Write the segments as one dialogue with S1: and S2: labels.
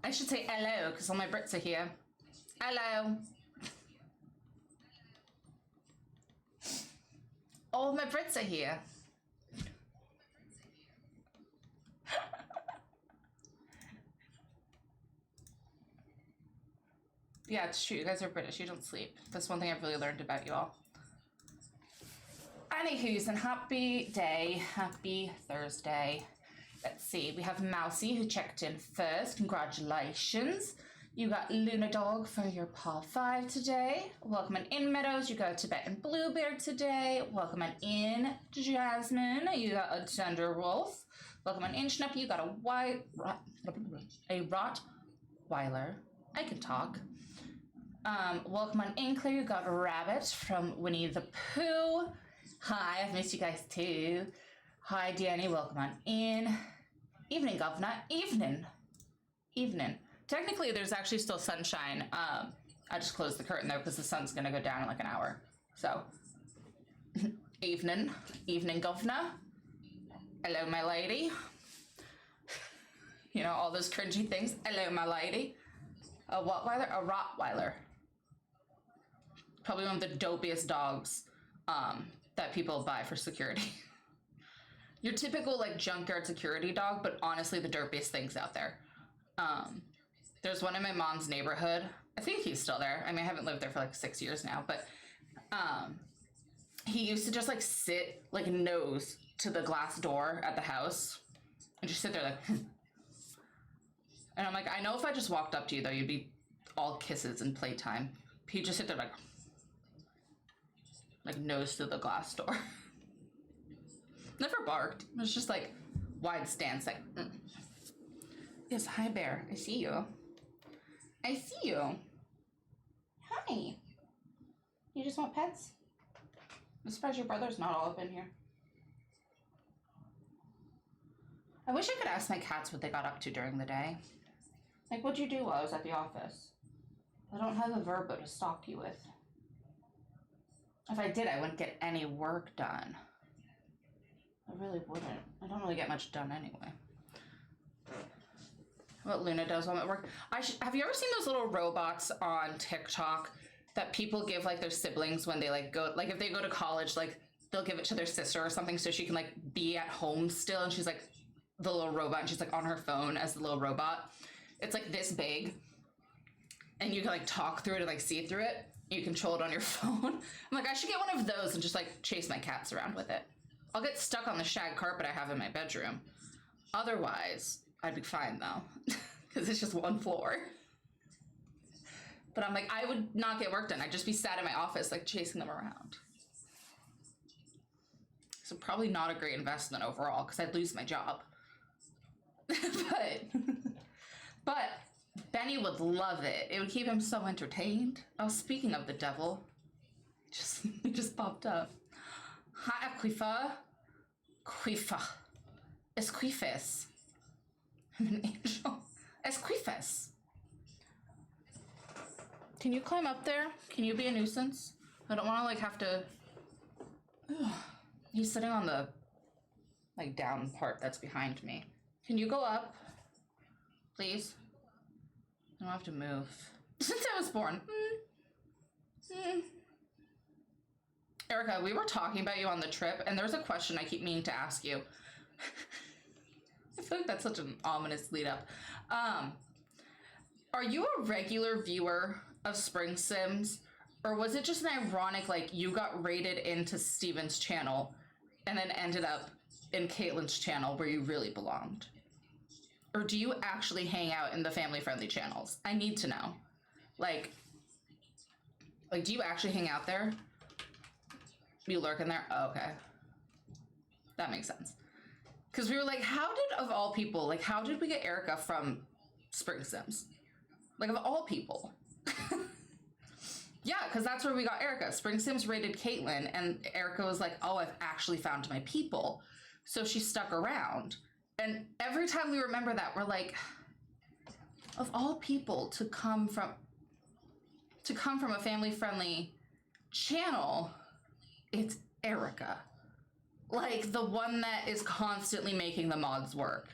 S1: I should say hello because all my Brits are here. Hello. All my Brits are here. Yeah, it's true. You guys are British. You don't sleep. That's one thing I've really learned about you all. Anywho's, and happy day. Happy Thursday. Let's see. We have Mousy who checked in first. Congratulations. You got Luna Dog for your paw 5 today. Welcome on in, Meadows. You got Tibetan Bluebeard today. Welcome on in, Jasmine. You got a Tender Wolf. Welcome on in, Schnuppy. You got a Rottweiler. I can talk. Welcome on in, Claire. You got a Rabbit from Winnie the Pooh. Hi, I've missed you guys too. Hi, Danny. Welcome on in. Evening, Governor. Evening. Technically, there's actually still sunshine. I just closed the curtain though because the sun's gonna go down in like an hour. So, evening, Governor. Hello, my lady. You know, all those cringy things. Hello, my lady. A Rottweiler? A Rottweiler. Probably one of the dopiest dogs that people buy for security. Your typical like junkyard security dog, but honestly the derpiest things out there. There's one in my mom's neighborhood. I think he's still there. I mean, I haven't lived there for like 6 years now, but he used to just like sit like nose to the glass door at the house and just sit there like, and I'm like, I know if I just walked up to you though, you'd be all kisses and playtime. He'd just sit there like nose to the glass door. Never barked. It was just like wide stance, like, Yes, hi Bear. I see you. I see you. Hi. You just want pets? I'm surprised your brother's not all up in here. I wish I could ask my cats what they got up to during the day. Like, what'd you do while I was at the office? I don't have a verb to stalk you with. If I did, I wouldn't get any work done. I really wouldn't. I don't really get much done anyway. What Luna does while I'm at work. Have you ever seen those little robots on TikTok that people give like their siblings when they like go, like if they go to college, like they'll give it to their sister or something so she can like be at home still, and she's like the little robot and she's like on her phone as the little robot. It's like this big and you can like talk through it and like see through it. You control it on your phone. I'm like, I should get one of those and just like chase my cats around with it. I'll get stuck on the shag carpet I have in my bedroom. Otherwise, I'd be fine though, because it's just one floor. But I'm like, I would not get work done. I'd just be sat in my office, like chasing them around. So probably not a great investment overall, because I'd lose my job. but Benny would love it. It would keep him so entertained. Oh, speaking of the devil, it just popped up. Hi, Aquifa. Quifa. Esquifes. I'm an angel. Esquifes. Can you climb up there? Can you be a nuisance? I don't want to like have to. He's sitting on the like down part that's behind me. Can you go up? Please? I don't have to move. Since I was born. Erica, we were talking about you on the trip, and there's a question I keep meaning to ask you. I feel like that's such an ominous lead up. Are you a regular viewer of Spring Sims, or was it just an ironic, like, you got raided into Steven's channel and then ended up in Caitlin's channel where you really belonged? Or do you actually hang out in the family-friendly channels? I need to know. Like, do you actually hang out there? You lurk in there? Oh, okay. That makes sense. Because we were like, how did, of all people, like, how did we get Erica from Spring Sims? Like, of all people. Yeah, because that's where we got Erica. Spring Sims raided Caitlin, and Erica was like, oh, I've actually found my people. So she stuck around. And every time we remember that, we're like, of all people to come from a family-friendly channel, it's Erica. Like, the one that is constantly making the mods work.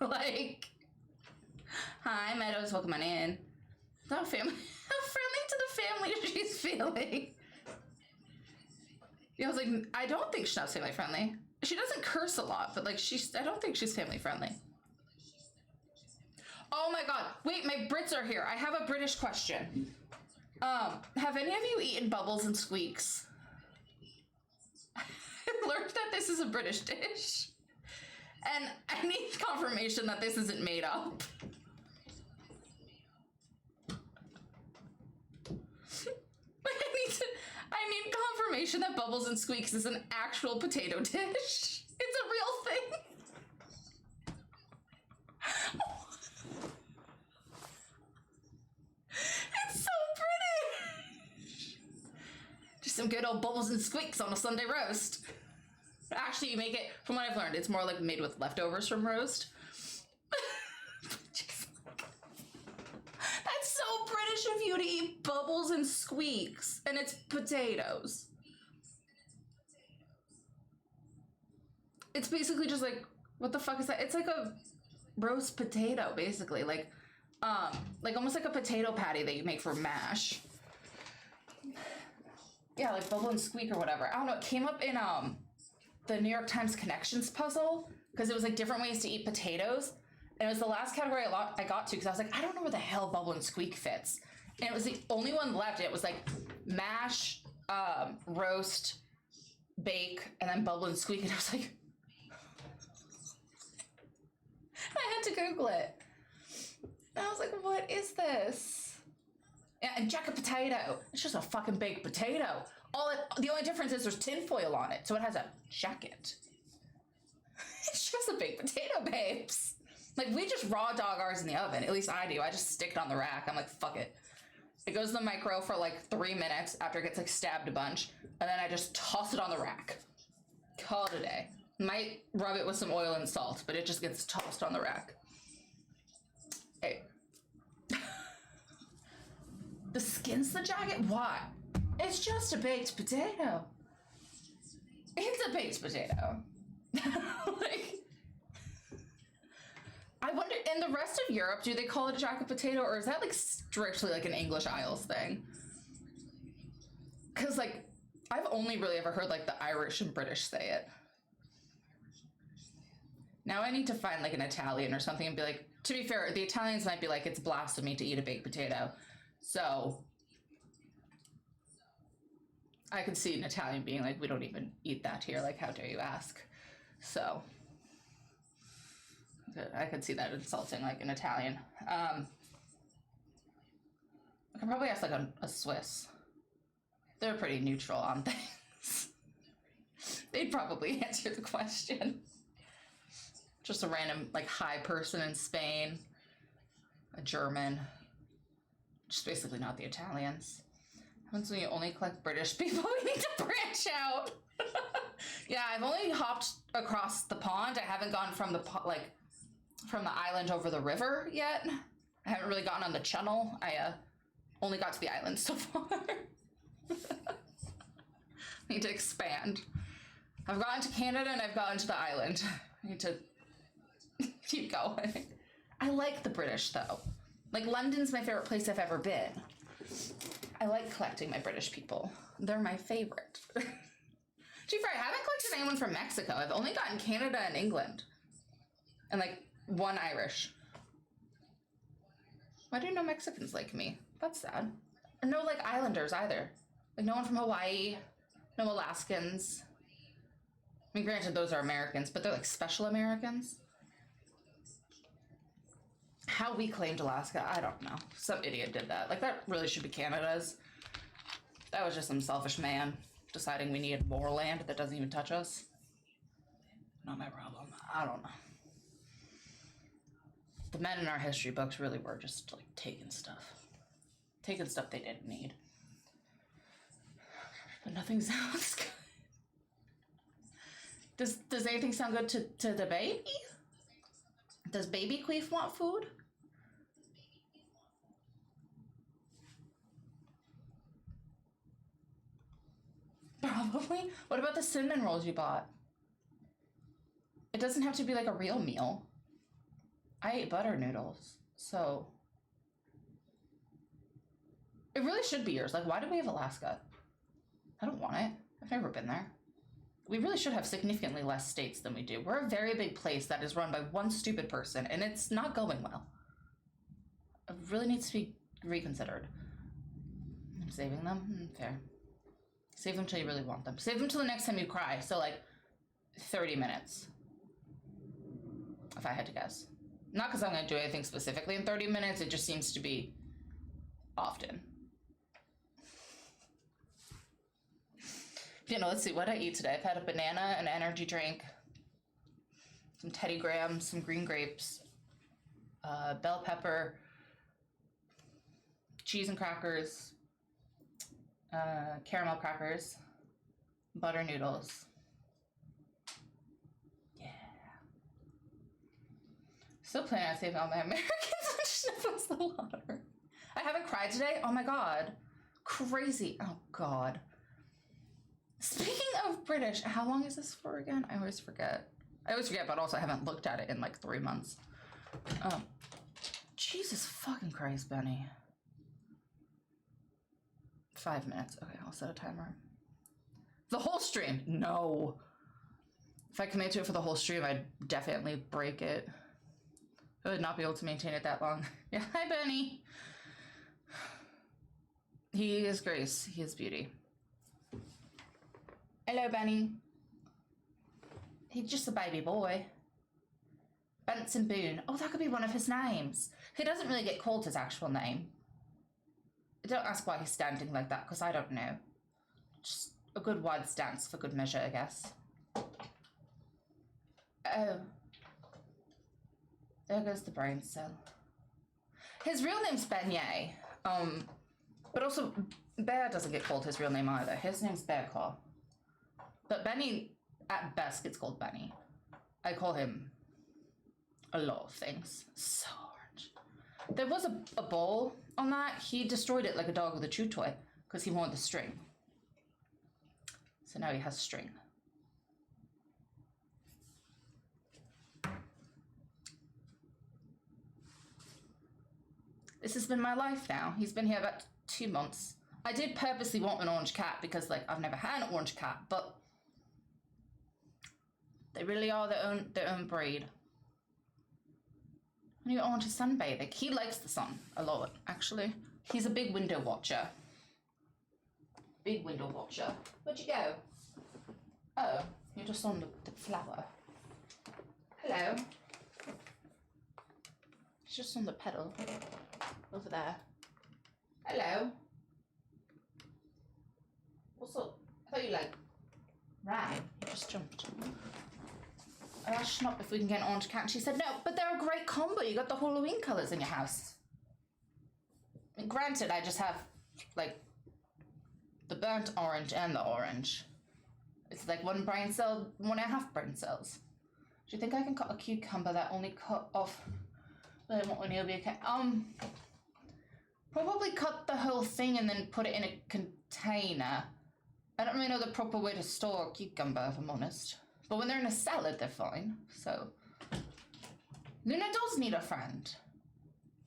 S1: Like, hi, Meadows, welcome on in. No family. How friendly to the family she's feeling. Yeah, I was like, I don't think Schnapp's family friendly. She doesn't curse a lot, but like I don't think she's family friendly. Oh my god, wait, my Brits are here. I have a British question. Have any of you eaten bubbles and squeaks? I learned that this is a British dish. And I need confirmation that this isn't made up. I need confirmation that bubbles and squeaks is an actual potato dish. It's a real thing. It's so British. Just some good old bubbles and squeaks on a Sunday roast. Actually, you make it, from what I've learned, it's more like made with leftovers from roast. That's so British of you to eat bubbles and squeaks, and it's potatoes. It's basically just like, what the fuck is that? It's like a roast potato, basically, like almost like a potato patty that you make for mash. Yeah, like bubble and squeak or whatever. I don't know. It came up in the New York Times connections puzzle because it was like different ways to eat potatoes. And it was the last category I got to because I was like, I don't know where the hell bubble and squeak fits. And it was the only one left. It was like mash, roast, bake, and then bubble and squeak. And I was like, I had to Google it. And I was like, what is this? Yeah, and jacket potato. It's just a fucking baked potato. The only difference is there's tinfoil on it, so it has a jacket. It's just a baked potato, babes. Like, we just raw dog ours in the oven. At least I do. I just stick it on the rack. I'm like, fuck it. It goes in the micro for like 3 minutes after it gets like stabbed a bunch, and then I just toss it on the rack. Call it a day. Might rub it with some oil and salt, but it just gets tossed on the rack. Hey. The skin's the jacket? Why? It's just a baked potato. It's a baked potato. Like, I wonder, in the rest of Europe, do they call it a jacket potato, or is that like strictly like an English Isles thing? Because like, I've only really ever heard like the Irish and British say it. Now I need to find like an Italian or something and be like, to be fair, the Italians might be like, it's blasphemy to eat a baked potato. So I could see an Italian being like, we don't even eat that here. Like, how dare you ask? So I could see that insulting like an Italian. I could probably ask like a Swiss. They're pretty neutral on things. They'd probably answer the question. Just a random like high person in Spain, a German, just basically not the Italians. Once we only collect British people, we need to branch out. Yeah, I've only hopped across the pond. I haven't gone from the island over the river yet. I haven't really gotten on the channel. I only got to the island so far. Need to expand. I've gotten to Canada and I've gotten to the island. I need to keep going. I like the British though. Like, London's my favorite place I've ever been. I like collecting my British people. They're my favorite. To be fair, I haven't collected anyone from Mexico. I've only gotten Canada and England. And like one Irish. Why do no Mexicans like me? That's sad. Or no like Islanders either. Like no one from Hawaii. No Alaskans. I mean, granted, those are Americans, but they're like special Americans. How we claimed Alaska, I don't know. Some idiot did that. Like, that really should be Canada's. That was just some selfish man deciding we needed more land that doesn't even touch us. Not my problem. I don't know. The men in our history books really were just, like, taking stuff. Taking stuff they didn't need. But nothing sounds good. Does anything sound good to the baby? Does baby Queef want food? Probably. What about the cinnamon rolls you bought? It doesn't have to be like a real meal. I ate butter noodles, so it really should be yours. Like, why do we have Alaska? I don't want it. I've never been there. We really should have significantly less states than we do. We're a very big place that is run by one stupid person, and it's not going well. It really needs to be reconsidered. I'm saving them? Fair. Save them till you really want them. Save them till the next time you cry. So, like, 30 minutes. If I had to guess. Not because I'm going to do anything specifically in 30 minutes. It just seems to be often. You know, let's see. What did I eat today? I've had a banana, an energy drink, some Teddy Grahams, some green grapes, bell pepper, cheese and crackers, caramel crackers, butter noodles. Yeah. Still planning on saving all my Americans and sniffles the water. I haven't cried today? Oh my god. Crazy. Oh god. Speaking of British, how long is this for again? I always forget. But also I haven't looked at it in like 3 months. Jesus fucking Christ, Benny. 5 minutes. Okay, I'll set a timer. The whole stream? No. If I commit to it for the whole stream, I'd definitely break it. I would not be able to maintain it that long. Yeah, hi, Benny. He is grace. He is beauty. Hello, Benny. He's just a baby boy. Benson Boone. Oh, that could be one of his names. He doesn't really get called his actual name. Don't ask why he's standing like that, because I don't know. Just a good wide stance for good measure, I guess. Oh. There goes the brain cell. His real name's Beignet. But also, Bear doesn't get called his real name either. His name's Bearclaw. But Benny, at best, gets called Benny. I call him a lot of things. So orange. There was a ball on that. He destroyed it like a dog with a chew toy because he wanted the string. So now he has string. This has been my life now. He's been here about 2 months. I did purposely want an orange cat because, like, I've never had an orange cat, but they really are their own breed. And you orange is sunbathing. He likes the sun a lot, actually. He's a big window watcher. Big window watcher. Where'd you go? Oh, you're just on the flower. Hello. He's just on the pedal. Over there. Hello. What's up? I thought you like ran. You just jumped. I asked Schnupp if we can get an orange cat, and she said no, but they're a great combo. You got the Halloween colours in your house. And granted, I just have like the burnt orange and the orange. It's like 1 brain cell, 1.5 brain cells. Do you think I can cut a cucumber that only cut off? But it won't be okay. Probably cut the whole thing and then put it in a container. I don't really know the proper way to store a cucumber, if I'm honest. But when they're in a salad, they're fine. So, Luna does need a friend.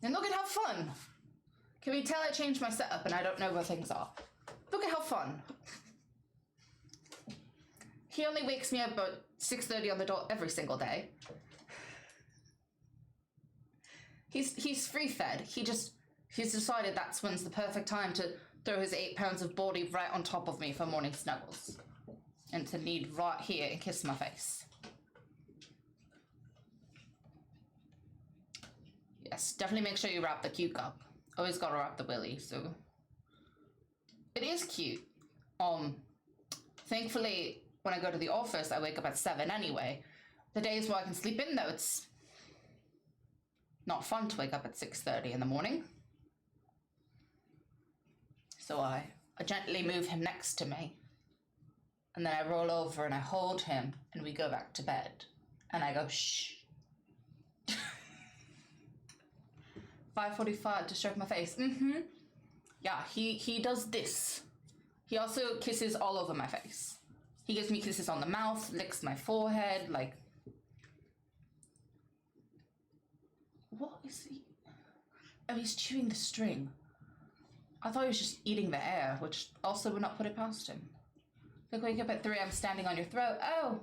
S1: And look at how fun. Can we tell I changed my setup and I don't know where things are? Look at how fun. He only wakes me up about 6:30 on the dot every single day. He's free fed. He's decided that's when's the perfect time to throw his 8 pounds of body right on top of me for morning snuggles. And to need right here and kiss my face. Yes, definitely make sure you wrap the cute up. Always gotta wrap the willy, so. It is cute. Thankfully, when I go to the office, I wake up at 7 anyway. The days where I can sleep in though, it's not fun to wake up at 6:30 in the morning. So I gently move him next to me. And then I roll over and I hold him and we go back to bed. And I go, shh. 5:45 to stroke my face. Mm-hmm. Yeah, he does this. He also kisses all over my face. He gives me kisses on the mouth, licks my forehead, like. is he? Oh, he's chewing the string. I thought he was just eating the air, which also would not put it past him. Like, wake up at 3, I'm standing on your throat. Oh!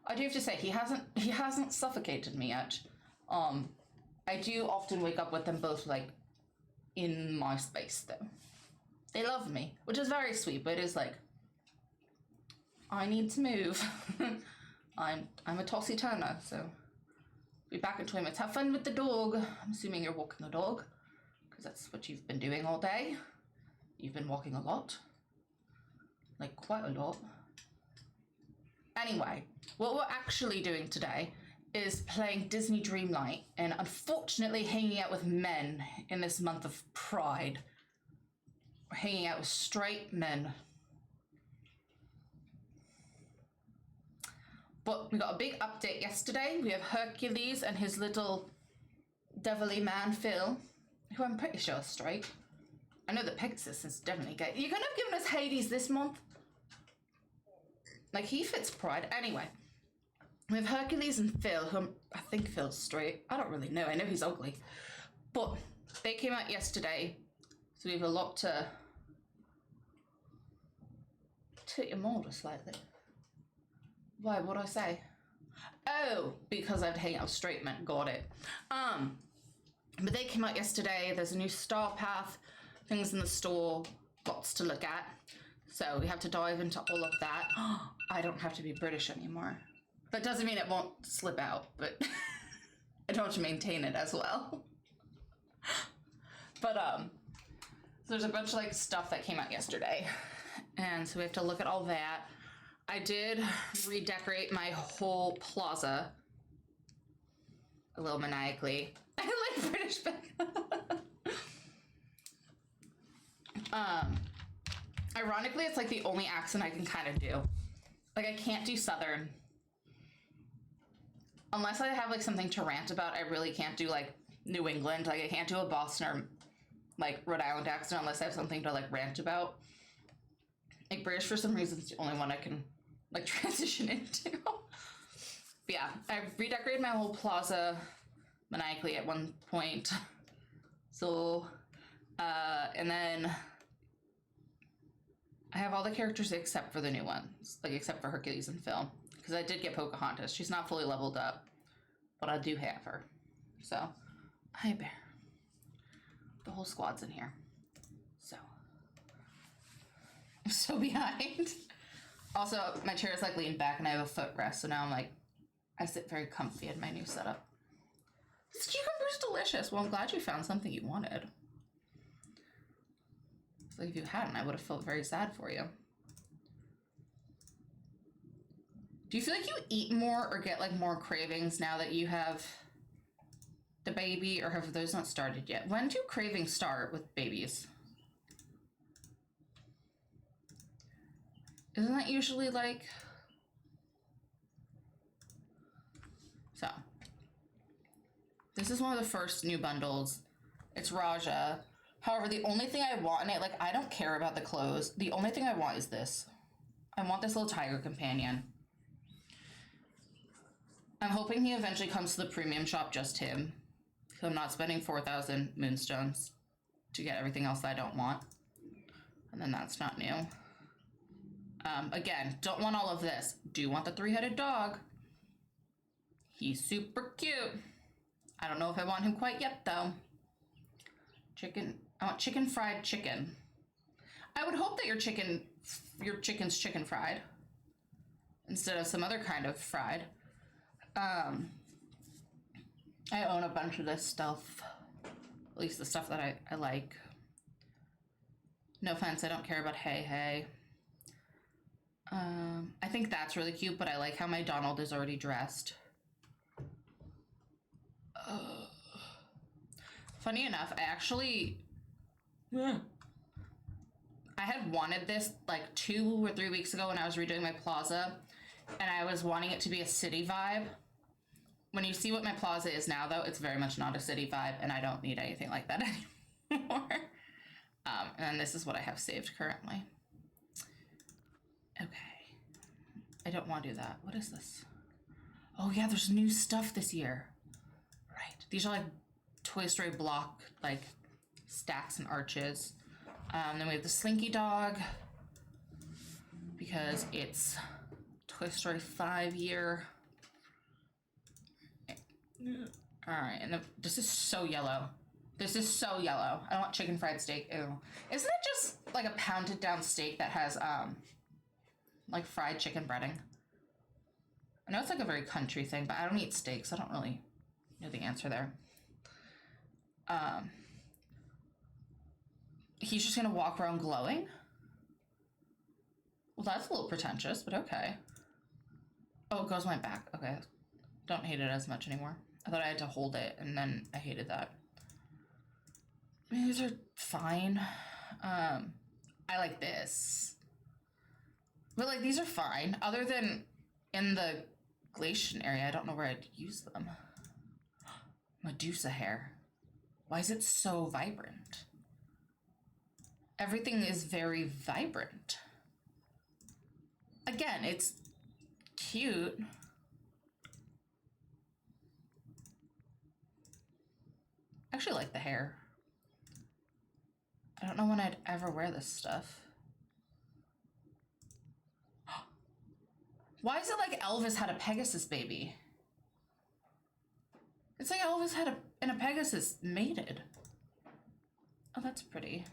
S1: I do have to say, he hasn't suffocated me yet. I do often wake up with them both, like, in my space, though. They love me, which is very sweet, but it is like, I need to move. I'm a tossy turner, so be back in 20 minutes. Have fun with the dog. I'm assuming you're walking a dog, because that's what you've been doing all day. You've been walking a lot. Like, quite a lot. Anyway, what we're actually doing today is playing Disney Dreamlight and unfortunately hanging out with men in this month of Pride. We're hanging out with straight men. But we got a big update yesterday. We have Hercules and his little devilly man Phil, who I'm pretty sure is straight. I know that Pegasus is definitely gay. You couldn't have given us Hades this month. Like, he fits Pride. Anyway, we have Hercules and Phil, who I think Phil's straight. I don't really know. I know he's ugly. But they came out yesterday, so we have a lot to toot your motor slightly. Why? What'd I say? Oh, because I'd hang out with straight men. Got it. But they came out yesterday. There's a new Star Path, things in the store, lots to look at. So we have to dive into all of that. I don't have to be British anymore. That doesn't mean it won't slip out, but I don't have to maintain it as well. But so there's a bunch of like stuff that came out yesterday, and so we have to look at all that. I did redecorate my whole plaza a little maniacally. I like British ironically, it's like the only accent I can kind of do. Like, I can't do Southern. Unless I have like something to rant about, I really can't do like New England. Like, I can't do a Boston or like Rhode Island accent unless I have something to like rant about. Like, British for some reason is the only one I can like transition into. But yeah, I redecorated my whole plaza maniacally at one point. So, and then I have all the characters except for the new ones, like except for Hercules and Phil, because I did get Pocahontas. She's not fully leveled up, but I do have her. So, hi Bear. The whole squad's in here. So, I'm so behind. Also, my chair is like leaned back and I have a footrest, so now I'm like, I sit very comfy in my new setup. This cucumber's delicious. Well, I'm glad you found something you wanted. It's like if you hadn't, I would have felt very sad for you. Do you feel like you eat more or get like more cravings now that you have the baby, or have those not started yet? When do cravings start with babies? Isn't that usually like... So, this is one of the first new bundles. It's Raja. However, the only thing I want in it, like, I don't care about the clothes. The only thing I want is this. I want this little tiger companion. I'm hoping he eventually comes to the premium shop, just him. So I'm not spending 4,000 moonstones to get everything else that I don't want. And then that's not new. Again, don't want all of this. Do want the 3-headed dog. He's super cute. I don't know if I want him quite yet, though. Chicken. I want chicken fried chicken. I would hope that your chicken's chicken fried instead of some other kind of fried. I own a bunch of this stuff. At least the stuff that I like. No offense, I don't care about Hey Hey. I think that's really cute, but I like how my Donald is already dressed. Funny enough, I actually... I had wanted this like 2 or 3 weeks ago when I was redoing my plaza, and I was wanting it to be a city vibe. When you see what my plaza is now, though, it's very much not a city vibe, and I don't need anything like that anymore. And this is what I have saved currently. Okay. I don't want to do that. What is this? Oh, yeah, there's new stuff this year. Right. These are like Toy Story block, like, stacks and arches. Then we have the Slinky Dog, because it's Toy Story 5 year. Alright, and this is so yellow. This is so yellow. I don't want chicken fried steak. Ew. Isn't it just like a pounded down steak that has, like fried chicken breading? I know it's like a very country thing, but I don't eat steaks. So I don't really know the answer there. He's just gonna walk around glowing? Well, that's a little pretentious, but okay. Oh, it goes my back. Okay. Don't hate it as much anymore. I thought I had to hold it, and then I hated that. I mean, these are fine. I like this. But, like, these are fine. Other than in the Glacian area, I don't know where I'd use them. Medusa hair. Why is it so vibrant? Everything is very vibrant. Again, it's cute. I actually like the hair. I don't know when I'd ever wear this stuff. Why is it like Elvis had a Pegasus baby? It's like Elvis had a Pegasus mated. Oh, that's pretty.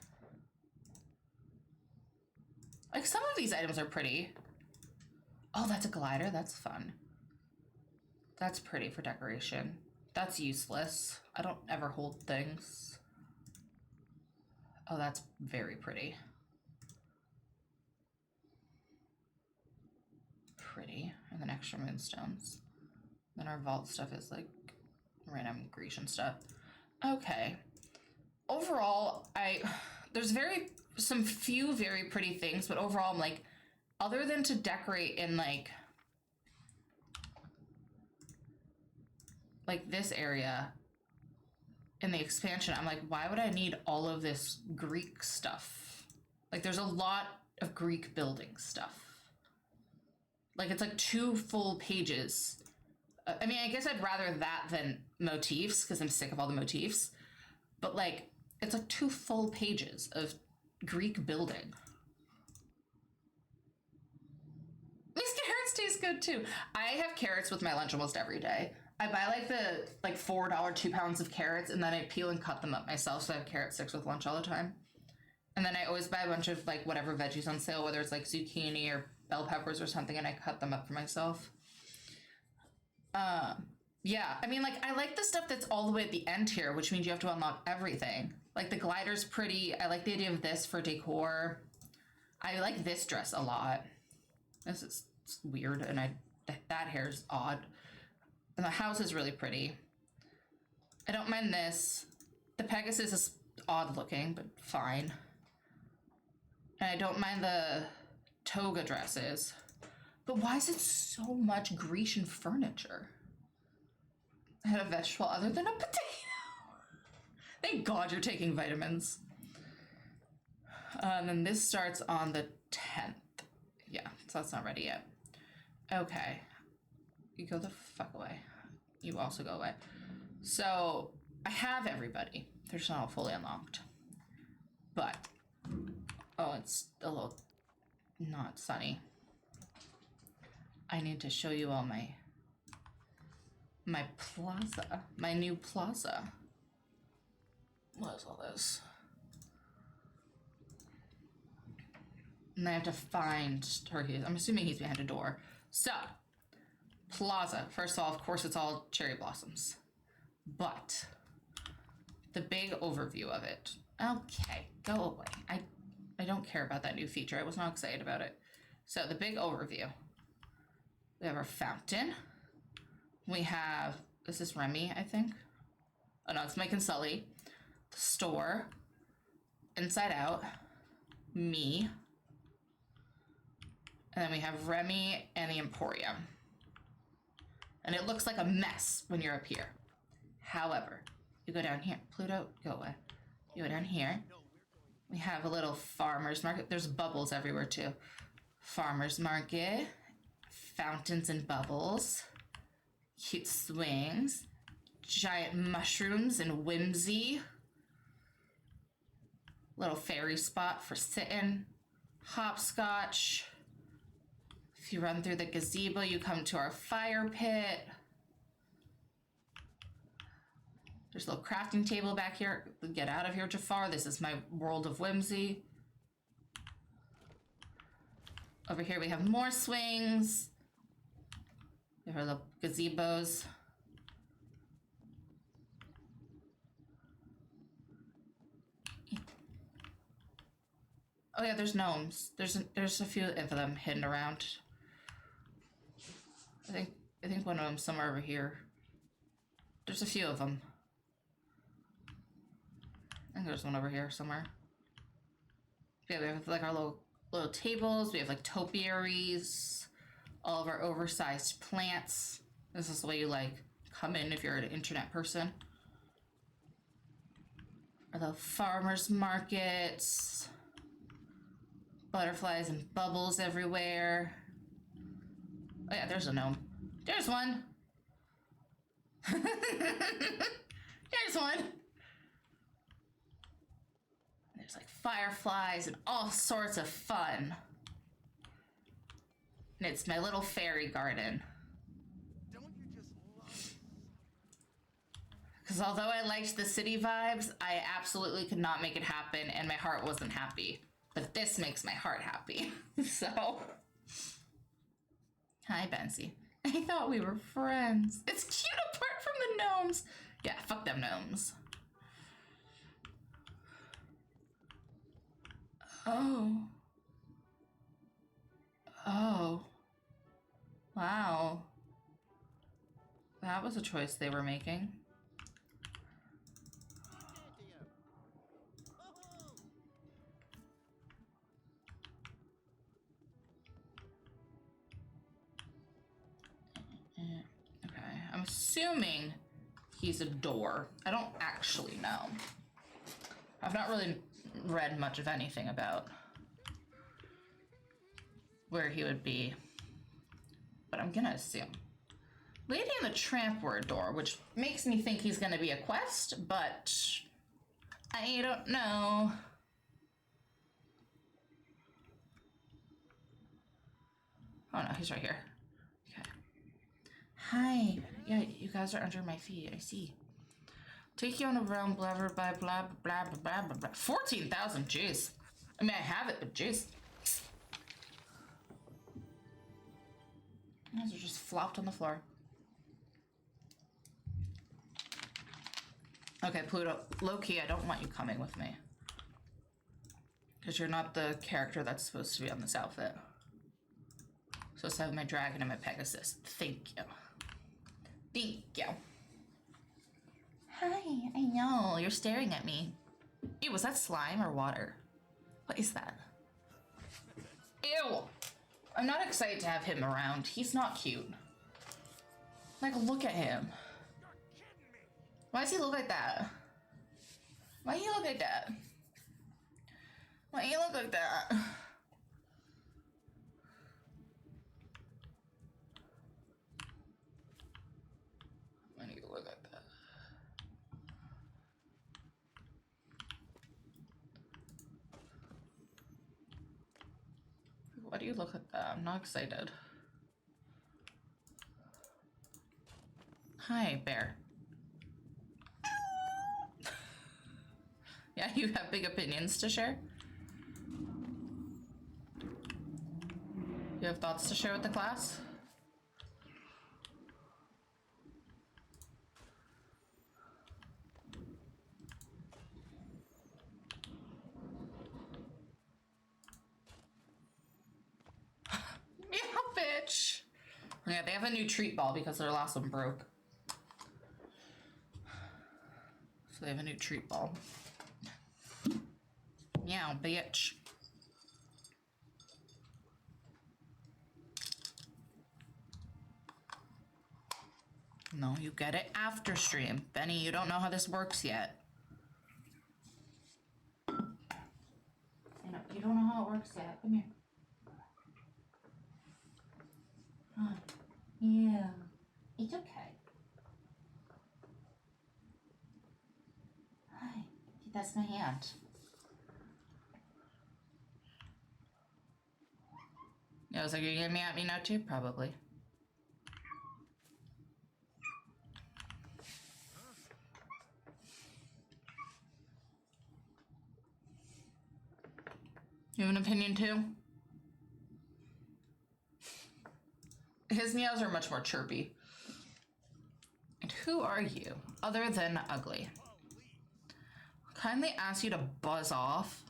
S1: Like, some of these items are pretty. Oh, that's a glider. That's fun. That's pretty for decoration. That's useless. I don't ever hold things. Oh, that's very pretty. Pretty. And then extra moonstones. Then our vault stuff is like random Grecian stuff. Okay. Overall, there's some few very pretty things, but overall I'm like, other than to decorate in like this area in the expansion, I'm like, why would I need all of this Greek stuff? Like, there's a lot of Greek building stuff. Like, it's like 2 full pages. I mean, I guess I'd rather that than motifs, because I'm sick of all the motifs. But, like, it's like 2 full pages of Greek building. These carrots taste good, too. I have carrots with my lunch almost every day. I buy, like, the $4 2 pounds of carrots, and then I peel and cut them up myself, so I have carrot sticks with lunch all the time. And then I always buy a bunch of, like, whatever veggies on sale, whether it's, like, zucchini or bell peppers or something, and I cut them up for myself. Yeah, I mean, like, I like the stuff that's all the way at the end here, which means you have to unlock everything. Like, the glider's pretty. I like the idea of this for decor. I like this dress a lot. This is weird, and that hair's odd. And the house is really pretty. I don't mind this. The Pegasus is odd looking, but fine. And I don't mind the toga dresses. But why is it so much Grecian furniture? I had a vegetable other than a potato. Thank God you're taking vitamins. And then this starts on the 10th. Yeah, so that's not ready yet. Okay. You go the fuck away. You also go away. So, I have everybody. They're just not all fully unlocked. But, oh, it's a little not sunny. I need to show you all my plaza. My new plaza. What is all this? And I have to find Turkey. I'm assuming he's behind a door. So, plaza. First of all, of course, it's all cherry blossoms. But the big overview of it. Okay, go away. I don't care about that new feature. I was not excited about it. So the big overview. We have our fountain. We have, this is Remy, I think. Oh no, it's Mike and Sully. The store. Inside Out. Me. And then we have Remy and the Emporium. And it looks like a mess when you're up here. However, you go down here. Pluto, go away. You go down here. We have a little farmer's market. There's bubbles everywhere too. Farmer's market. Fountains and bubbles. Cute swings. giant mushrooms and whimsy. Little fairy spot for sitting. Hopscotch. If you run through the gazebo, you come to our fire pit. There's a little crafting table back here. Get out of here, Jafar. This is my world of whimsy. Over here we have more swings. There are the gazebos. Oh yeah, there's gnomes. There's a few of them hidden around. I think one of them's somewhere over here. There's a few of them. I think there's one over here somewhere. Yeah, we have like our little tables. We have like topiaries. All of our oversized plants. This is the way you like come in if you're an internet person. Or the farmers markets. Butterflies and bubbles everywhere. Oh yeah, there's a gnome. There's one. There's one. There's like fireflies and all sorts of fun. And it's my little fairy garden. Don't you just love? Because although I liked the city vibes, I absolutely could not make it happen and my heart wasn't happy. But this makes my heart happy. So. Hi, Benzie. I thought we were friends. It's cute apart from the gnomes. Yeah, fuck them gnomes. Oh. Oh. Wow. That was a choice they were making. Okay, I'm assuming he's a door. I don't actually know. I've not really read much of anything about where he would be, but I'm gonna assume. Lady and the Tramp were a door, which makes me think he's gonna be a quest, but I don't know. Oh no, he's right here. Okay. Hi. Yeah, you guys are under my feet. I see. Take you on a round, blah, blah, blah, blah, blah, blah, blah, blah. 14,000, jeez. I mean, I have it, but jeez. Those are just flopped on the floor. Okay, Pluto, low-key, I don't want you coming with me. Because you're not the character that's supposed to be on this outfit. Supposed to have my dragon and my Pegasus. Thank you. Thank you. Hi, I know, you're staring at me. Ew, was that slime or water? What is that? Ew! I'm not excited to have him around. He's not cute. Like, look at him. Why does he look like that? Why do you look like that? Why do you look like that? Why do you look like that? Why do you look like that? I'm not excited. Hi, bear. Yeah, you have big opinions to share? You have thoughts to share with the class? Yeah, bitch! Yeah, they have a new treat ball because their last one broke. So they have a new treat ball. Yeah, bitch. No, you get it after stream. Benny, you don't know how this works yet. You don't know how it works yet. Come here. Yeah, it's okay. That's my hand. Yeah, I was like, are you gonna at me now too? Probably. You have an opinion too? His meows are much more chirpy. And who are you, other than ugly? Kindly ask you to buzz off.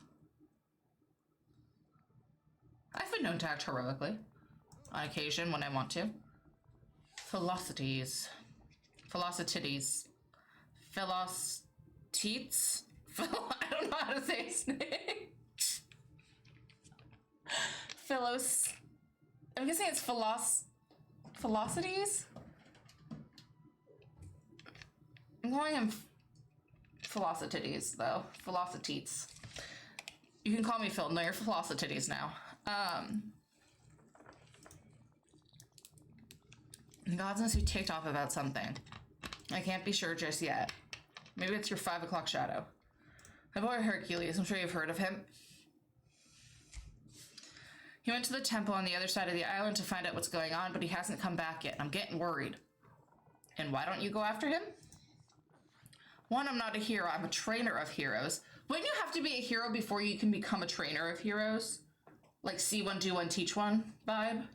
S1: I've been known to act heroically. On occasion, when I want to. Velocities. Velocities. Velocities? I don't know how to say his name. Philos... I'm guessing it's Velocities? I'm calling him Velocities, though. Velocities. You can call me Phil. No, you're Velocities now. God knows you ticked off about something. I can't be sure just yet. Maybe it's your 5 o'clock shadow. My boy Hercules, I'm sure you've heard of him. He went to the temple on the other side of the island to find out what's going on, but he hasn't come back yet. I'm getting worried. And why don't you go after him? One, I'm not a hero. I'm a trainer of heroes. Wouldn't you have to be a hero before you can become a trainer of heroes? Like see one, do one, teach one vibe?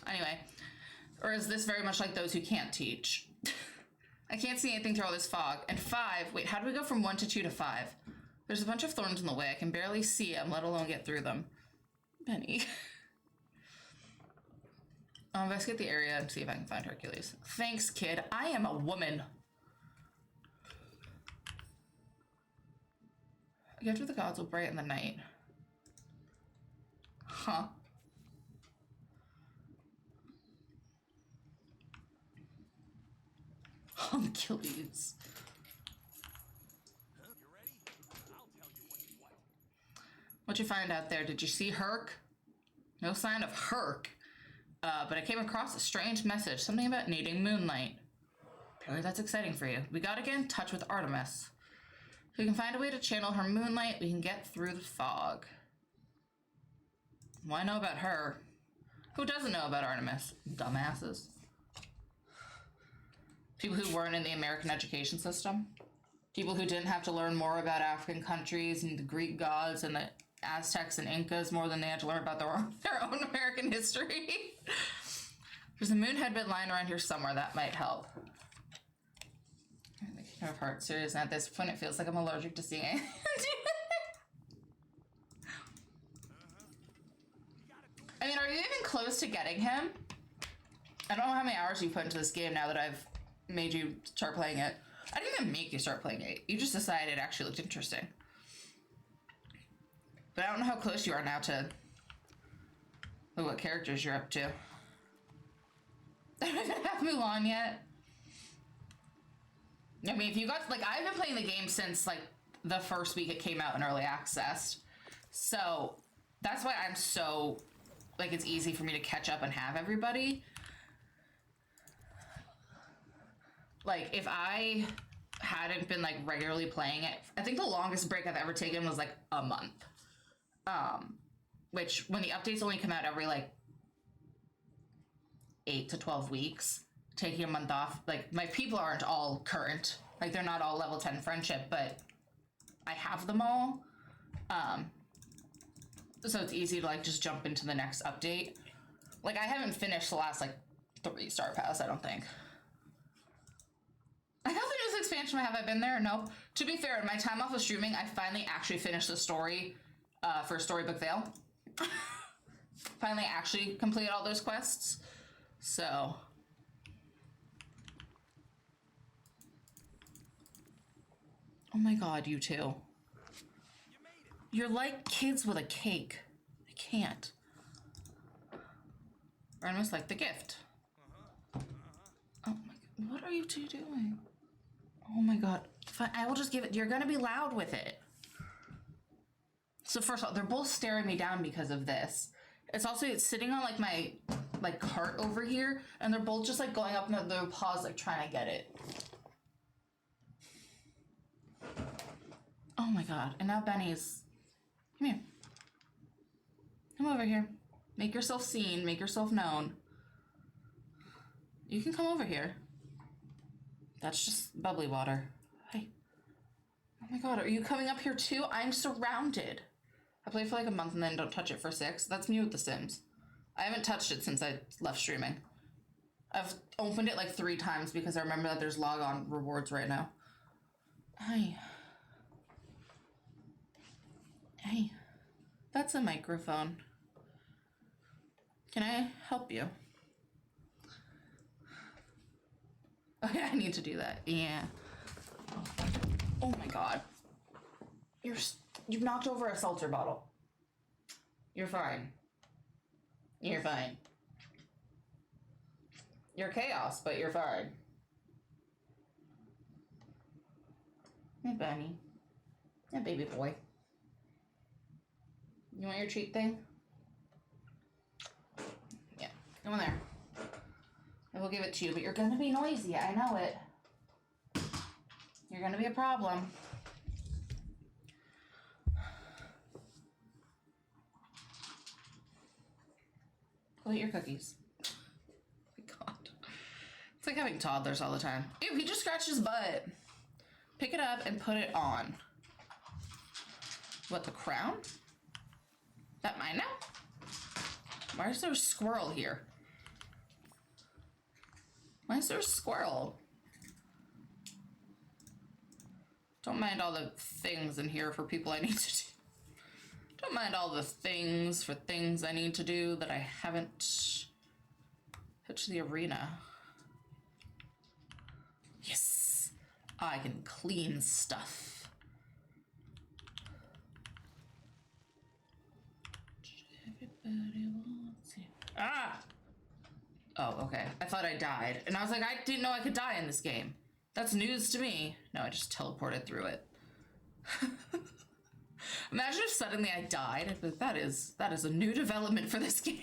S1: Anyway, or is this very much like those who can't teach? I can't see anything through all this fog. And 5, wait, how do we go from 1 to 2 to 5? There's a bunch of thorns in the way. I can barely see them, let alone get through them. Benny. I'll investigate the area and see if I can find Hercules. Thanks, kid. I am a woman. A gift of the gods will brighten the night. Huh. Hercules. What'd you find out there? Did you see Herc? No sign of Herc. But I came across a strange message. Something about needing moonlight. Apparently that's exciting for you. We gotta get in touch with Artemis. If we can find a way to channel her moonlight, we can get through the fog. Why know about her? Who doesn't know about Artemis? Dumbasses. People who weren't in the American education system. People who didn't have to learn more about African countries and the Greek gods and the Aztecs and Incas more than they had to learn about their own American history. There's a moon headband lying around here somewhere. That might help. The Kingdom of Hearts series, and at this point it feels like I'm allergic to seeing it. I mean, are you even close to getting him? I don't know how many hours you put into this game now that I've made you start playing it. I didn't even make you start playing it. You just decided it actually looked interesting. But I don't know how close you are now to what characters you're up to. I don't even have Mulan yet. I mean, if you got, like, I've been playing the game since, like, the first week it came out in early access. So, that's why I'm so, like, it's easy for me to catch up and have everybody. Like, if I hadn't been, like, regularly playing it, I think the longest break I've ever taken was, like, a month. Which, when the updates only come out every, like, 8 to 12 weeks, taking a month off, like, my people aren't all current. Like, they're not all level 10 friendship, but I have them all. So it's easy to, like, just jump into the next update. Like, I haven't finished the last, like, 3 Star Pass, I don't think. I know the newest expansion. Have I been there? Nope. To be fair, in my time off of streaming, I finally actually finished the story for Storybook Vale. Finally actually completed all those quests. So. Oh my god, you two. You're like kids with a cake. I can't. Or almost like the gift. Oh my god, what are you two doing? Oh my god. Fine, I will just give it. You're gonna be loud with it. So first of all, they're both staring me down because of this. It's also, it's sitting on like my, like, cart over here, and they're both just like going up and their paws like trying to get it. god. And now Benny's... Come here. Come over here. Make yourself seen. Make yourself known. You can come over here. That's just bubbly water. Hey. Oh my god, are you coming up here too? I'm surrounded. I played for like a month and then don't touch it for 6. That's me with The Sims. I haven't touched it since I left streaming. I've opened it like 3 times because I remember that there's log on rewards right now. Hi. Hey. That's a microphone. Can I help you? Okay, I need to do that. Yeah. Oh my god. You've knocked over a seltzer bottle. You're fine. You're fine. You're chaos, but you're fine. Hey, Bunny. Hey, baby boy. You want your treat thing? Yeah, come on there. I will give it to you, but you're gonna be noisy. I know it. You're gonna be a problem. Go eat your cookies. Oh my god. It's like having toddlers all the time. Ew, he just scratched his butt. Pick it up and put it on. What, the crown? That mine now? Why is there a squirrel here? Why is there a squirrel? Don't mind all the things in here for people I need to do. Don't mind all the things for things I need to do that I haven't touched the arena. Yes, I can clean stuff. Everybody wants you. Ah! Oh, okay. I thought I died. And I was like, I didn't know I could die in this game. That's news to me. No, I just teleported through it. Imagine if suddenly I died. I'd be like, that is a new development for this game.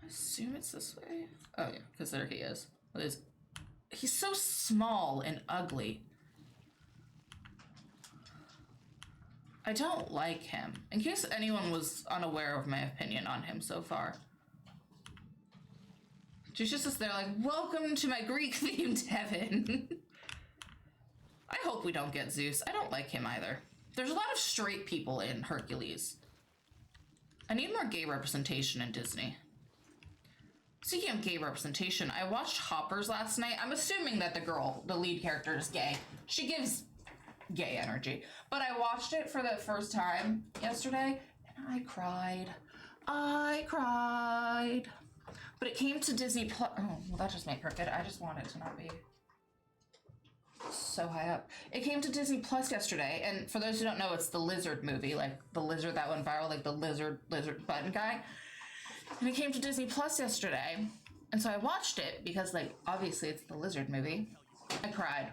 S1: I assume it's this way. Oh yeah, because there he is. What is? He's so small and ugly. I don't like him. In case anyone was unaware of my opinion on him so far. She's just there like, welcome to my Greek-themed heaven. I hope we don't get Zeus. I don't like him either. There's a lot of straight people in Hercules. I need more gay representation in Disney. Speaking of gay representation, I watched Hoppers last night. I'm assuming that the lead character is gay. She gives gay energy. But I watched it for the first time yesterday, and I cried. I cried. But it came to Disney Plus. Oh, well, that just made crooked. I just want it to not be so high up. It came to Disney Plus yesterday, and for those who don't know, it's the lizard movie, like the lizard that went viral, like the lizard button guy. And it came to Disney Plus yesterday, and so I watched it because, like, obviously it's the lizard movie. I cried.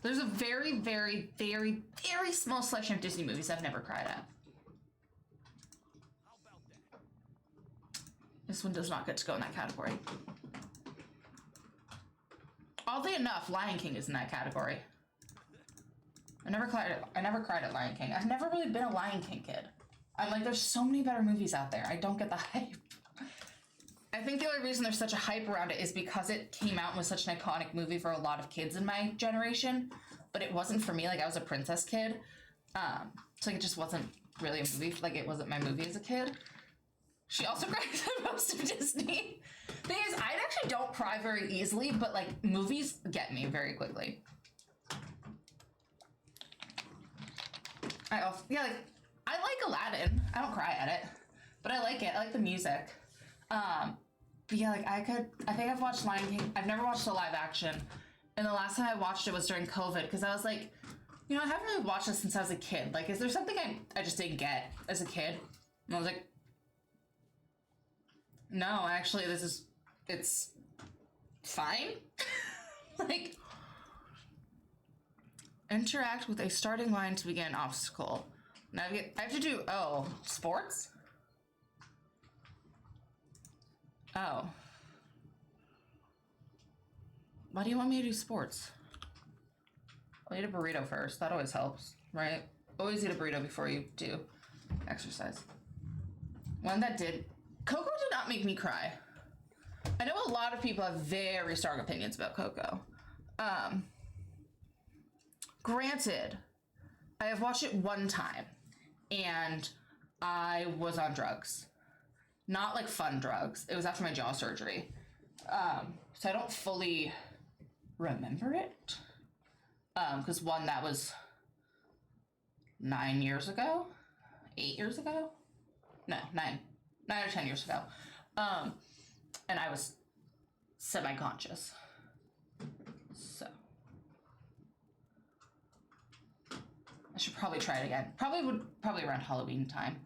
S1: There's a very, very, very, very small selection of Disney movies I've never cried at. This one does not get to go in that category. Oddly enough, Lion King is in that category. I never cried at Lion King. I've never really been a Lion King kid. I'm like, there's so many better movies out there. I don't get the hype. I think the only reason there's such a hype around it is because it came out and was such an iconic movie for a lot of kids in my generation, but it wasn't for me. Like, I was a princess kid. So it just wasn't really a movie. Like, it wasn't my movie as a kid. She also cries at most of Disney. Thing is, I actually don't cry very easily, but, like, movies get me very quickly. I like Aladdin. I don't cry at it, but I like it. I like the music. But yeah, like I think I've watched Lion King. I've never watched the live action. And the last time I watched it was during COVID because I was like, you know, I haven't really watched this since I was a kid. Like, is there something I just didn't get as a kid? And I was like, no, actually, it's fine. Like, interact with a starting line to begin an obstacle. I have to do, oh, sports? Oh. Why do you want me to do sports? I'll eat a burrito first. That always helps, right? Always eat a burrito before you do exercise. One that did, Coco did not make me cry. I know a lot of people have very strong opinions about Coco. Granted, I have watched it one time, and I was on drugs. Not like fun drugs. It was after my jaw surgery. So I don't fully remember it. Because one, that was 9 years ago? 8 years ago? No, 9 or 10 years ago. And I was semi-conscious. So I should probably try it again. Probably around Halloween time.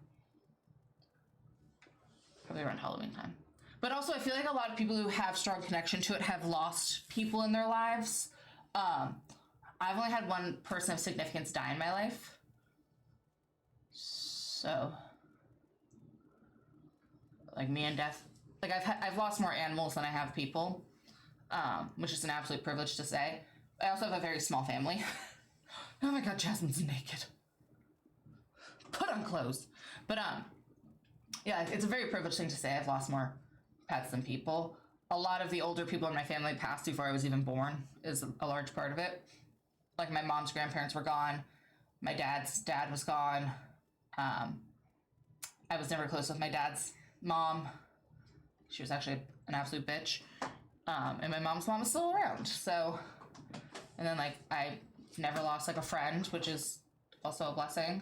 S1: But also, I feel like a lot of people who have strong connection to it have lost people in their lives. I've only had one person of significance die in my life. So, like, me and death. Like, I've lost more animals than I have people, which is an absolute privilege to say. I also have a very small family. Oh my god, Jasmine's naked. Put on clothes. But, yeah, it's a very privileged thing to say. I've lost more pets than people. A lot of the older people in my family passed before I was even born is a large part of it. Like, my mom's grandparents were gone. My dad's dad was gone. I was never close with my dad's mom. She was actually an absolute bitch. And my mom's mom is still around. So, and then, like, I never lost, like, a friend, which is also a blessing.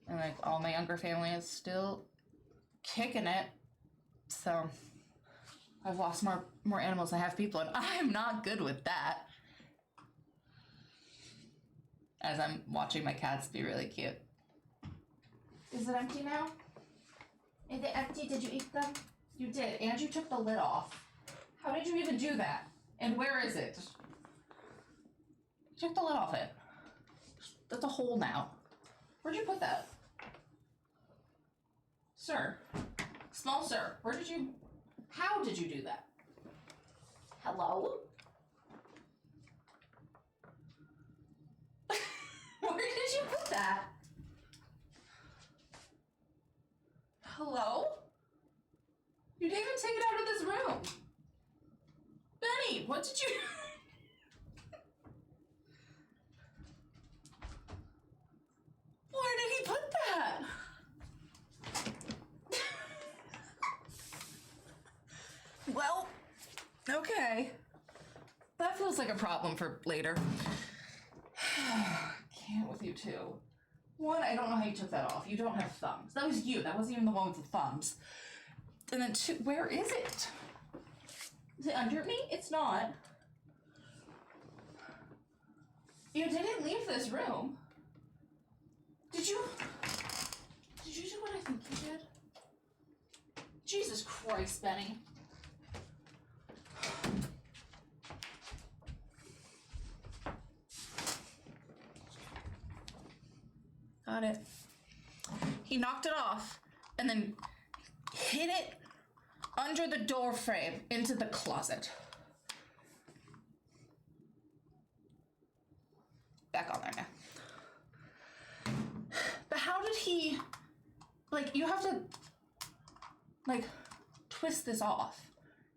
S1: And, like, all my younger family is still kicking it. So, I've lost more animals than I have people, and I'm not good with that. As I'm watching my cats be really cute. Is it empty now? Is it empty? Did you eat them? You did, and you took the lid off. How did you even do that? And where is it? You took the lid off it. That's a hole now. Where'd you put that? Sir. Small sir, how did you do that? Hello? Where did you put that? Hello? You didn't even take it out of this room. Benny, what did you... Where did he put that? Well, okay. That feels like a problem for later. Can't with you two. One, I don't know how you took that off. You don't have thumbs. That was you. That wasn't even the one with the thumbs. And then two, where is it? Is it under me? It's not. You didn't leave this room. Did you do what I think you did? Jesus Christ, Benny. Got it. He knocked it off and then hid it under the door frame into the closet. Back on there now. But how did he, like, you have to, like, twist this off.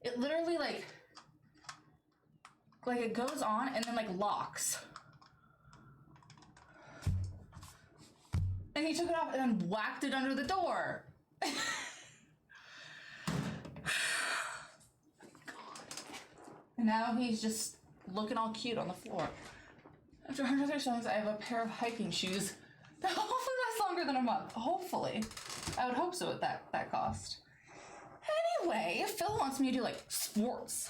S1: It literally, like it goes on and then, like, locks. And he took it off and then whacked it under the door. And now he's just looking all cute on the floor. After 130 songs, I have a pair of hiking shoes that hopefully last longer than a month. Hopefully. I would hope so at that cost. Anyway, Phil wants me to do, like, sports.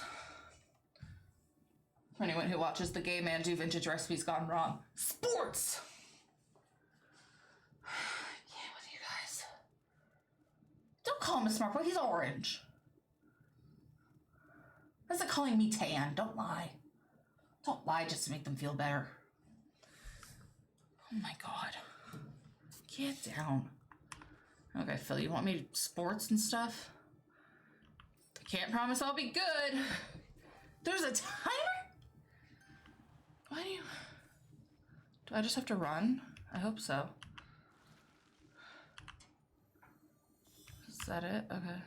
S1: For anyone who watches the gay man do vintage recipes gone wrong. Sports! Don't call him a smart boy, he's orange. That's like calling me tan. Don't lie. Don't lie just to make them feel better. Oh my god. Get down. Okay, Phil, you want me to sports and stuff? I can't promise I'll be good. There's a timer? Why do you... Do I just have to run? I hope so. Is that it? Okay.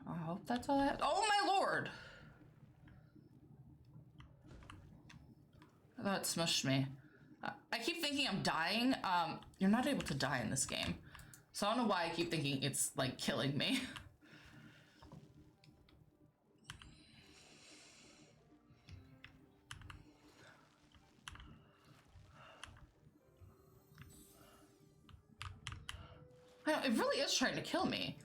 S1: I hope that's all I have. Oh my lord! I thought it smushed me. I keep thinking I'm dying. You're not able to die in this game. So I don't know why I keep thinking it's like killing me. I know, it really is trying to kill me.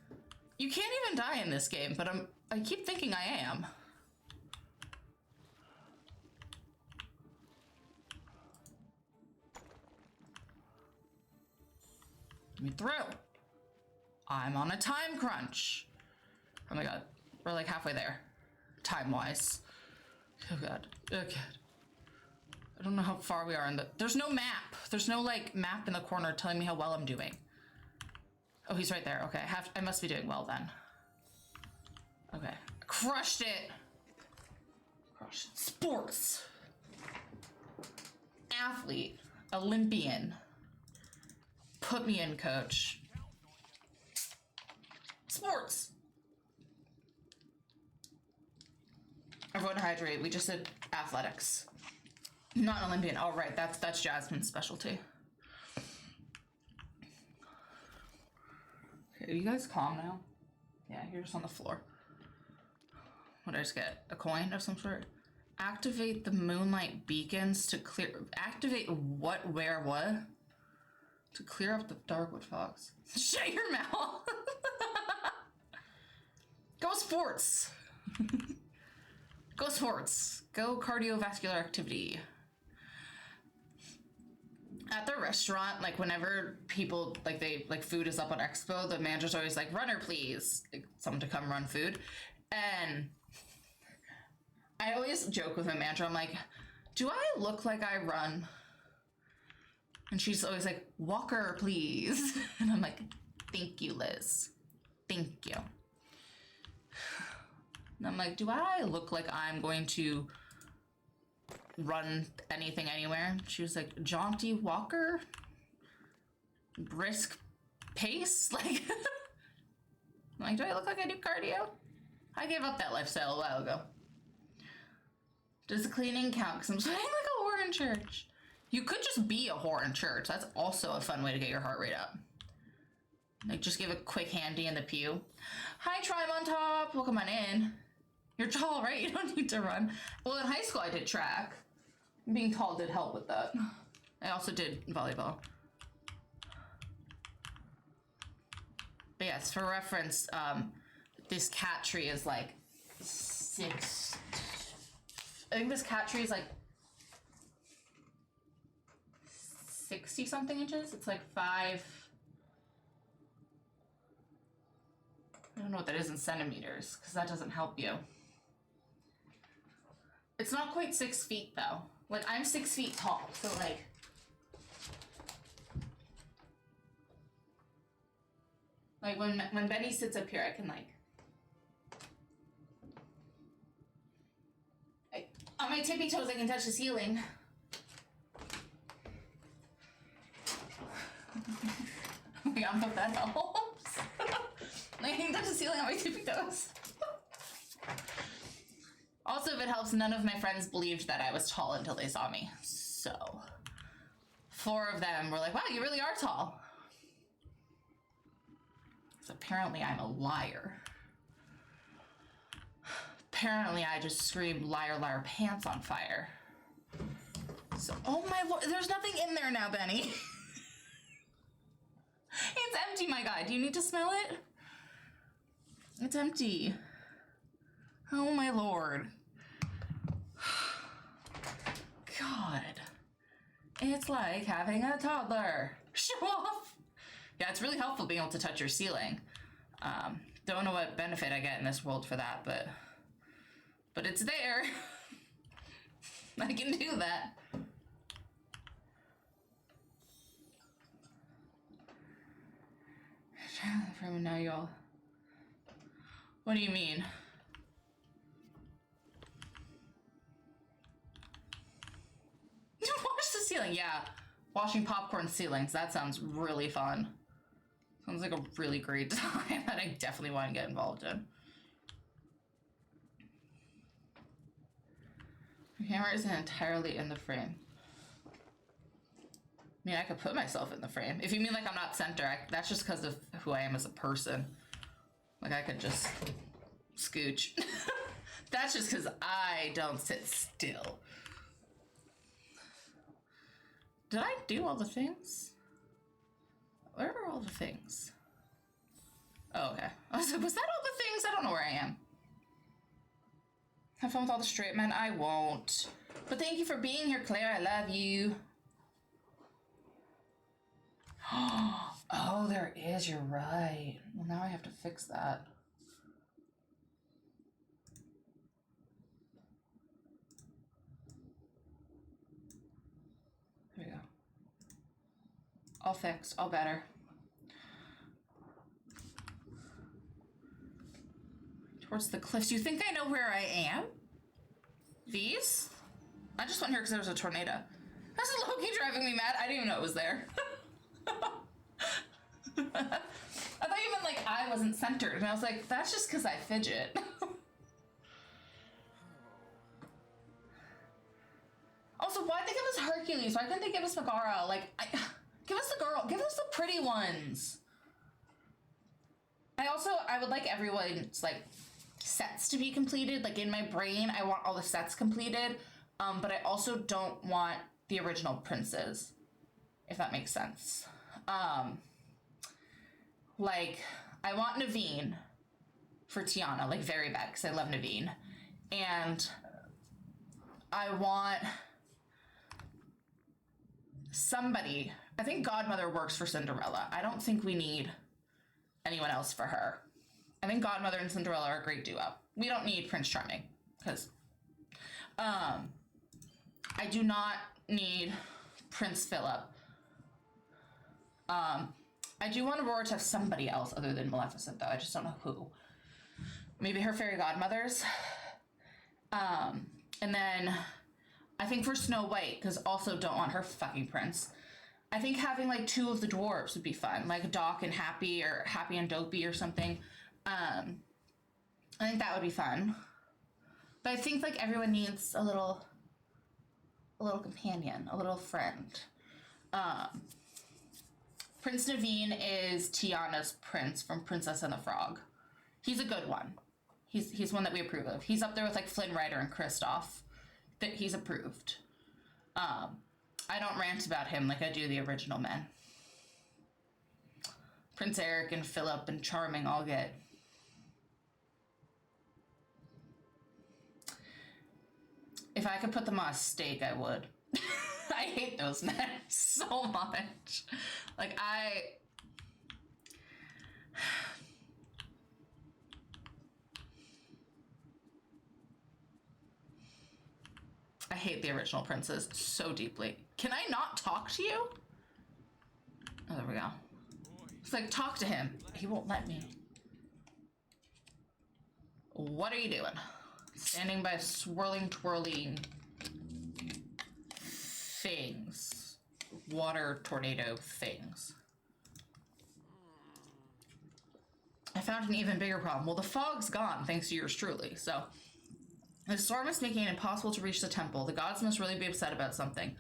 S1: You can't even die in this game, but I keep thinking I am. Get me through. I'm on a time crunch. Oh my god. We're like halfway there. Time-wise. Oh god. Oh god. I don't know how far we are in the... There's no map. There's no, like, map in the corner telling me how well I'm doing. Oh, he's right there. Okay, I must be doing well then. Okay. Crushed it! Crushed it. Sports! Athlete. Olympian. Put me in, coach. Sports! Everyone hydrate. We just did athletics. Not Olympian. Oh, right. That's Jasmine's specialty. Okay, are you guys calm now? Yeah, you're just on the floor. What did I just get? A coin of some sort? Activate the moonlight beacons to clear... Activate what, where, what? To clear up the Darkwood fogs. Shut your mouth! Go sports! Go sports. Go cardiovascular activity. At the restaurant, like whenever people, like food is up on Expo, the manager's always like, runner please. Like, someone to come run food. And I always joke with my manager, I'm like, do I look like I run? And she's always like, walker please. And I'm like, thank you, Liz. Thank you. And I'm like, do I look like I'm going to run anything anywhere? She was like, jaunty walker? Brisk pace? Like, I'm like, do I look like I do cardio? I gave up that lifestyle a while ago. Does the cleaning count? Because I'm sweating like a whore in church. You could just be a whore in church. That's also a fun way to get your heart rate up. Like, just give a quick handy in the pew. Hi, Trime on top. Welcome on in. You're tall, right? You don't need to run. Well, in high school, I did track. Being tall did help with that. I also did volleyball. But yes, for reference, this cat tree is like 6... I think this cat tree is like 60-something inches. It's like 5... I don't know what that is in centimeters, because that doesn't help you. It's not quite 6 feet, though. Like, I'm 6 feet tall, so, like... Like, when Benny sits up here, I can, like... On my tippy toes, I can touch the ceiling. Oh my god, I hope that helps. I can touch the ceiling on my tippy toes. Also, if it helps, none of my friends believed that I was tall until they saw me. So, 4 of them were like, wow, you really are tall. So apparently I'm a liar. Apparently I just screamed, liar, liar, pants on fire. So, oh my lord, there's nothing in there now, Benny. It's empty, my guy. Do you need to smell it? It's empty. Oh my lord. God. It's like having a toddler. Show off. Yeah, it's really helpful being able to touch your ceiling. Don't know what benefit I get in this world for that, but it's there. I can do that. From now y'all. What do you mean? Wash the ceiling, yeah. Washing popcorn ceilings, that sounds really fun. Sounds like a really great time that I definitely want to get involved in. The camera isn't entirely in the frame. I mean, I could put myself in the frame. If you mean like I'm not center, that's just because of who I am as a person. Like I could just scooch. That's just because I don't sit still. Did I do all the things? Where are all the things? Oh, okay. I was like, was that all the things? I don't know where I am. Have fun with all the straight men? I won't. But thank you for being here, Claire. I love you. Oh, there is. You're right. Well, now I have to fix that. There we go. All fixed. All better. Towards the cliffs. You think I know where I am? These? I just went here because there was a tornado. That's low-key driving me mad. I didn't even know it was there. I thought you meant like I wasn't centered, and I was like, that's just because I fidget. Also, why'd they give us Hercules? Why couldn't they give us Megara? Like, give us the girl. Give us the pretty ones. I would like everyone's like sets to be completed. Like in my brain, I want all the sets completed, but I also don't want the original princes, if that makes sense. Like, I want Naveen for Tiana, like, very bad, because I love Naveen. And I want somebody, I think Godmother works for Cinderella. I don't think we need anyone else for her. I think Godmother and Cinderella are a great duo. We don't need Prince Charming, because I do not need Prince Philip. I do want Aurora to have somebody else other than Maleficent, though. I just don't know who. Maybe her fairy godmothers. And then I think for Snow White, because also don't want her fucking prince. I think having like two of the dwarves would be fun, like Doc and Happy, or Happy and Dopey or something. I think that would be fun. But I think like everyone needs a little companion, a little friend. Prince Naveen is Tiana's prince from Princess and the Frog. He's a good one. He's one that we approve of. He's up there with like Flynn Rider and Kristoff. That he's approved. I don't rant about him like I do the original men. Prince Eric and Philip and Charming all get. If I could put them on a steak, I would. I hate those men so much. Like, I hate the original princes so deeply. Can I not talk to you? Oh, there we go. It's like, talk to him. He won't let me. What are you doing? Standing by swirling, twirling things. Water tornado things. I found an even bigger problem. Well, the fog's gone, thanks to yours truly, so. The storm is making it impossible to reach the temple. The gods must really be upset about something.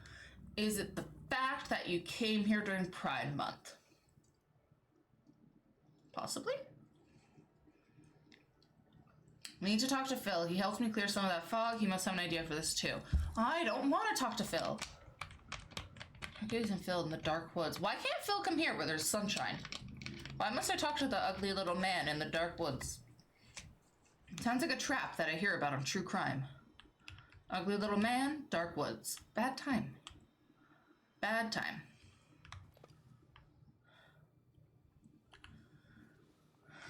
S1: Is it the fact that you came here during Pride Month? Possibly? We need to talk to Phil. He helped me clear some of that fog. He must have an idea for this too. I don't want to talk to Phil. Hercules and Phil in the dark woods. Why can't Phil come here where there's sunshine? Why must I talk to the ugly little man in the dark woods? Sounds like a trap that I hear about on true crime. Ugly little man, dark woods. Bad time. Bad time.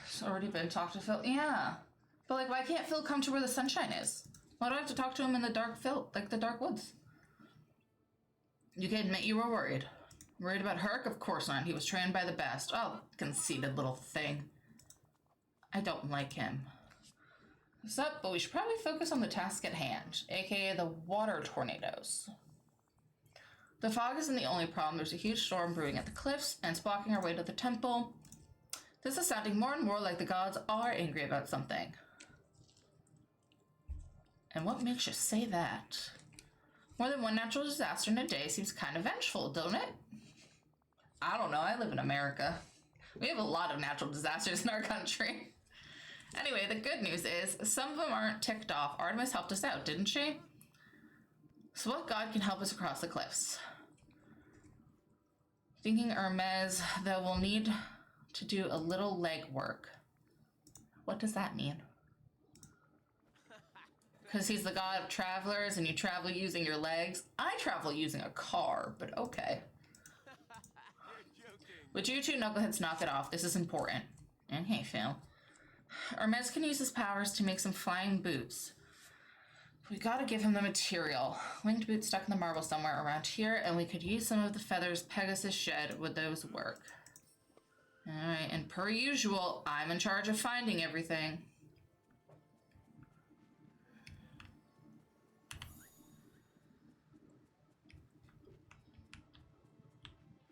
S1: It's already been talked to Phil. Yeah. But like, why can't Phil come to where the sunshine is? Why do I have to talk to him in the dark the dark woods? You can admit you were worried. Worried about Herc? Of course not. He was trained by the best. Oh, conceited little thing. I don't like him. What's up? But we should probably focus on the task at hand, aka the water tornadoes. The fog isn't the only problem. There's a huge storm brewing at the cliffs, and it's blocking our way to the temple. This is sounding more and more like the gods are angry about something. And what makes you say that? More than one natural disaster in a day seems kind of vengeful, don't it? I don't know. I live in America. We have a lot of natural disasters in our country. Anyway, the good news is some of them aren't ticked off. Artemis helped us out, didn't she? So what god can help us across the cliffs? Thinking Hermes, though, we'll need to do a little leg work. What does that mean? Because he's the god of travelers and you travel using your legs. I travel using a car, but okay. Would you two knuckleheads knock it off? This is important. Okay, Phil. Hermes can use his powers to make some flying boots. We gotta give him the material. Winged boots stuck in the marble somewhere around here, and we could use some of the feathers Pegasus shed. Would those work? Alright, and per usual, I'm in charge of finding everything.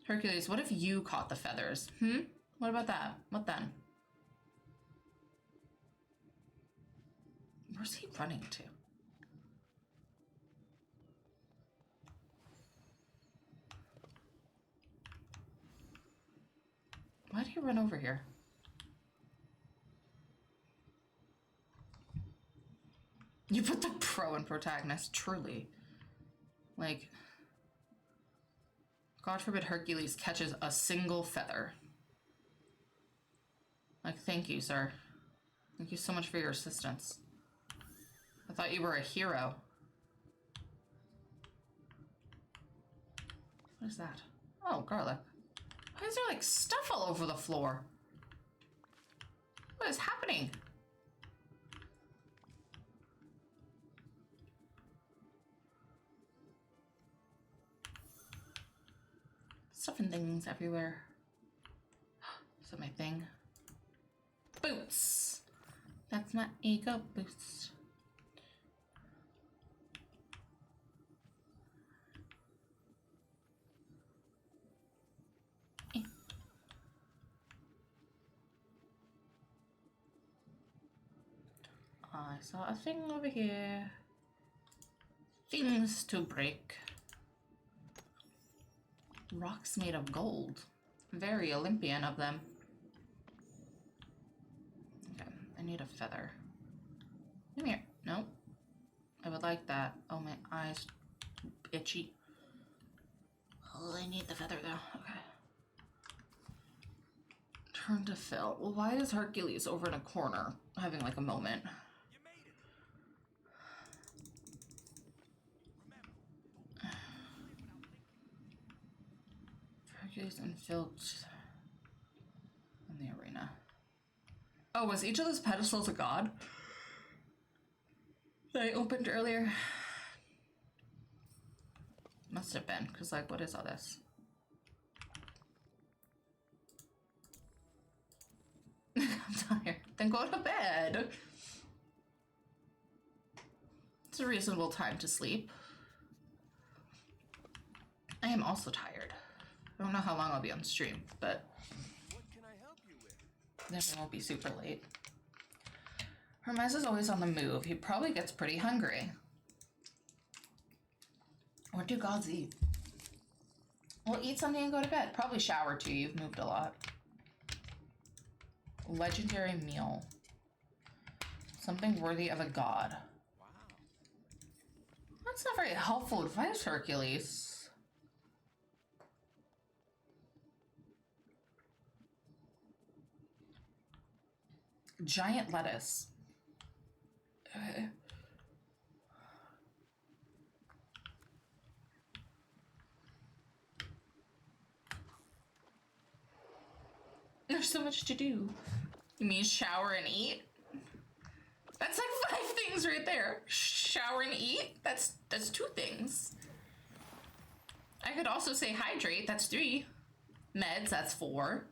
S1: Hercules, what if you caught the feathers? What about that? What then? Where's he running to? Why'd he run over here? You put the pro in protagonist, truly. Like, God forbid Hercules catches a single feather. Like, thank you, sir. Thank you so much for your assistance. I thought you were a hero. What is that? Oh, garlic. Why is there, like, stuff all over the floor? What is happening? Stuff and things everywhere. Is that my thing? Boots! That's my ego boost. I saw a thing over here. Things to break. Rocks made of gold. Very Olympian of them. Okay, I need a feather. Come here. Nope. I would like that. Oh, my eyes itchy. Oh, I need the feather though. Okay. Turn to Phil. Well, why is Hercules over in a corner having like a moment? Hercules and Phil in the arena. Oh, was each of those pedestals a god that I opened earlier? Must have been, because like, what is all this? I'm tired. Then go to bed. It's a reasonable time to sleep. I am also tired. I don't know how long I'll be on stream, but
S2: what can I help you with?
S1: then it won't be super late. Hermes is always on the move. He probably gets pretty hungry. What do gods eat? Well, eat something and go to bed. Probably shower too. You've moved a lot. Legendary meal. Something worthy of a god.
S2: Wow.
S1: That's not very helpful advice, Hercules. Giant lettuce. There's so much to do. You mean shower and eat? That's like 5 things right there. Shower and eat? That's 2 things. I could also say hydrate, that's 3. Meds, that's 4.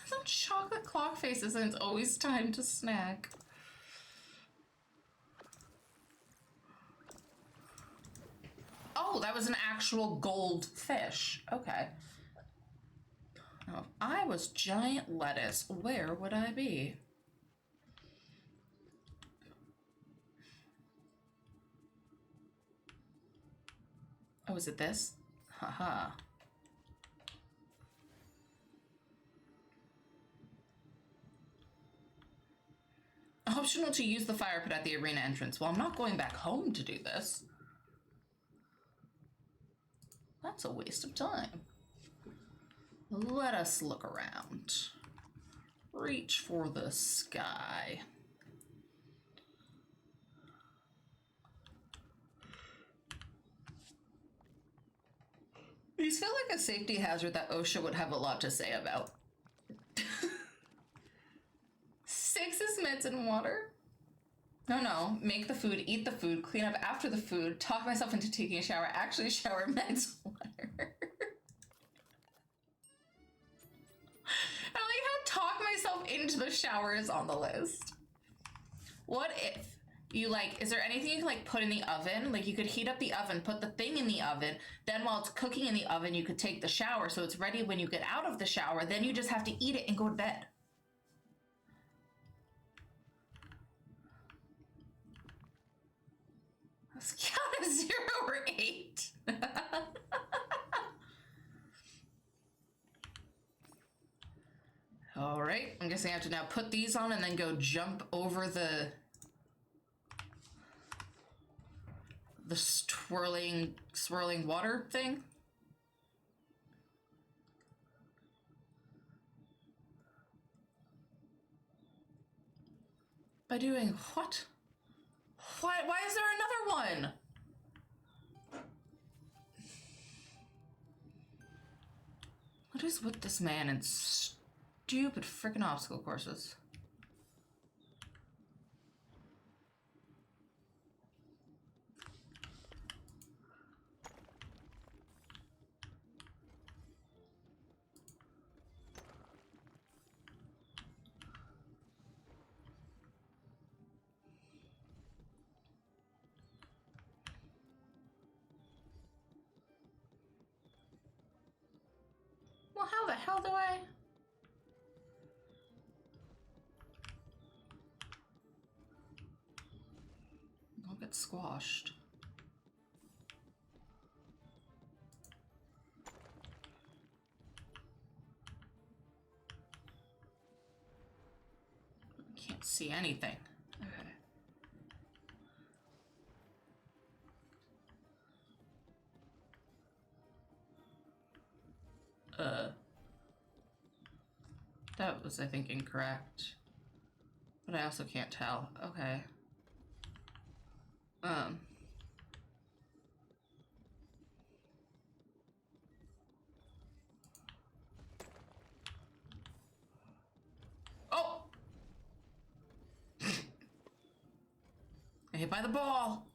S1: Some chocolate clock faces and it's always time to snack. Oh, that was an actual gold fish. Okay. Now, if I was giant lettuce, where would I be? Oh, is it this? Haha. Optional to use the fire pit at the arena entrance. Well, I'm not going back home to do this. That's a waste of time. Let us look around. Reach for the sky. These feel like a safety hazard that OSHA would have a lot to say about. 6 is meds and water? No. Make the food, eat the food, clean up after the food, talk myself into taking a shower, actually shower, meds, water. I like how talk myself into the shower is on the list. What if you like, is there anything you can like put in the oven? Like you could heat up the oven, put the thing in the oven, then while it's cooking in the oven, you could take the shower so it's ready when you get out of the shower, then you just have to eat it and go to bed. Let's count a 0 or 8. All right, I'm guessing I have to now put these on and then go jump over the swirling water thing. By doing what? Why is there another one? What is with this man and stupid freaking obstacle courses? Well, how the hell do I? I'll get squashed. I can't see anything. Okay. That was, I think, incorrect. But I also can't tell. Okay. Oh! I hit by the ball!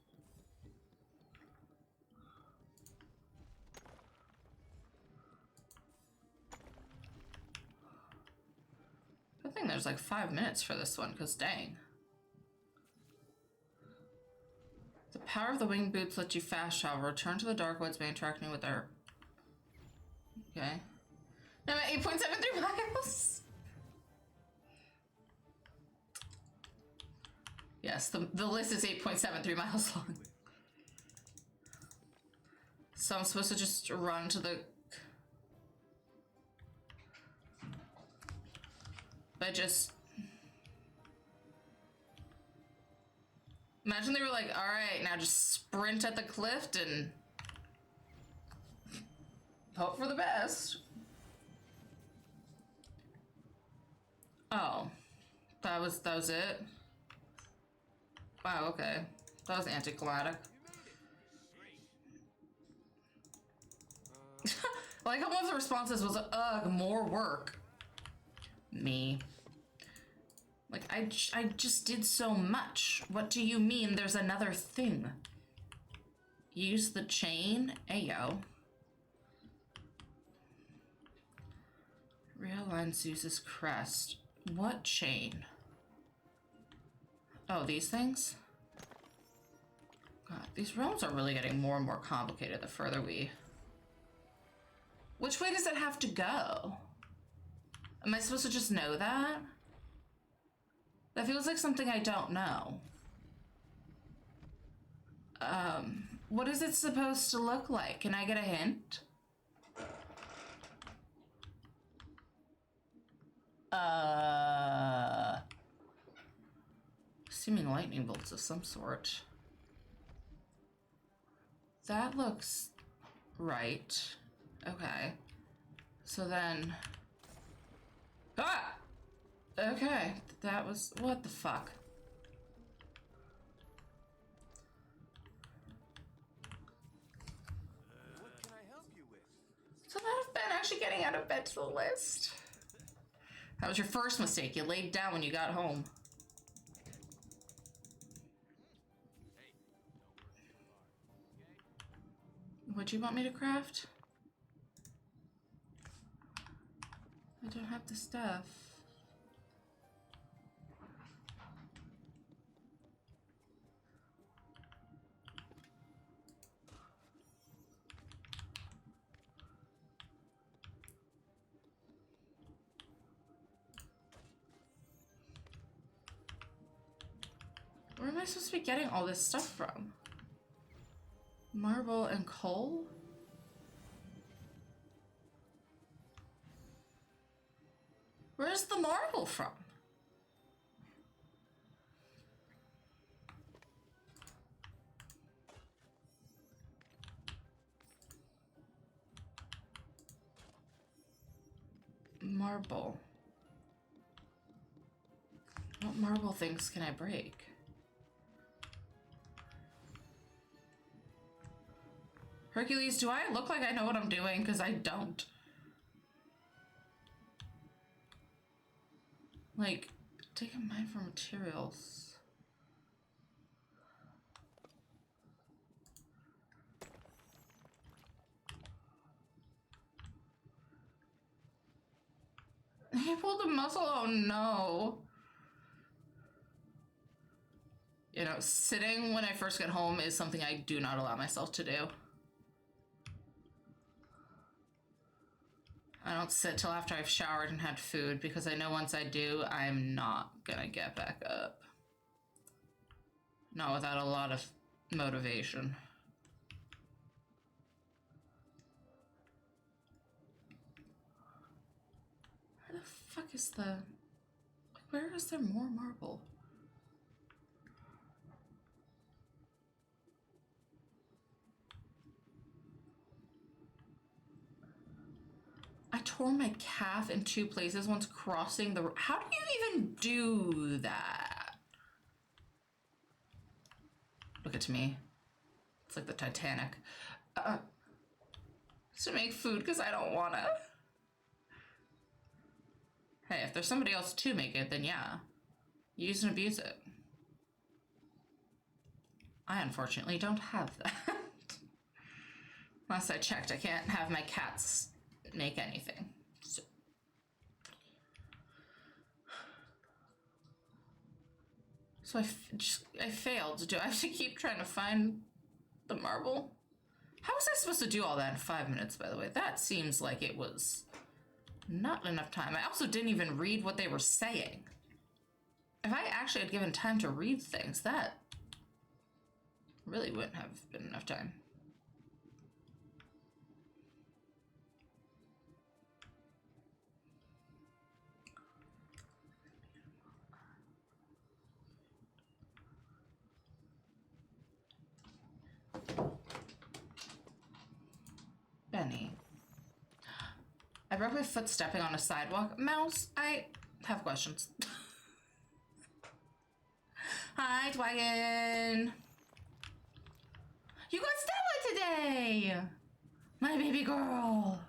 S1: Good thing there's like 5 minutes for this one, because dang. The power of the winged boots lets you fast travel. Return to the dark woods by interacting with their... Okay. I'm at 8.73 miles. Yes, the list is 8.73 miles long. So I'm supposed to just run to the... But just... Imagine they were like, all right, now just sprint at the cliff and hope for the best. Oh, that was it? Wow, okay. That was anticlimactic. Like how one of the responses was, ugh, more work. Me. Like, I just did so much. What do you mean there's another thing? Use the chain? Ayo. Realign Zeus's crest. What chain? Oh, these things? God, these realms are really getting more and more complicated the further we... Which way does it have to go? Am I supposed to just know that? That feels like something I don't know. What is it supposed to look like? Can I get a hint? Seeming lightning bolts of some sort. That looks right. Okay. So then... Ah! Okay, that was... What the fuck?
S2: What can I help you with?
S1: So that have been actually getting out of bed to the list. That was your first mistake. You laid down when you got home. What'd you want me to craft? I don't have the stuff. Where am I supposed to be getting all this stuff from? Marble and coal? Where's the marble from? Marble. What marble things can I break? Hercules, do I look like I know what I'm doing? Because I don't. Like, take a mine for materials. He pulled a muscle, oh no. You know, sitting when I first get home is something I do not allow myself to do. I don't sit till after I've showered and had food because I know once I do, I'm not gonna get back up. Not without a lot of motivation. Where the fuck is the... Like, where is there more marble? I tore my calf in 2 places once crossing the... How do you even do that? Look at me. It's like the Titanic. To make food because I don't wanna. Hey, if there's somebody else to make it, then yeah. Use and abuse it. I unfortunately don't have that. Last I checked, I can't have my cats make anything. So I failed. Do I have to keep trying to find the marble? How was I supposed to do all that in 5 minutes, by the way? That seems like it was not enough time. I also didn't even read what they were saying. If I actually had given time to read things, that really wouldn't have been enough time. Benny. I broke my foot stepping on a sidewalk. Mouse, I have questions. Hi, Dwagon. You got Stella today! My baby girl.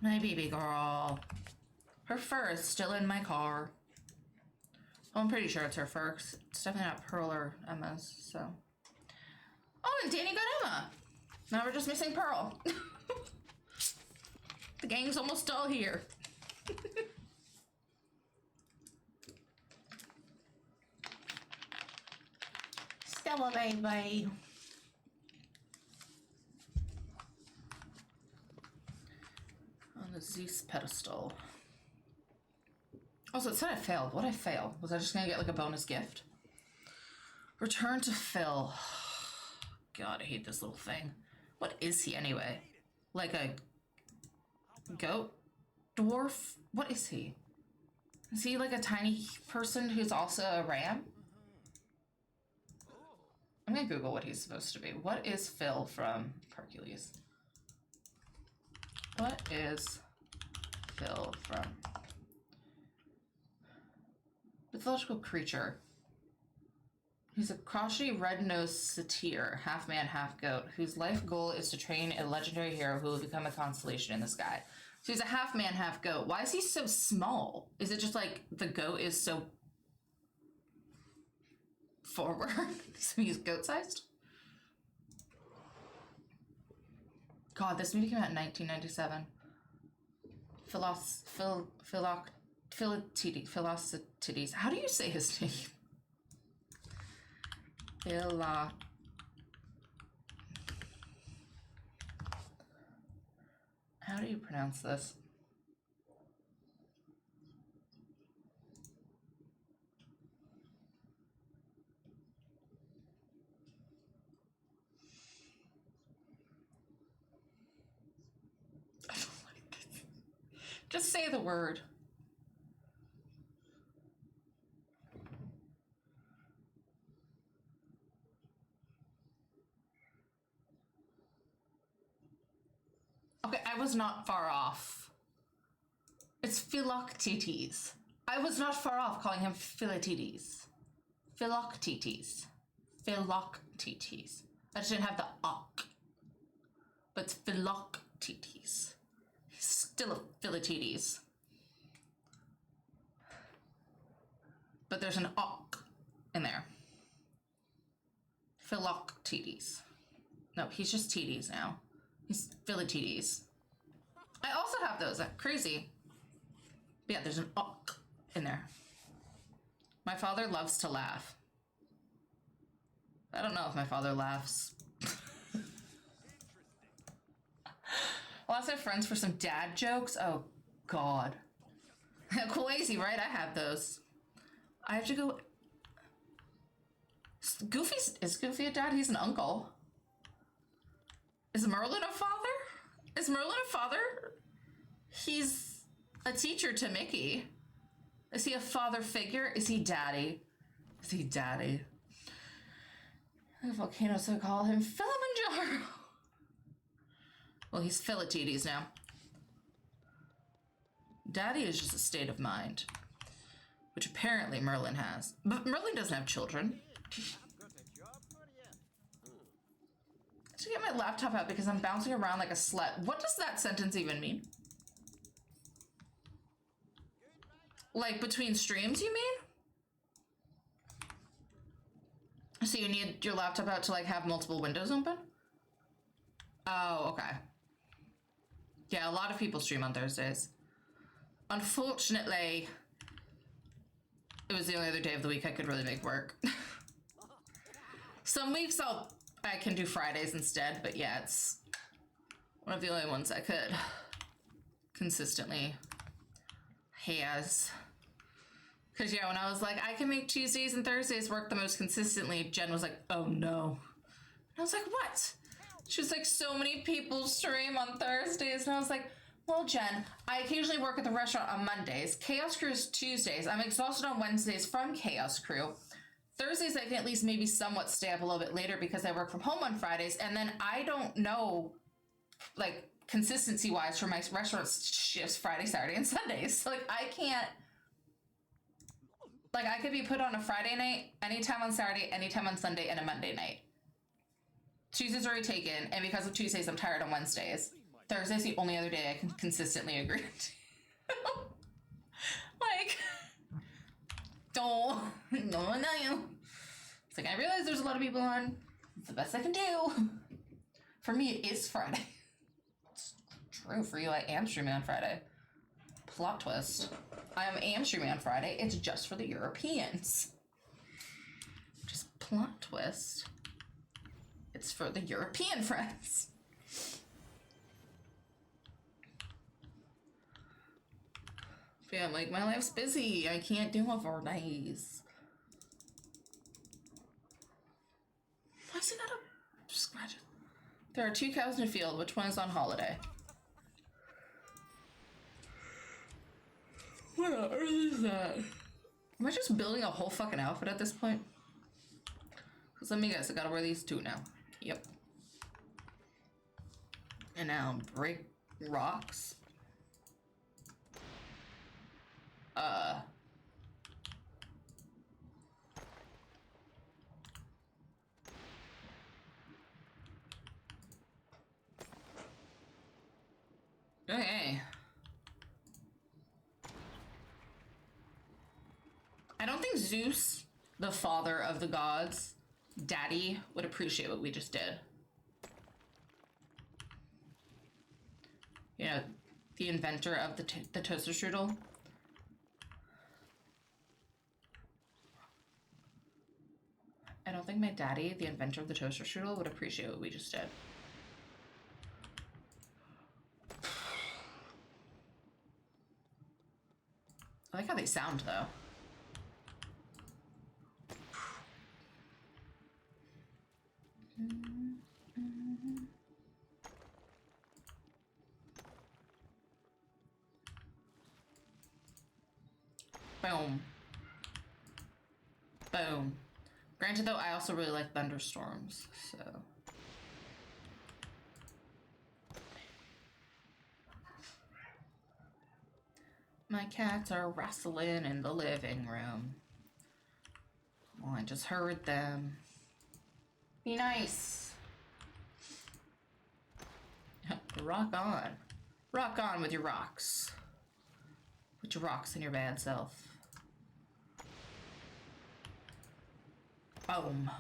S1: My baby girl. Her fur is still in my car. Well, I'm pretty sure it's her fur. It's definitely not Pearl or Emma's, so. Oh, and Danny got Emma. Now we're just missing Pearl. The gang's almost all here. Stella, baby. On the Zeus pedestal. Also, it said I failed. What'd I fail? Was I just gonna get like a bonus gift? Return to Phil. God, I hate this little thing. What is he anyway? Like a goat? Dwarf? What is he? Is he like a tiny person who's also a ram? I'm gonna Google what he's supposed to be. What is Phil from Hercules? What is Phil from? Mythological creature. He's a crotchety red-nosed satyr, half man, half goat, whose life goal is to train a legendary hero who will become a constellation in the sky. So he's a half man, half goat. Why is he so small? Is it just like the goat is so forward? So he's goat-sized? God, this movie came out in 1997. Philoctetes. How do you say his name? How do you pronounce this? I don't like this. Just say the word. Okay, I was not far off. It's Philoctetes. I was not far off calling him Philoctetes. Philoctetes. Philoctetes. I just didn't have the ok. But it's Philoctetes. He's still a Philoctetes. But there's an ok in there. Philoctetes. No, he's just Tetes now. He's Philoctetes. I also have those. That's crazy. But yeah, there's an ok in there. My father loves to laugh. I don't know if my father laughs. I'll ask my friends for some dad jokes. Oh, God. Crazy, right? I have those. I have to go. Is Goofy a dad? He's an uncle. Is Merlin a father? Is Merlin a father? He's a teacher to Mickey. Is he a father figure? Is he daddy? Is he daddy? The volcano, so call him Kilimanjaro. Well, he's Philoctetes now. Daddy is just a state of mind, which apparently Merlin has. But Merlin doesn't have children. To get my laptop out because I'm bouncing around like a slut. What does that sentence even mean? Like between streams, you mean? So you need your laptop out to like have multiple windows open? Oh, okay. Yeah, a lot of people stream on Thursdays. Unfortunately, it was the only other day of the week I could really make work. Some weeks I can do Fridays instead, but yeah, it's one of the only ones I could consistently has. Because yeah, when I was like, I can make Tuesdays and Thursdays work the most consistently, Jen was like, oh no. And I was like, what? She was like, so many people stream on Thursdays. And I was like, well, Jen, I occasionally work at the restaurant on Mondays. Chaos Crew is Tuesdays. I'm exhausted on Wednesdays from Chaos Crew. Thursdays, I can at least maybe somewhat stay up a little bit later because I work from home on Fridays. And then I don't know, like, consistency-wise for my restaurant shifts Friday, Saturday, and Sundays. So, like, I can't, like, I could be put on a Friday night, anytime on Saturday, anytime on Sunday, and a Monday night. Tuesdays are already taken, and because of Tuesdays, I'm tired on Wednesdays. Thursday's the only other day I can consistently agree to. Like, don't, no one know you. It's like, I realize there's a lot of people on. It's the best I can do. For me, it is Friday. It's true for you. I am streaming on Friday. Plot twist. I am streaming on Friday. It's just for the Europeans. Just plot twist. It's for the European friends. But yeah, like, my life's busy. I can't do it for days. Why is it not a scratch? There are 2 cows in a field. Which one is on holiday? What on earth is that? Am I just building a whole fucking outfit at this point? Because let me guess, I gotta wear these 2 now. Yep. And now break rocks. Okay. I don't think Zeus, the father of the gods, Daddy, would appreciate what we just did. You know, the inventor of the toaster strudel. I don't think my daddy, the inventor of the toaster strudel, would appreciate what we just did. I like how they sound, though. Boom. Boom. Granted, though, I also really like thunderstorms, so... My cats are wrestling in the living room. Well, I just heard them. Be nice. Rock on. Rock on with your rocks. Put your rocks in your bad self. Boom.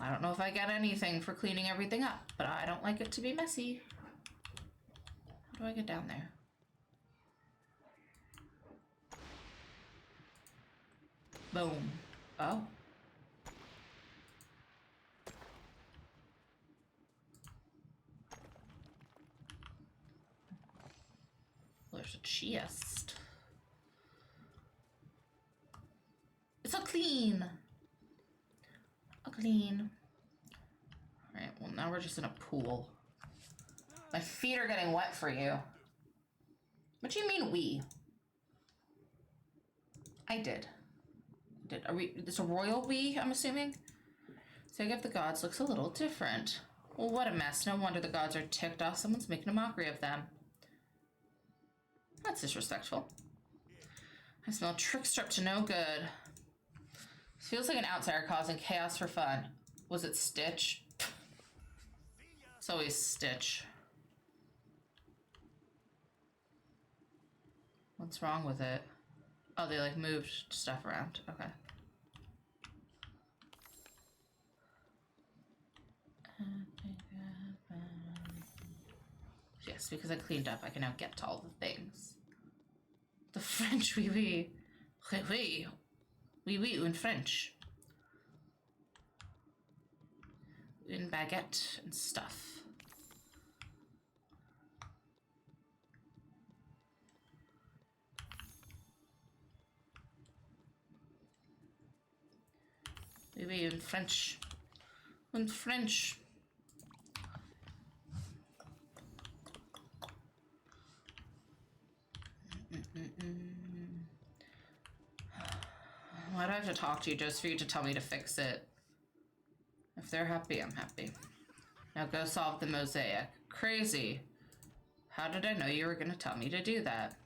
S1: I don't know if I get anything for cleaning everything up, but I don't like it to be messy. How do I get down there? Boom. Oh. There's a chest. It's a clean. A clean. Alright, well now we're just in a pool. My feet are getting wet for you. What do you mean we? I did. Are we, it's a royal we, I'm assuming? Sake of the Gods looks a little different. Well, what a mess. No wonder the gods are ticked off. Someone's making a mockery of them. That's disrespectful. I smell trickster up to no good. This feels like an outsider causing chaos for fun. Was it Stitch? It's always Stitch. What's wrong with it? Oh, they like moved stuff around. Okay. Yes, because I cleaned up, I can now get to all the things. The French, oui, oui. Oui, oui. Oui, oui, in French. In baguette and stuff. Oui, oui, in French. In French. Why do I have to talk to you just for you to tell me to fix it? If they're happy, I'm happy. Now go solve the mosaic. Crazy. How did I know you were gonna tell me to do that?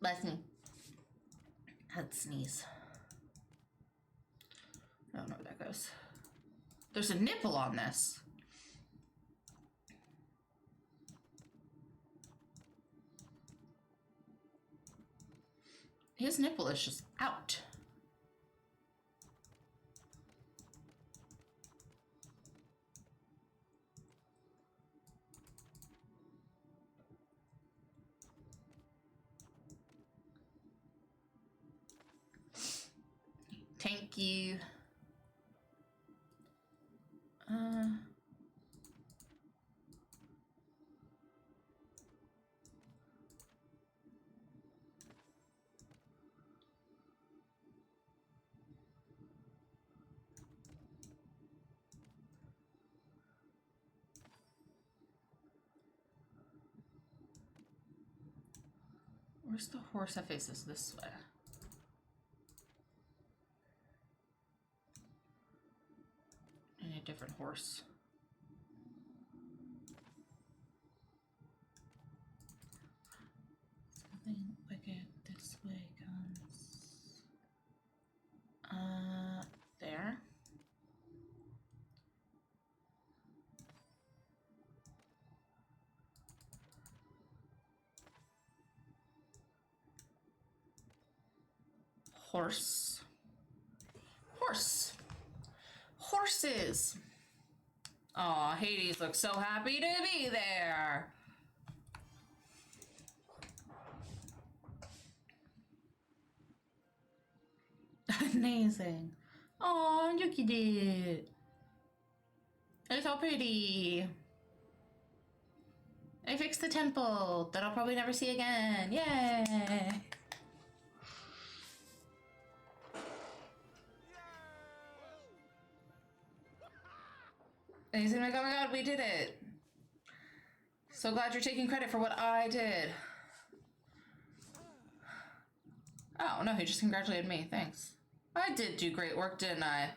S1: Bless me. Had sneeze. I don't know where that goes. There's a nipple on this. His nipple is just out. Thank you. Where's the horse that faces this way? I need a different horse. Something wicked this way comes. There. Horse. Horse. Horses. Aw, Hades looks so happy to be there. Amazing. Aw, look at it. It's so pretty. I fixed the temple that I'll probably never see again. Yay! And he's gonna be like, oh my god, we did it. So glad you're taking credit for what I did. Oh, no, he just congratulated me. Thanks. I did do great work, didn't I?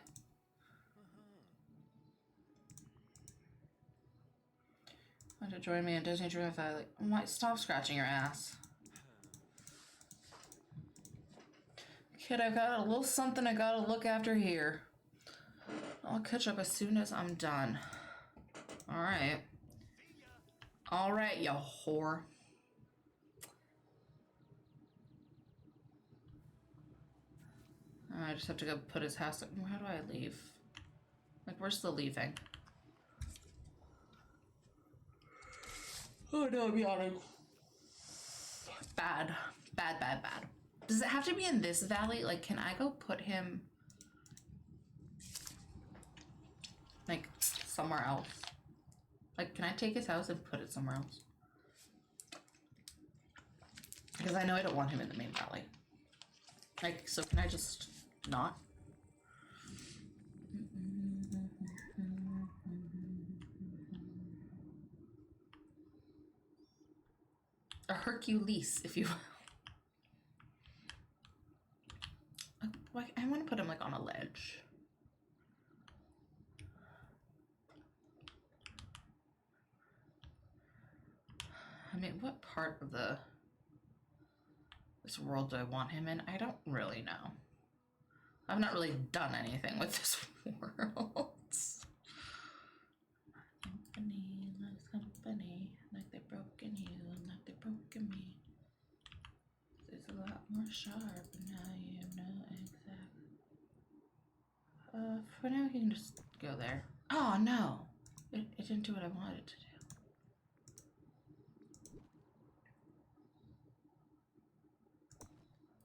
S1: Want to join me in Disney Dreamlight? Like, why? Stop scratching your ass. Kid, I've got a little something I gotta look after here. I'll catch up as soon as I'm done. Alright. Alright, you whore. I just have to go put his house up. How do I leave? Like, where's the leaving? Oh no, I'm yawning. Bad. Bad, bad, bad. Does it have to be in this valley? Like, can I go put him... like, somewhere else? Like, can I take his house and put it somewhere else? Because I know I don't want him in the main valley. Like, so can I just not? A Hercules, if you will. I want to put him, like, on a ledge. I mean, what part of this world do I want him in? I don't really know. I've not really done anything with this world. Company loves company, like they've broken you and like they've broken me. It's a lot more sharp, and now you know exactly. For now we can just go there. Oh no! It didn't do what I wanted it to do.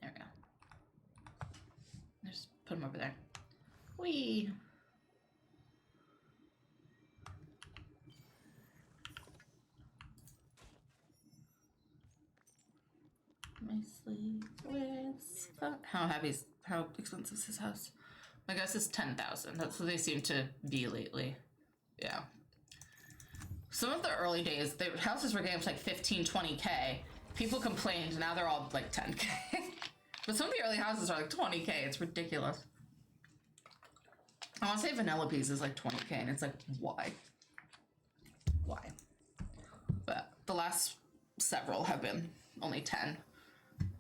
S1: There we go. Just put him over there. Whee! My sleep with how expensive is his house? My guess is 10,000. That's what they seem to be lately. Yeah. Some of the early days, the houses were getting up to like 15, 20K. People complained, now they're all like 10K. But some of the early houses are like 20K. It's ridiculous. I want to say Vanilla Peas is like 20K, and it's like, why? Why? But the last several have been only 10.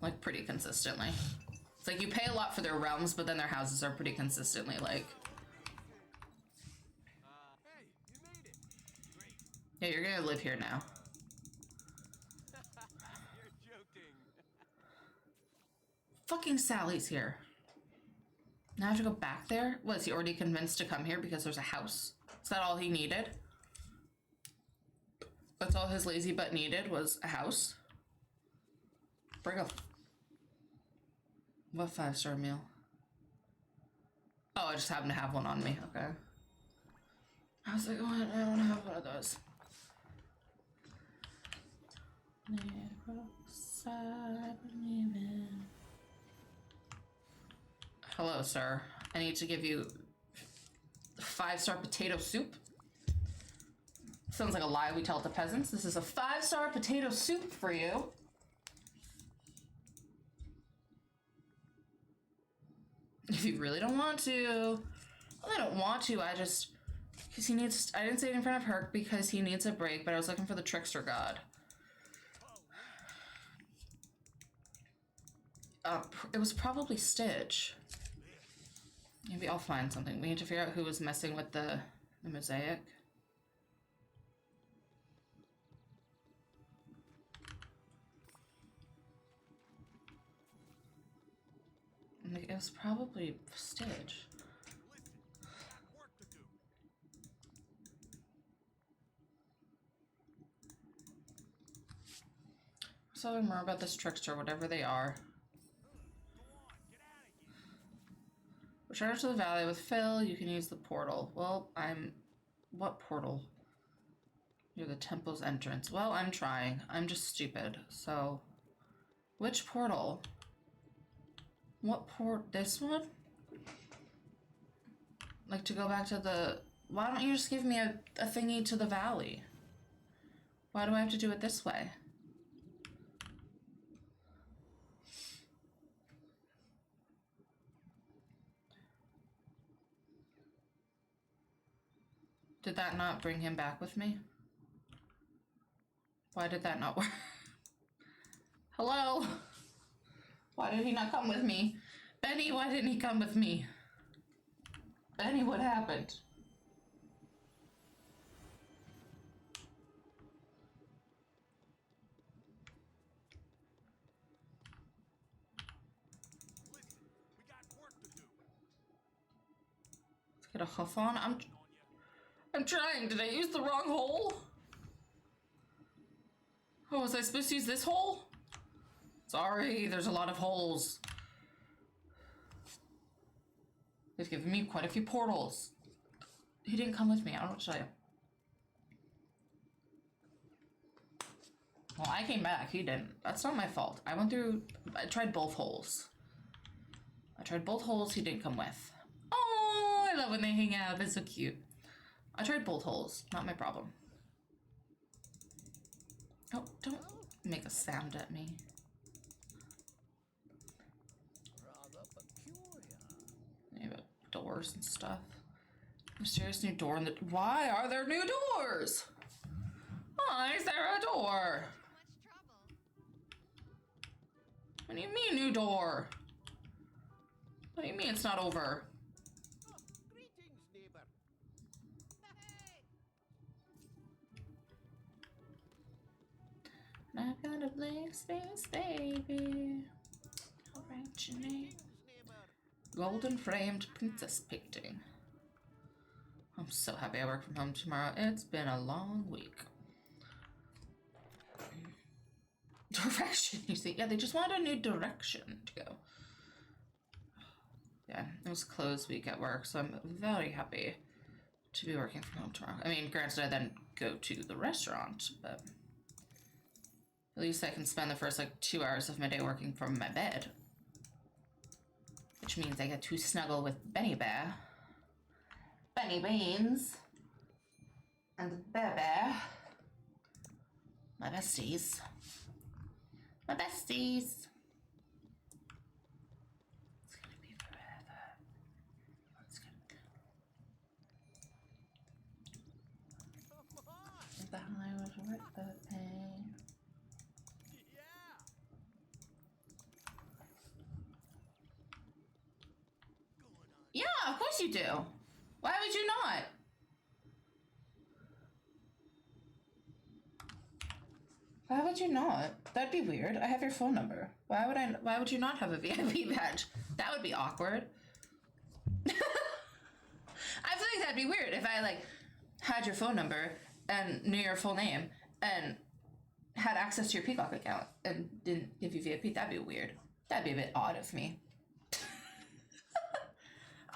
S1: like pretty consistently. It's like you pay a lot for their realms, but then their houses are pretty consistently like.
S2: Hey, you made it. Great.
S1: Yeah, you're gonna live here now.
S2: You're joking.
S1: Fucking Sally's here. Now I have to go back there? Was he already convinced to come here because there's a house? Is that all he needed? That's all his lazy butt needed was a house? Bring a... What 5-star meal? Oh, I just happen to have one on me. Okay. I was like, what? I don't have one of those. Hello, sir. I need to give you 5-star potato soup. Sounds like a lie we tell the peasants. This is a 5-star potato soup for you. If you really don't want to. Well, I don't want to. I just... Because he needs... I didn't say it in front of Herc because he needs a break, but I was looking for the trickster god. It was probably Stitch. Maybe I'll find something. We need to figure out who was messing with the mosaic. It was probably Stitch. So more about this trickster, whatever they are. Return to the valley with Phil. You can use the portal. Well, what portal? You're the temple's entrance. Well, I'm trying. I'm just stupid. So, which portal? What port? This one? Like to go back to the... Why don't you just give me a thingy to the valley? Why do I have to do it this way? Did that not bring him back with me? Why did that not work? Hello? Why did he not come with me? Benny, why didn't he come with me? Benny, what happened?
S2: Listen, we got work to do.
S1: Let's get a huff on. I'm trying. Did I use the wrong hole? Oh, was I supposed to use this hole? Sorry, there's a lot of holes. They've given me quite a few portals. He didn't come with me. I don't know what to tell you. Well, I came back. He didn't. That's not my fault. I tried both holes. I tried both holes. He didn't come with. Oh, I love when they hang out. That's so cute. I tried both holes. Not my problem. Oh, don't make a sound at me.
S3: Rather peculiar.
S1: Maybe doors and stuff. Mysterious new door in the... Why are there new doors? Why is there a door?
S4: Much trouble.
S1: What do you mean new door? What do you mean it's not over?
S3: Oh, greetings, neighbor.
S4: Hey,
S1: I've got a blank space, baby. I'll write your name.
S3: Greetings, neighbor.
S1: Golden framed princess painting. I'm so happy I work from home tomorrow. It's been a long week. Direction, you see? Yeah, they just wanted a new direction to go. Yeah, it was a closed week at work, so I'm very happy to be working from home tomorrow. I mean, granted, I then go to the restaurant, but at least I can spend the first, 2 hours of my day working from my bed. Which means I get to snuggle with Benny Bear. Benny Beans. And the Bear Bear. My besties. My besties. It's gonna be forever. It's gonna go.
S3: Come on.
S1: The high was worth the pain.
S3: Yeah.
S1: you do. Why would you not? Why would you not? That'd be weird. I have your phone number. Why would you not have a VIP badge? That would be awkward. I feel like that'd be weird if I like had your phone number and knew your full name and had access to your Peacock account and didn't give you VIP. That'd be weird. That'd be a bit odd of me.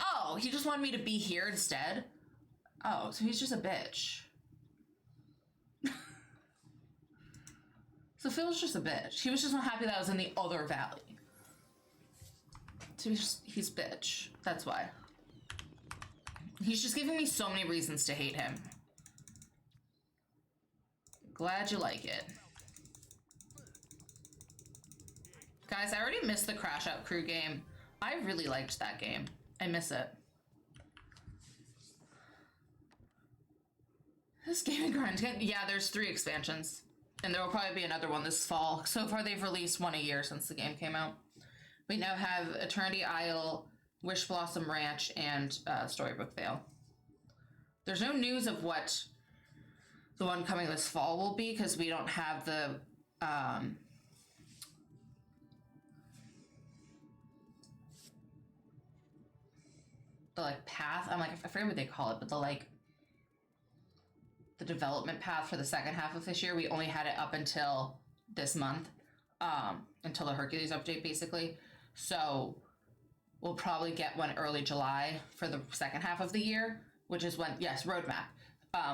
S1: Oh, he just wanted me to be here instead? Oh, so he's just a bitch. So Phil's just a bitch. He was just not happy that I was in the other valley. So he's bitch. That's why. He's just giving me so many reasons to hate him. Glad you like it. Guys, I already missed the Crash Out Crew game. I really liked that game. I miss it. This gaming grind. Yeah, there's 3 expansions. And there will probably be another one this fall. So far, they've released one a year since the game came out. We now have Eternity Isle, Wish Blossom Ranch, and Storybook Vale. There's no news of what the one coming this fall will be because we don't have the like path. I'm like, I forget what they call it, but the development path for the second half of this year. We only had it up until this month, until the Hercules update, basically. So we'll probably get one early July for the second half of the year, which is when, yes, roadmap,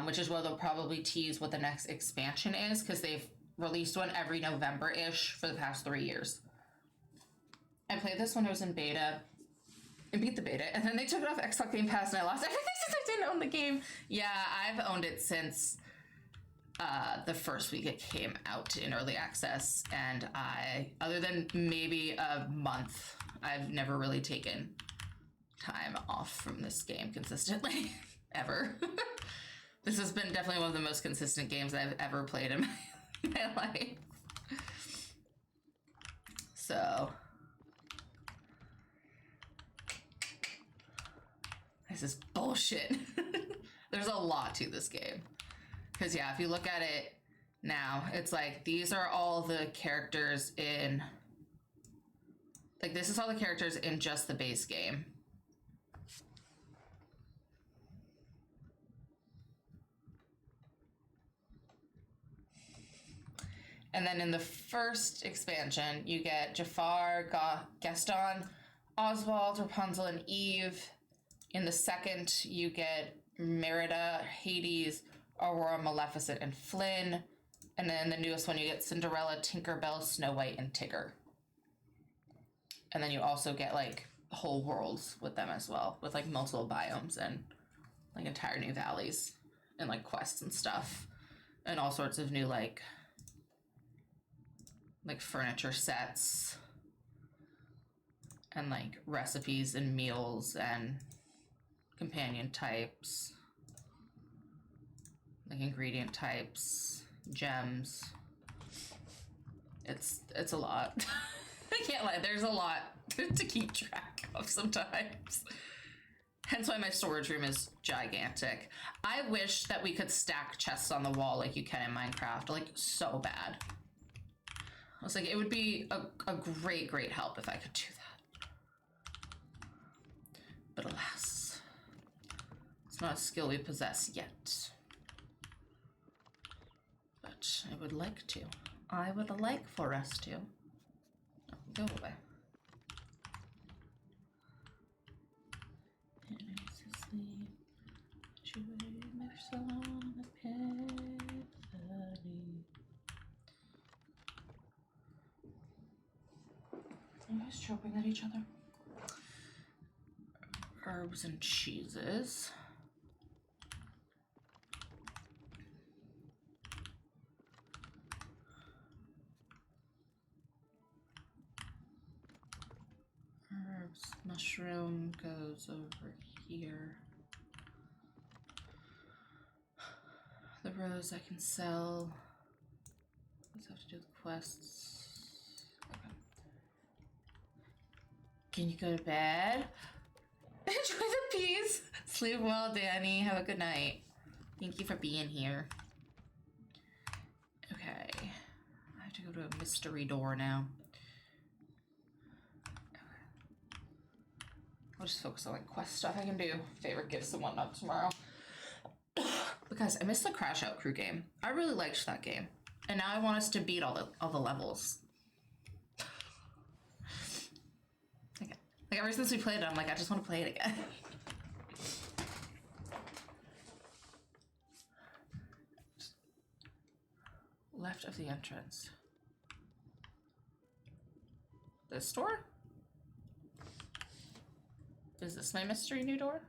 S1: which is where they'll probably tease what the next expansion is, because they've released one every November-ish for the past 3 years. I played this when it was in beta, and beat the beta, and then they took it off Xbox Game Pass, and I lost everything since I didn't own the game. Yeah, I've owned it since the first week it came out in early access, and other than maybe a month, I've never really taken time off from this game consistently, ever. This has been definitely one of the most consistent games I've ever played in my life. So... this is bullshit. There's a lot to this game. Because, yeah, if you look at it now, it's like, these are all the characters in... like, this is all the characters in just the base game. And then in the first expansion, you get Jafar, Gaston, Oswald, Rapunzel, and Eve. In the second, you get Merida, Hades, Aurora, Maleficent, and Flynn. And then the newest one, you get Cinderella, Tinkerbell, Snow White, and Tigger. And then you also get, like, whole worlds with them as well, with, like, multiple biomes and, like, entire new valleys and, like, quests and stuff. And all sorts of new, like furniture sets and, like, recipes and meals and companion types, like ingredient types, gems. It's a lot. I can't lie, there's a lot to keep track of sometimes. Hence why my storage room is gigantic. I wish that we could stack chests on the wall like you can in Minecraft, like so bad. I was like, it would be a great help if I could do that. But alas, it's not a skill we possess yet. But I would like to. I would like for us to. Oh, go away. Are you guys chopping at each other? Herbs and cheeses. Herbs, mushroom goes over here. The rose I can sell. Let's have to do the quests. Okay. Can you go to bed? Enjoy the Peas. Sleep well, Danny. Have a good night. Thank you for being here. Okay. I have to go to a mystery door now. I'll just focus on like quest stuff I can do. Favorite gifts and whatnot tomorrow. Because I missed the Crash Out Crew game. I really liked that game. And now I want us to beat all the levels. Okay. Like ever since we played it, I'm like, I just want to play it again. Left of the entrance. This door? Is this my mystery new door?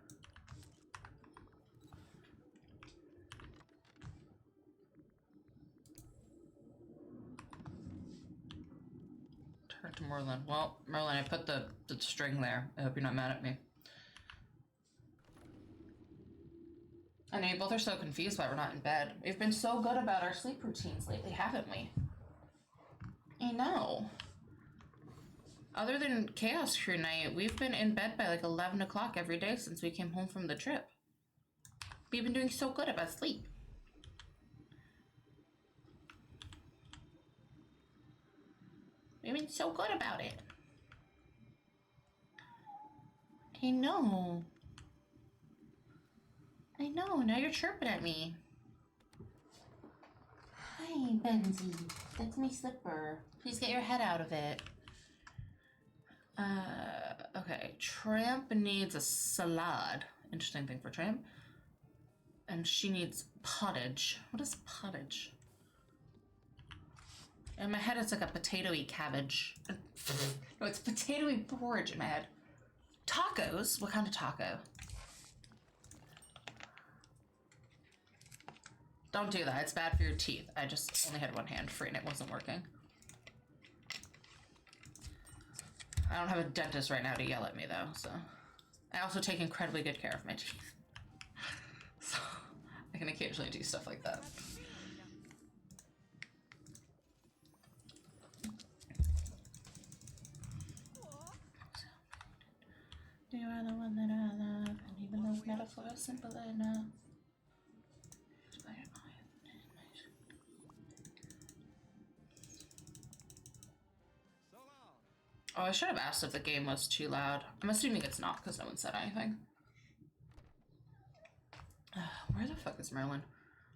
S1: Turn to Merlin. Well, Merlin, I put the string there. I hope you're not mad at me. I know you both are so confused why we're not in bed. We've been so good about our sleep routines lately, haven't we? I know. Other than Chaos Crew night, we've been in bed by like 11 o'clock every day since we came home from the trip. We've been doing so good about sleep. We've been so good about it. I know. I know, now you're chirping at me. Hi, Benzie. That's my slipper. Please get your head out of it. Okay. Tramp needs a salad. Interesting thing for Tramp. And she needs pottage. What is pottage? In my head, it's like a potato-y cabbage. No, it's potato-y porridge in my head. Tacos? What kind of taco? Don't do that. It's bad for your teeth. I just only had one hand free and it wasn't working. I don't have a dentist right now to yell at me though, so. I also take incredibly good care of my teeth. So I can occasionally do stuff like that. You are the one that I love, and even though metaphor is simple enough. Oh, I should have asked if the game was too loud. I'm assuming it's not because no one said anything. Where the fuck is Merlin?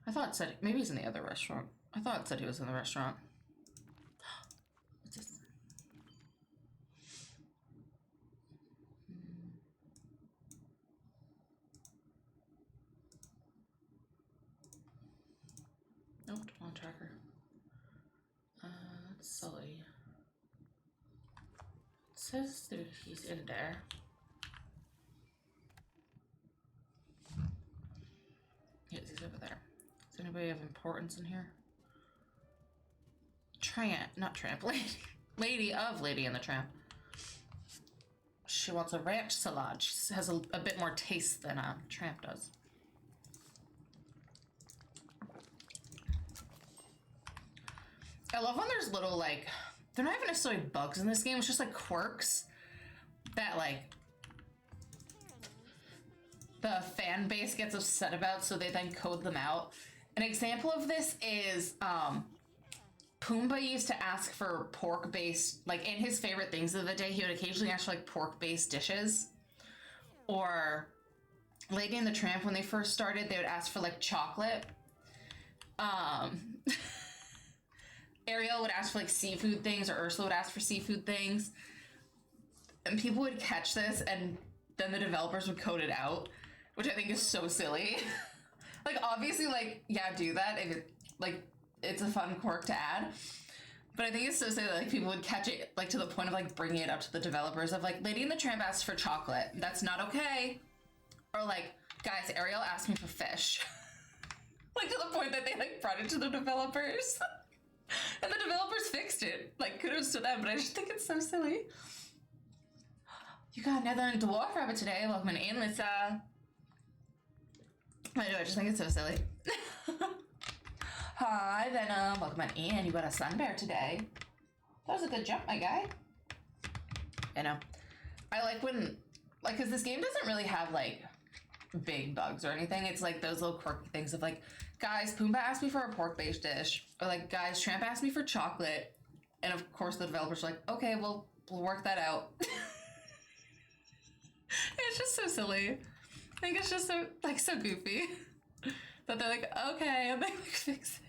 S1: I thought it said, maybe he's in the other restaurant. I thought it said he was in the restaurant. What's this? Nope, on tracker. That's Sully. It says that he's in there. Yes, he's over there. Is anybody of importance in here? Not Tramp, Lady. Lady of Lady and the Tramp. She wants a ranch salad. She has a bit more taste than Tramp does. I love when there's little, like, they're not even necessarily bugs in this game, it's just like quirks that, like, the fan base gets upset about, so they then code them out. An example of this is, Pumbaa used to ask for pork-based, like, in his favorite things of the day, he would occasionally ask for, like, pork-based dishes. Or Lady and the Tramp, when they first started, they would ask for, like, chocolate. Ariel would ask for, like, seafood things, or Ursula would ask for seafood things. And people would catch this, and then the developers would code it out, which I think is so silly. Like, obviously, like, yeah, do that if it, like, it's a fun quirk to add. But I think it's so silly that, like, people would catch it, like, to the point of, like, bringing it up to the developers of, like, Lady and the Tramp asked for chocolate. That's not okay. Or, like, guys, Ariel asked me for fish. Like, to the point that they, like, brought it to the developers. And the developers fixed it. Like, kudos to them, but I just think it's so silly. You got another dwarf rabbit today. Welcome in, Lisa. I do, I just think it's so silly. Hi, Venom. Welcome on in. You got a sun bear today. That was a good jump, my guy. I know. I like when like, because this game doesn't really have like big bugs or anything. It's like those little quirky things of like, guys, Pumbaa asked me for a pork-based dish, or like, guys, Tramp asked me for chocolate, and of course the developers are like, okay, we'll work that out. It's just so silly. I think it's just so like so goofy that they're like, okay, and they like fix it.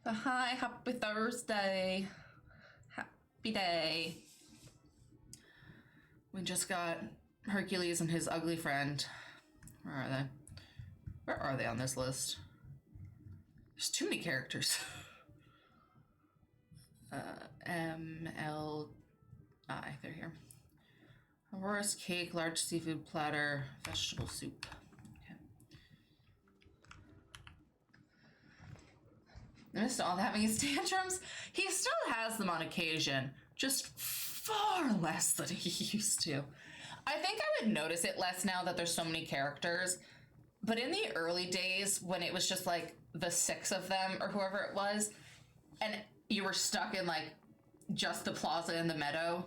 S1: So, hi, happy Thursday, happy day. We just got Hercules and his ugly friend. Where are they? Where are they on this list? There's too many characters. M-L-I, they're here. Aurora's cake, large seafood platter, vegetable soup. Okay. And still having his tantrums. He still has them on occasion, just far less than he used to. I think I would notice it less now that there's so many characters. But in the early days, when it was just like the 6 of them or whoever it was, and you were stuck in like just the plaza and the meadow.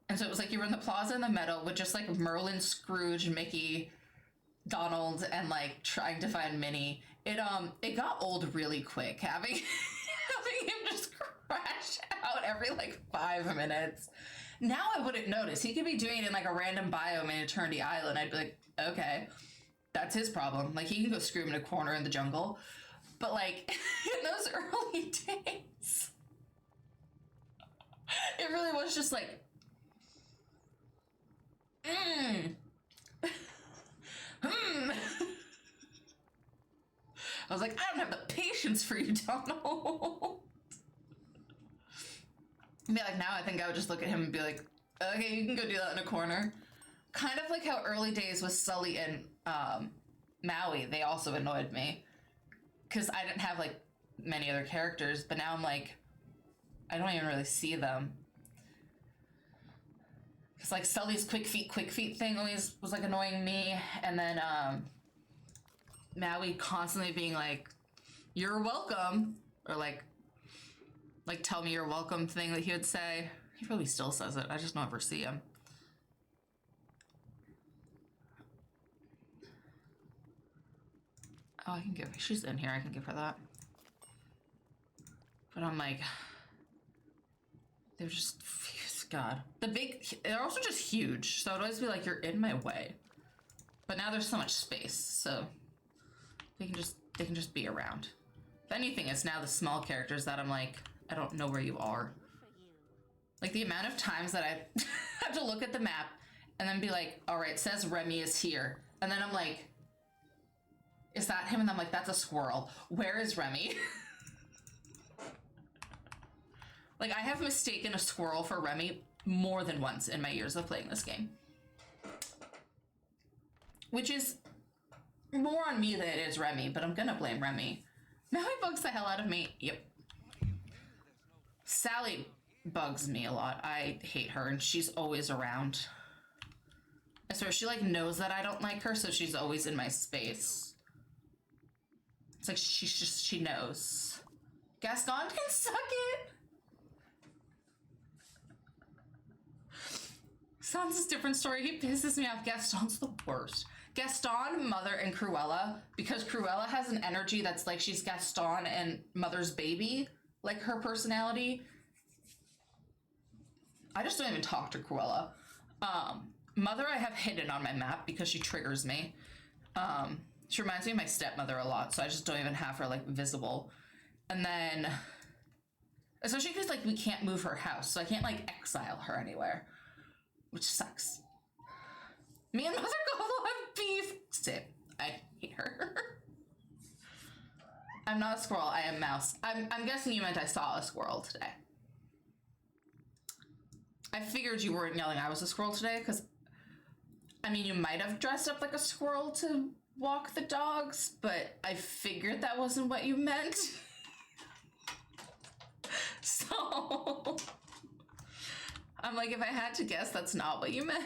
S1: And so it was like you were in the plaza and the meadow with just like Merlin, Scrooge, Mickey, Donald, and like trying to find Minnie. It got old really quick having having him just crash out every like 5 minutes. Now I wouldn't notice. He could be doing it in like a random biome in Eternity Island. I'd be like, okay, that's his problem. Like he can go scream in a corner in the jungle. But like in those early days, it really was just like, I was like, I don't have the patience for you, Donald. Be like, now I think I would just look at him and be like, okay, you can go do that in a corner. Kind of like how early days with Sully and Maui, they also annoyed me. Because I didn't have like many other characters, but now I'm like, I don't even really see them. Because like Sully's quick feet thing always was like annoying me. And then Maui constantly being like, you're welcome. Or like tell me you're welcome thing that he would say. He probably still says it. I just don't ever see him. Oh, I can give her, she's in here, I can give her that. But I'm like, they're just, God. They're also just huge, so it'd always be like, you're in my way. But now there's so much space, so they can just be around. If anything, it's now the small characters that I'm like, I don't know where you are. Like the amount of times that I have to look at the map and then be like, all right, it says Remy is here. And then I'm like, is that him? And I'm like, that's a squirrel. Where is Remy? Like I have mistaken a squirrel for Remy more than once in my years of playing this game. Which is more on me than it is Remy, but I'm gonna blame Remy. Maui bugs the hell out of me. Yep. Sally bugs me a lot. I hate her and she's always around. I swear she like knows that I don't like her, so she's always in my space. It's like she knows. Gaston can suck it. Gaston's a different story. He pisses me off. Gaston's the worst. Gaston, Mother, and Cruella, because Cruella has an energy that's like she's Gaston and Mother's baby, like her personality. I just don't even talk to Cruella. Mother I have hidden on my map because she triggers me. She reminds me of my stepmother a lot, so I just don't even have her like visible. And then, especially because like we can't move her house, so I can't like exile her anywhere, which sucks. Me and Mother Gothel have beef. Sit. I hate her. I'm not a squirrel. I am mouse. I'm guessing you meant I saw a squirrel today. I figured you weren't yelling I was a squirrel today, because, I mean, you might have dressed up like a squirrel to walk the dogs, but I figured that wasn't what you meant. So, I'm like, if I had to guess, that's not what you meant.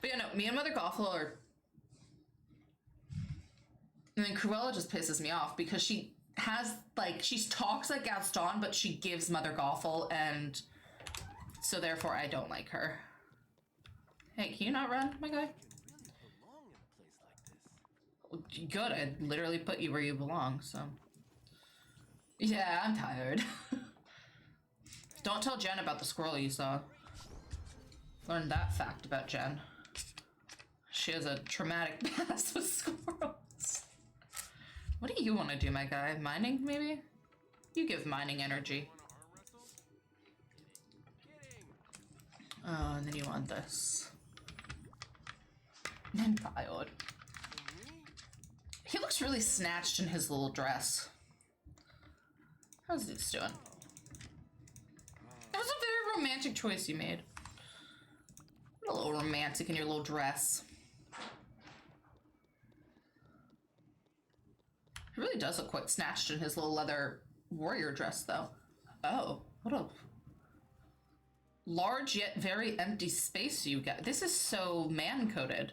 S1: But yeah, no, me and Mother Gothel are... And then Cruella just pisses me off because she has, like, she talks like Gaston, but she gives Mother Gothel and So therefore, I don't like her. Hey, can you not run, my guy? Good, I literally put you where you belong, so. Yeah, I'm tired. Don't tell Jen about the squirrel you saw. Learned that fact about Jen. She has a traumatic past with squirrels. What do you want to do, my guy? Mining, maybe? You give mining energy. Oh, and then you want this. And fired. He looks really snatched in his little dress. How's this doing? That was a very romantic choice you made. A little romantic in your little dress. He really does look quite snatched in his little leather warrior dress, though. Oh, what a large yet very empty space you get. This is so man-coded.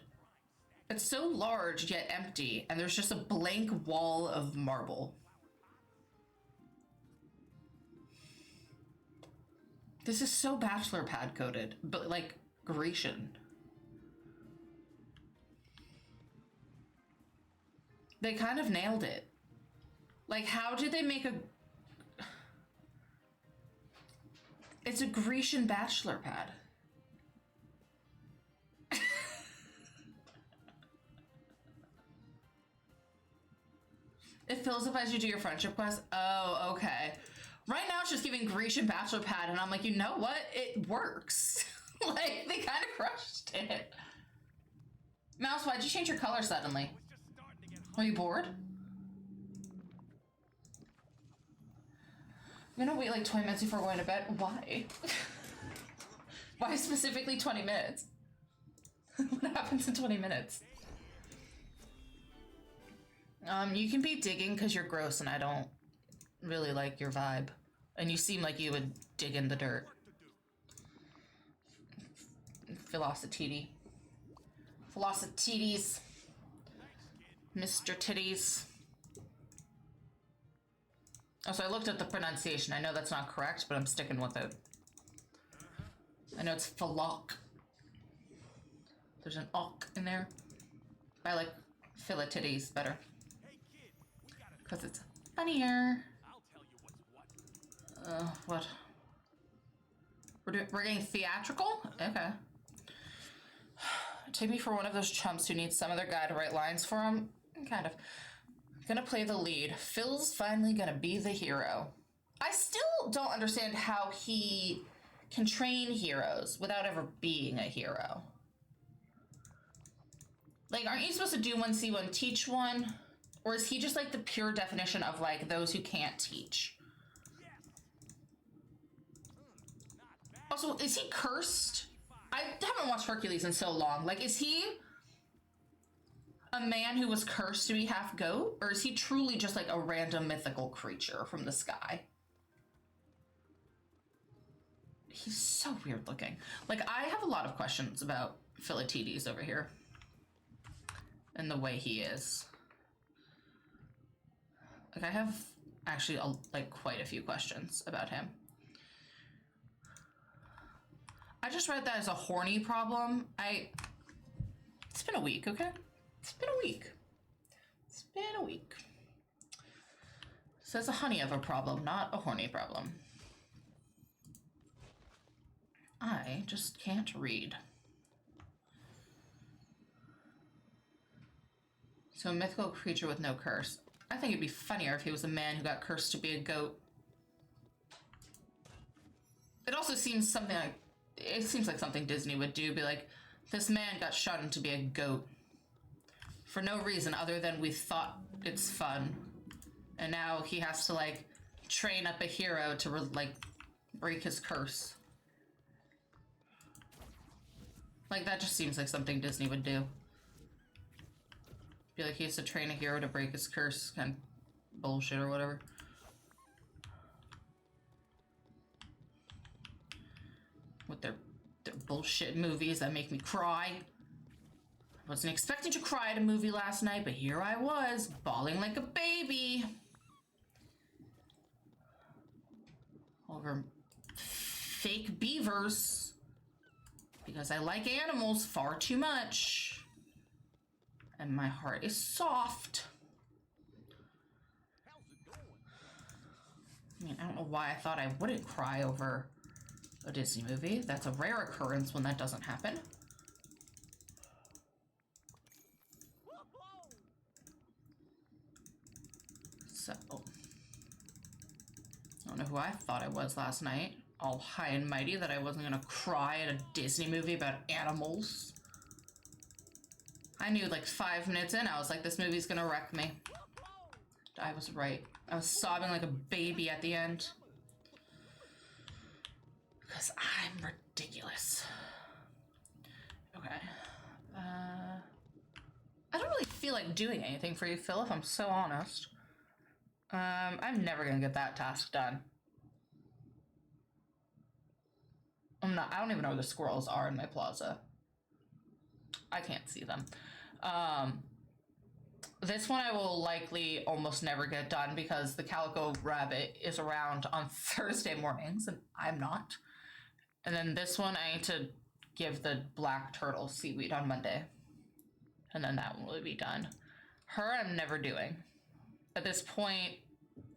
S1: It's so large yet empty, and there's just a blank wall of marble. This is so bachelor pad coded, but like Grecian. They kind of nailed it. Like, how did they make a... It's a Grecian bachelor pad. It fills up as you do your friendship quest? Oh, okay. Right now it's just giving Grecian bachelor pad, and I'm like, you know what? It works. Like, they kind of crushed it. Mouse, why'd you change your color suddenly? Are you bored? I'm gonna wait like 20 minutes before going to bed. Why? Why specifically 20 minutes? What happens in 20 minutes? You can be digging because you're gross and I don't really like your vibe. And you seem like you would dig in the dirt. Velocitity. Velocitities. Mr. Titties. Oh, so I looked at the pronunciation. I know that's not correct, but I'm sticking with it. I know it's Philok. There's an ok in there. I like Philititties better. Because it's funnier. What? We're getting theatrical? Okay. Take me for one of those chumps who needs some other guy to write lines for him? Kind of. Gonna play the lead. Phil's finally gonna be the hero. I still don't understand how he can train heroes without ever being a hero. Like, aren't you supposed to do one, see one, teach one? Or is he just like the pure definition of like those who can't teach? Also, is he cursed? I haven't watched Hercules in so long. Like, is he a man who was cursed to be half goat? Or is he truly just like a random mythical creature from the sky? He's so weird looking. Like, I have a lot of questions about Philatides over here. And the way he is. Like, I have actually like quite a few questions about him. I just read that as a horny problem. It's been a week, okay? It's been a week. It's been a week. So it's a honey of a problem, not a horny problem. I just can't read. So a mythical creature with no curse. I think it'd be funnier if he was a man who got cursed to be a goat. It also seems something like, it seems like something Disney would do, be like, this man got shunned to be a goat. For no reason other than we thought it's fun. And now he has to like train up a hero to like break his curse. Like, that just seems like something Disney would do. Be like, he has to train a hero to break his curse, kind of bullshit or whatever. With their bullshit movies that make me cry. I wasn't expecting to cry at a movie last night, but here I was, bawling like a baby. Over fake beavers because I like animals far too much. And my heart is soft.
S2: How's it going?
S1: I mean, I don't know why I thought I wouldn't cry over a Disney movie. That's a rare occurrence when that doesn't happen. So, I don't know who I thought I was last night. All high and mighty that I wasn't gonna cry at a Disney movie about animals. I knew like 5 minutes in, I was like, this movie's gonna wreck me. I was right. I was sobbing like a baby at the end. Because I'm ridiculous. Okay. I don't really feel like doing anything for you, Phil, if I'm so honest. I'm never gonna get that task done. I don't even know where the squirrels are in my plaza. I can't see them. This one I will likely almost never get done because the calico rabbit is around on Thursday mornings and I'm not. And then this one I need to give the black turtle seaweed on Monday. And then that one will be done. Her I'm never doing. At this point,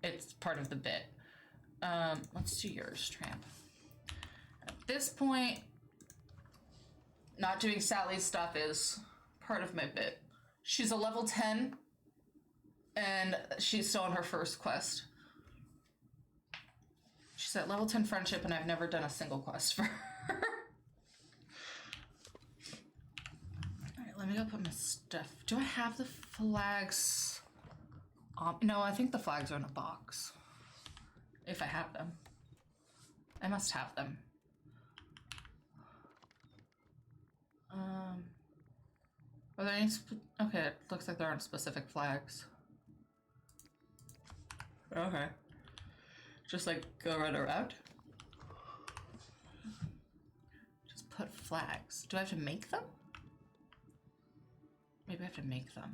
S1: it's part of the bit. Let's do yours, Tramp. At this point, not doing Sally's stuff is part of my bit. She's a level 10, and she's still on her first quest. She's at level 10 friendship, and I've never done a single quest for her. Alright, let me go put my stuff. Do I have the flags? No, I think the flags are in a box. If I have them. I must have them. Are there any okay, it looks like there aren't specific flags. Okay. Just like go right around. Just put flags. Do I have to make them? Maybe I have to make them.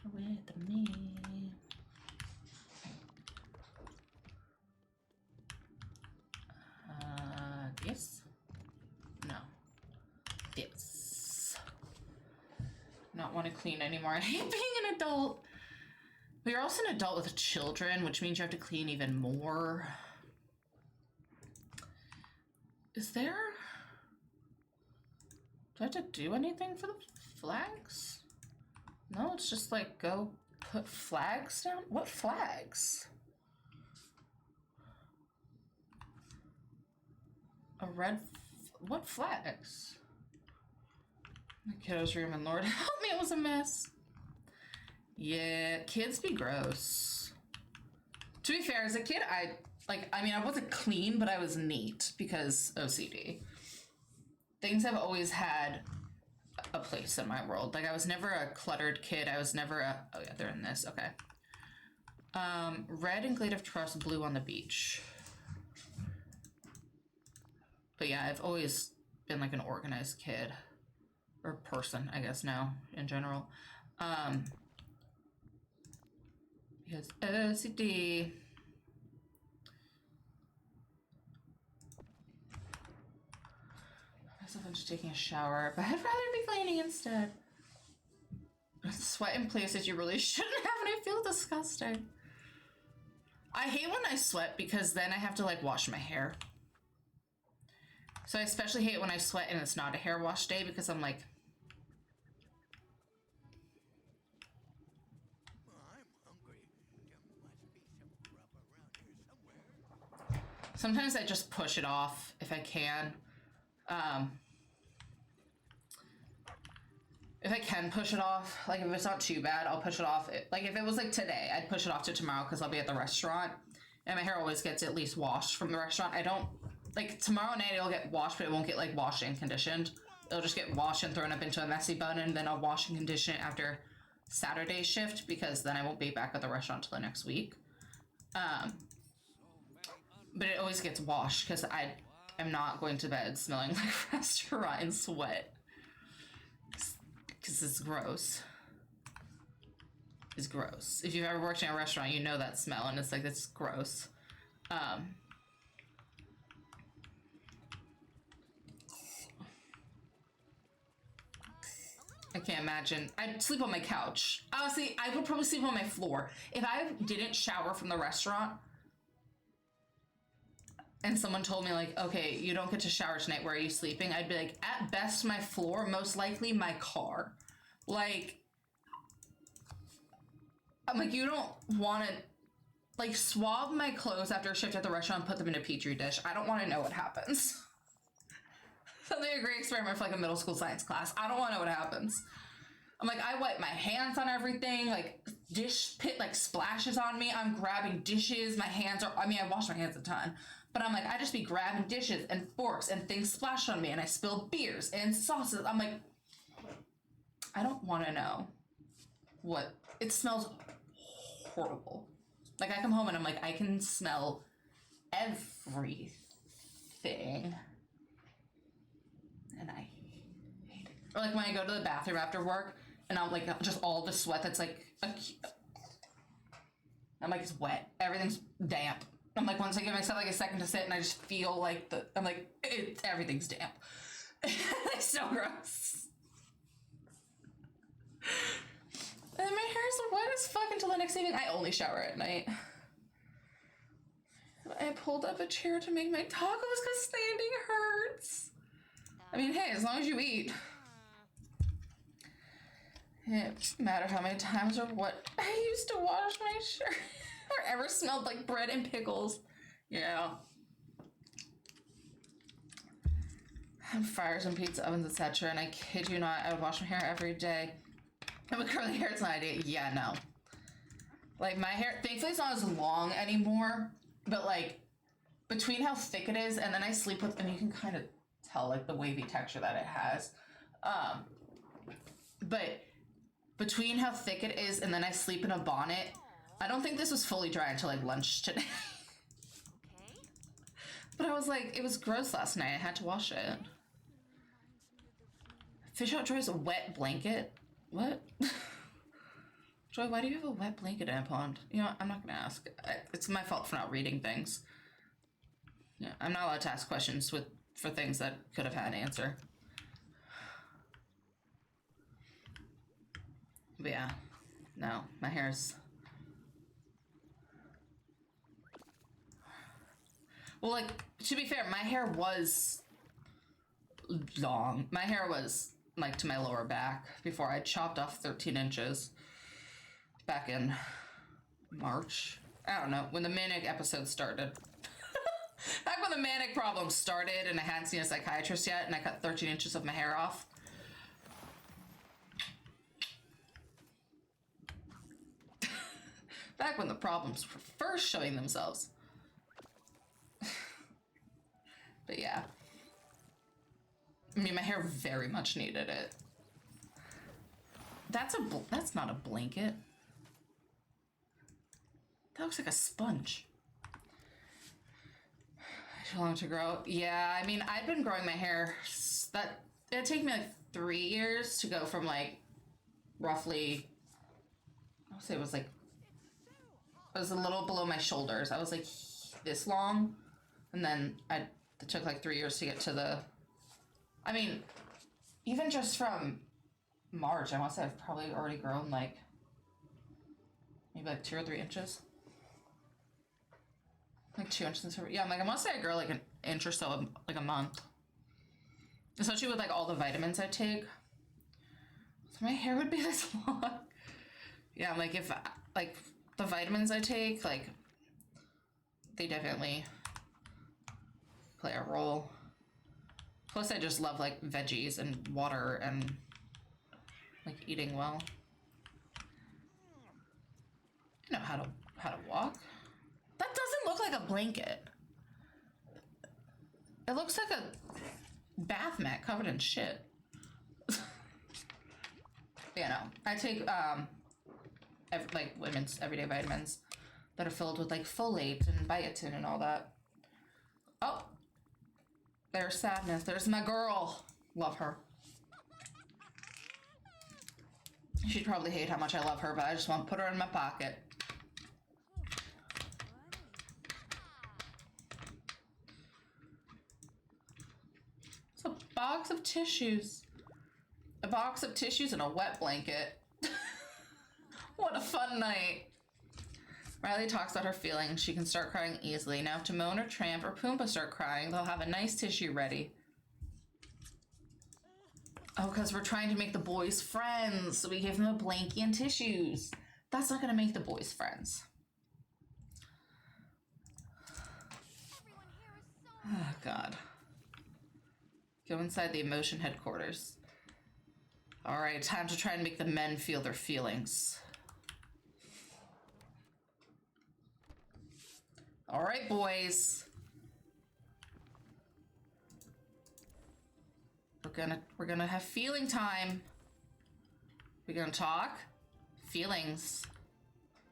S1: With me. This? No. This. Not want to clean anymore. I hate being an adult. But you're also an adult with children, which means you have to clean even more. Is there... Do I have to do anything for the flags? No, it's just like go put flags down? What flags? A red... What flags? My kiddo's room and Lord help me, it was a mess. Yeah, kids be gross. To be fair, as a kid, I wasn't clean, but I was neat because OCD. Things have always had a place in my world. Like, I was never a cluttered kid. I was never a... Oh, yeah, they're in this. Okay. Red and Glade of Trust, blue on the beach. But yeah, I've always been like an organized kid. Or person, I guess now, in general. Because OCD... I'm just taking a shower, but I'd rather be cleaning instead. Sweat in places you really shouldn't have, and I feel disgusting. I hate when I sweat because then I have to like wash my hair. So I especially hate when I sweat and it's not a hair wash day because I'm like...
S3: I'm hungry. There must be some grub around here somewhere.
S1: Sometimes I just push it off if I can. If I can push it off, like if it's not too bad, I'll push it off. Like if it was like today, I'd push it off to tomorrow because I'll be at the restaurant and my hair always gets at least washed from the restaurant. I don't, like tomorrow night it'll get washed, but it won't get like washed and conditioned. It'll just get washed and thrown up into a messy bun, and then I'll wash and condition it after Saturday's shift because then I won't be back at the restaurant till the next week. But it always gets washed because I am not going to bed smelling like restaurant and sweat. Because it's gross. is gross. If you've ever worked in a restaurant, you know that smell, and it's like, it's gross. I can't imagine. I'd sleep on my couch. Honestly, I would probably sleep on my floor. If I didn't shower from the restaurant and someone told me like, okay, you don't get to shower tonight, where are you sleeping? I'd be like, at best my floor, most likely my car. Like, I'm like, you don't want to like swab my clothes after a shift at the restaurant and put them in a petri dish. I don't want to know what happens. Something a great experiment for like a middle school science class. I don't want to know what happens. I'm like, I wipe my hands on everything, like dish pit like splashes on me. I'm grabbing dishes. My hands are, I mean, I wash my hands a ton, but I'm like, I just be grabbing dishes and forks and things splash on me, and I spill beers and sauces. I'm like, I don't want to know what, it smells horrible. Like, I come home and I'm like, I can smell everything. And I hate it. Or like when I go to the bathroom after work and I'm like, just all the sweat that's like, I'm like, it's wet. Everything's damp. I'm like, once I give myself like a second to sit and I just feel like I'm like, everything's damp. It's so gross. And my hair's wet as fuck until the next evening. I only shower at night. I pulled up a chair to make my tacos because standing hurts. I mean, hey, as long as you eat. It doesn't matter how many times or what I used to wash my shirt or ever smelled like bread and pickles. Yeah. And fryers and pizza ovens, etc. And I kid you not, I would wash my hair every day. And with curly hair, it's not an idea. Yeah, no. Like, my hair, thankfully it's not as long anymore, but like, between how thick it is, and then I sleep with, and you can kind of tell like the wavy texture that it has. But between how thick it is and then I sleep in a bonnet, I don't think this was fully dry until like lunch today.
S4: Okay.
S1: But I was like, it was gross last night. I had to wash it. Fish out Joy's a wet blanket? What? Joy, why do you have a wet blanket in a pond? You know, I'm not gonna ask. It's my fault for not reading things. Yeah, I'm not allowed to ask questions for things that could have had an answer. But yeah, no, my hair's... Well, like, to be fair, my hair was long. My hair was, like, to my lower back before I chopped off 13 inches back in March. I don't know, when the manic episode started. Back when the manic problem started and I hadn't seen a psychiatrist yet and I cut 13 inches of my hair off. Back when the problems were first showing themselves. But yeah. I mean, my hair very much needed it. That's not a blanket. That looks like a sponge. Too long to grow. Yeah, I mean, I've been growing my hair. It'd take me like 3 years to go from like roughly, I'll say it was a little below my shoulders. I was like this long, and then it took like 3 years to get to the, I mean, even just from March, I want to say I've probably already grown like maybe like 2 or 3 inches. Like 2 inches. Yeah, I'm like, I must say I grow like an inch or so, like a month. Especially with like all the vitamins I take. So my hair would be this long. Yeah, I'm like, if like the vitamins I take, like they definitely play a role. Plus I just love like veggies and water and like eating well. I know how to walk. That doesn't look like a blanket. It looks like a bath mat covered in shit. You know, I take like women's everyday vitamins that are filled with like folate and biotin and all that. Oh, there's Sadness. There's my girl. Love her. She'd probably hate how much I love her, but I just want to put her in my pocket. It's a box of tissues. A box of tissues and a wet blanket. What a fun night. Riley talks about her feelings. She can start crying easily. Now if Timon or Tramp or Pumbaa start crying, they'll have a nice tissue ready. Oh, because we're trying to make the boys friends. So we gave them a blankie and tissues. That's not going to make the boys friends. Oh, God. Go inside the emotion headquarters. All right, time to try and make the men feel their feelings. All right, boys. We're gonna have feeling time. We're gonna talk. Feelings.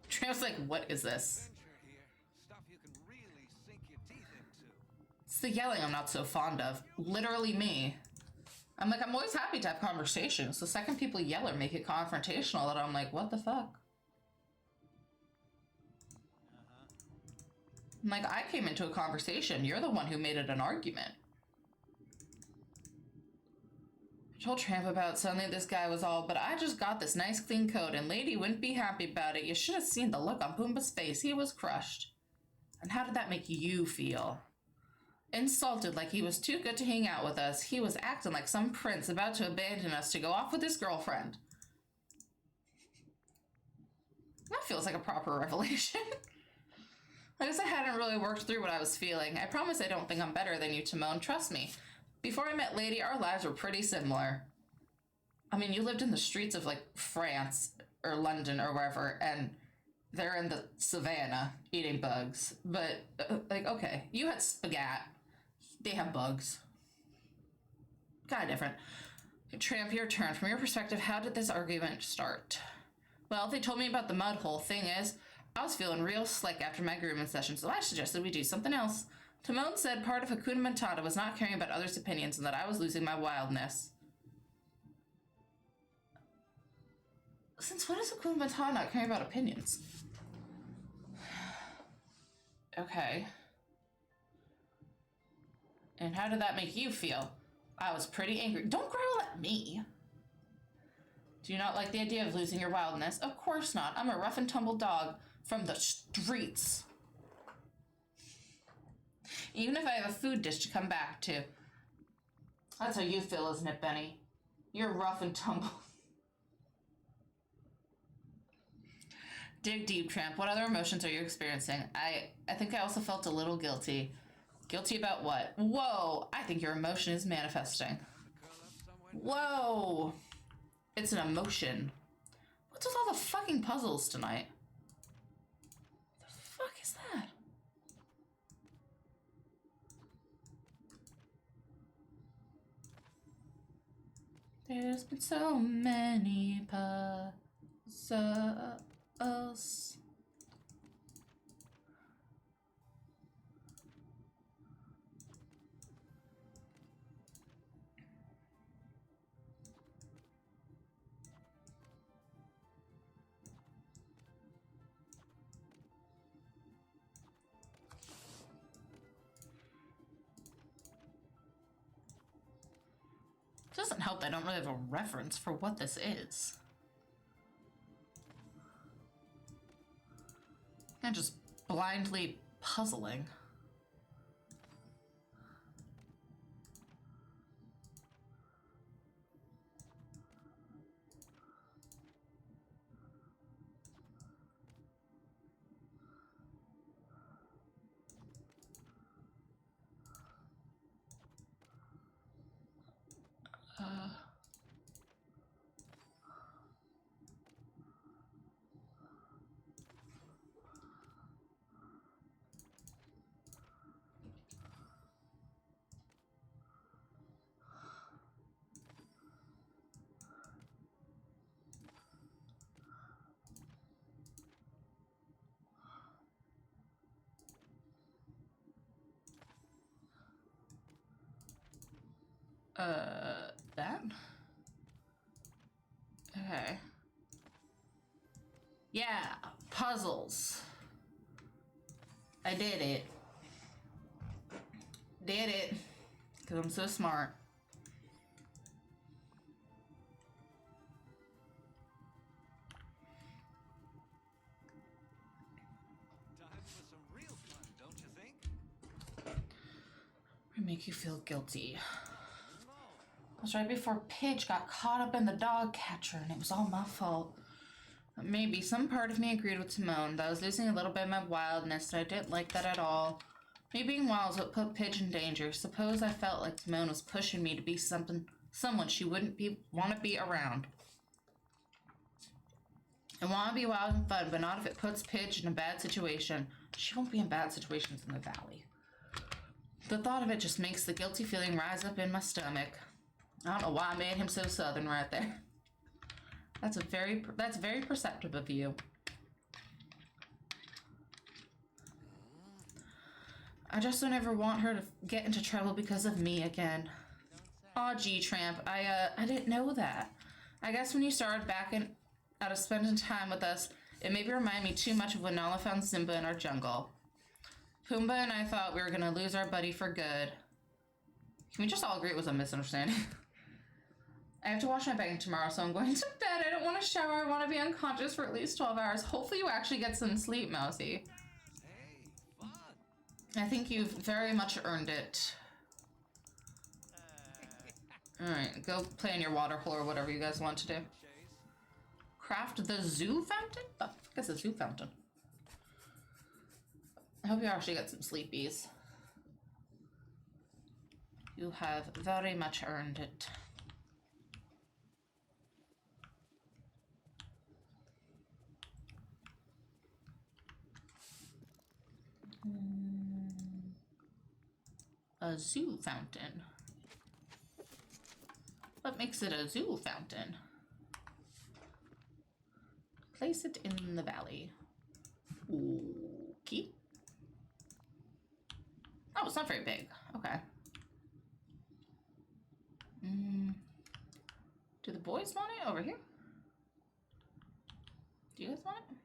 S1: Tramp's like, what is this?
S3: Adventure here. Stuff you can really sink your teeth into.
S1: It's the yelling I'm not so fond of. Literally me. I'm like, I'm always happy to have conversations. The second people yell or make it confrontational, that I'm like, what the fuck? I'm like, I came into a conversation. You're the one who made it an argument. I told Tramp about something this guy was all, but I just got this nice clean coat and lady wouldn't be happy about it. You should have seen the look on Pumbaa's face. He was crushed. And how did that make you feel? Insulted, like he was too good to hang out with us. He was acting like some prince about to abandon us to go off with his girlfriend. That feels like a proper revelation. I guess I hadn't really worked through what I was feeling. I promise I don't think I'm better than you, Timon. Trust me. Before I met Lady, our lives were pretty similar. I mean, you lived in the streets of, like, France or London or wherever, and they're in the savannah eating bugs. But, like, okay, you had spaghetti. They have bugs. Kind of different. Tramp, your turn. From your perspective, how did this argument start? Well, they told me about the mud hole. Thing is, I was feeling real slick after my grooming session, so I suggested we do something else. Timon said part of Hakuna Matata was not caring about others' opinions and that I was losing my wildness. Since when is Hakuna Matata not caring about opinions? Okay. And how did that make you feel? I was pretty angry. Don't growl at me. Do you not like the idea of losing your wildness? Of course not. I'm a rough and tumble dog from the streets. Even if I have a food dish to come back to. That's how you feel, isn't it, Benny? You're rough and tumble. Dig deep, Tramp. What other emotions are you experiencing? I think I also felt a little guilty. Guilty about what? Whoa! I think your emotion is manifesting. Whoa! It's an emotion. What's with all the fucking puzzles tonight? What the fuck is that? There's been so many puzzles. Doesn't help that I don't really have a reference for what this is. I'm just blindly puzzling. That? Okay. Yeah, puzzles. I did it. Did it. Because I'm so smart.
S3: Time for some real fun, don't you think?
S1: I make you feel guilty. It was right before Pidge got caught up in the dog catcher, and it was all my fault. Maybe some part of me agreed with Timon that I was losing a little bit of my wildness, and I didn't like that at all. Me being wild is what put Pidge in danger. Suppose I felt like Timon was pushing me to be someone she wouldn't want to be around. I want to be wild and fun, but not if it puts Pidge in a bad situation. She won't be in bad situations in the valley. The thought of it just makes the guilty feeling rise up in my stomach. I don't know why I made him so southern right there. That's very perceptive of you. I just don't ever want her to get into trouble because of me again. Aw, G-Tramp, I didn't know that. I guess when you started backing out of spending time with us, it maybe reminded me too much of when Nala found Simba in our jungle. Pumbaa and I thought we were gonna lose our buddy for good. Can we just all agree it was a misunderstanding? I have to wash my bag tomorrow, so I'm going to bed. I don't want to shower. I want to be unconscious for at least 12 hours. Hopefully you actually get some sleep, Mousy.
S3: Hey, fun.
S1: I think you've very much earned it. Alright, go play in your water hole or whatever you guys want to do.
S3: Chase.
S1: Craft the zoo fountain? The fuck is a zoo fountain? I hope you actually get some sleepies. You have very much earned it. A zoo fountain. What makes it a zoo fountain? Place it in the valley. Okay. Oh, it's not very big. Okay. Do the boys want it over here? Do you guys want it?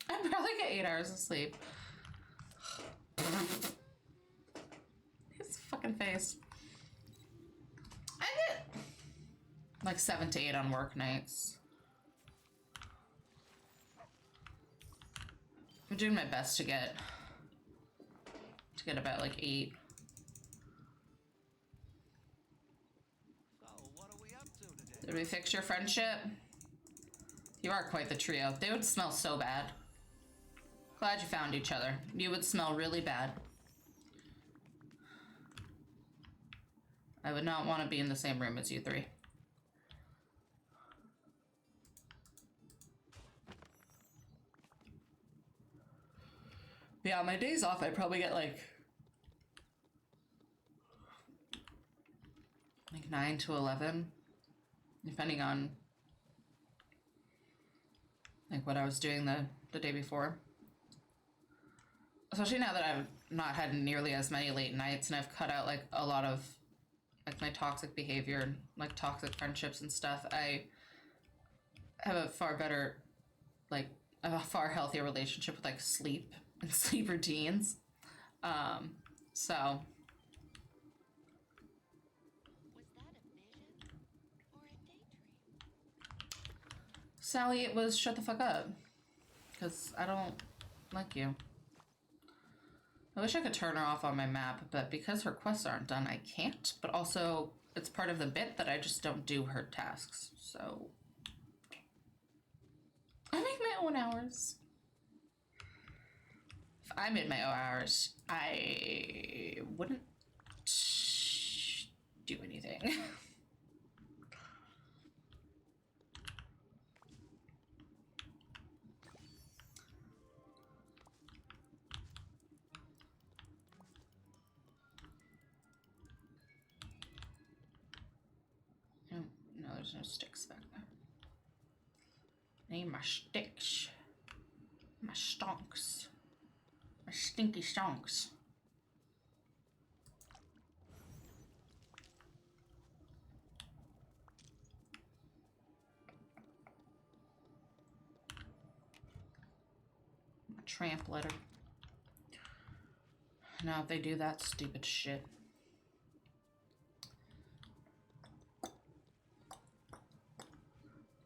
S1: I probably get 8 hours of sleep. His fucking face. I get like 7 to 8 on work nights. I'm doing my best to get about like 8.
S3: So, what are we up to today?
S1: Did we fix your friendship? You are quite the trio. They would smell so bad. Glad you found each other. You would smell really bad. I would not want to be in the same room as you three. Yeah, on my days off, I probably get like 9 to 11, depending on like what I was doing the day before. Especially now that I've not had nearly as many late nights and I've cut out like a lot of like my toxic behavior and like toxic friendships and stuff. I have a far better, like a far healthier relationship with like sleep and sleep routines. So
S4: Was that a vision or a daydream?
S1: Sally, it was shut the fuck up. Because I don't like you. I wish I could turn her off on my map, but because her quests aren't done, I can't. But also, it's part of the bit that I just don't do her tasks, so... I make my own hours. If I made my own hours, I wouldn't do anything. No, there's no sticks back there. I need my sticks. My stonks. My stinky stonks. Tramp letter. Now if they do that stupid shit.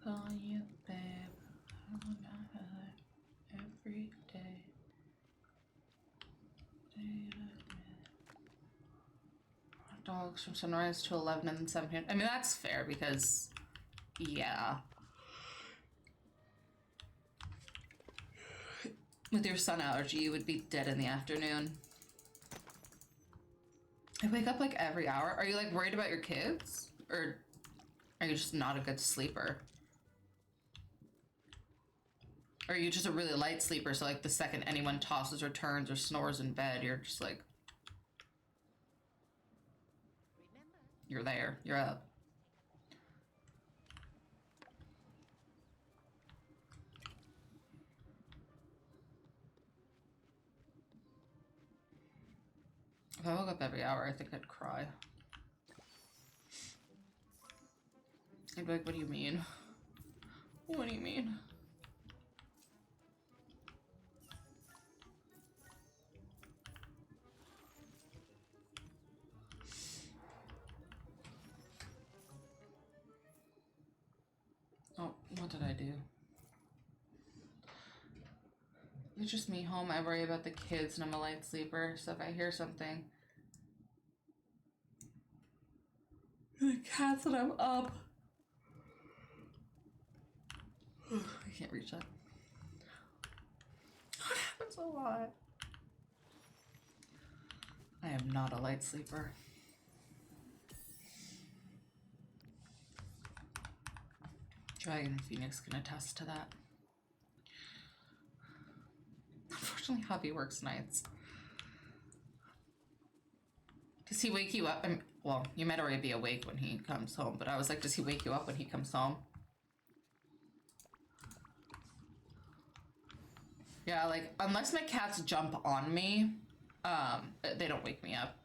S1: Call you babe. Every day. Dogs from sunrise to 11 and then 17. I mean, that's fair because, yeah. With your sun allergy, you would be dead in the afternoon. I wake up like every hour. Are you like worried about your kids? Or are you just not a good sleeper? Or are you just a really light sleeper, so like the second anyone tosses or turns or snores in bed, you're just like... You're there. You're up. If I woke up every hour, I think I'd cry. I'd be like, what do you mean? What do you mean? Oh, what did I do? It's just me home. I worry about the kids and I'm a light sleeper, so if I hear something... The cats and I'm up. I can't reach that. That happens a lot. I am not a light sleeper. Dragon and Phoenix can attest to that. Unfortunately, hubby works nights. Does he wake you up? Well, you might already be awake when he comes home, but I was like, does he wake you up when he comes home? Yeah, like, unless my cats jump on me, they don't wake me up.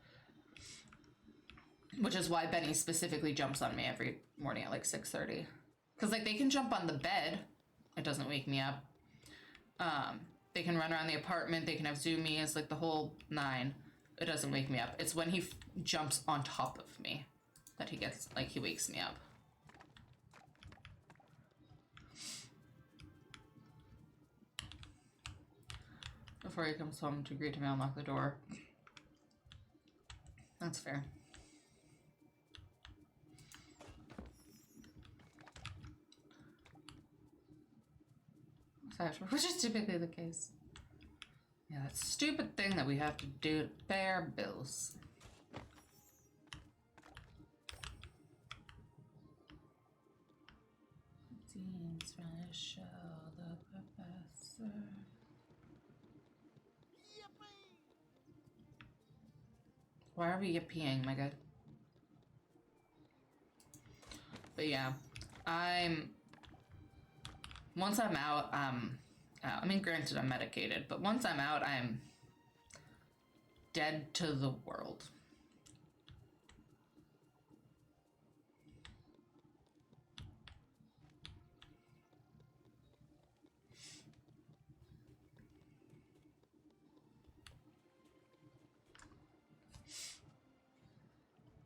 S1: Which is why Benny specifically jumps on me every morning at like 6:30. Because, like, they can jump on the bed. It doesn't wake me up. They can run around the apartment. They can have zoomies, like the whole 9. It doesn't wake me up. It's when he jumps on top of me that he gets, like, he wakes me up. Before he comes home to greet him, I'll unlock the door. That's fair. Which is typically the case. Yeah, that stupid thing that we have to do to pay our bills. Seems trying to show the professor. Why are we yippieing, my god? But yeah, once I'm out, I mean, granted, I'm medicated, but once I'm out, I'm dead to the world.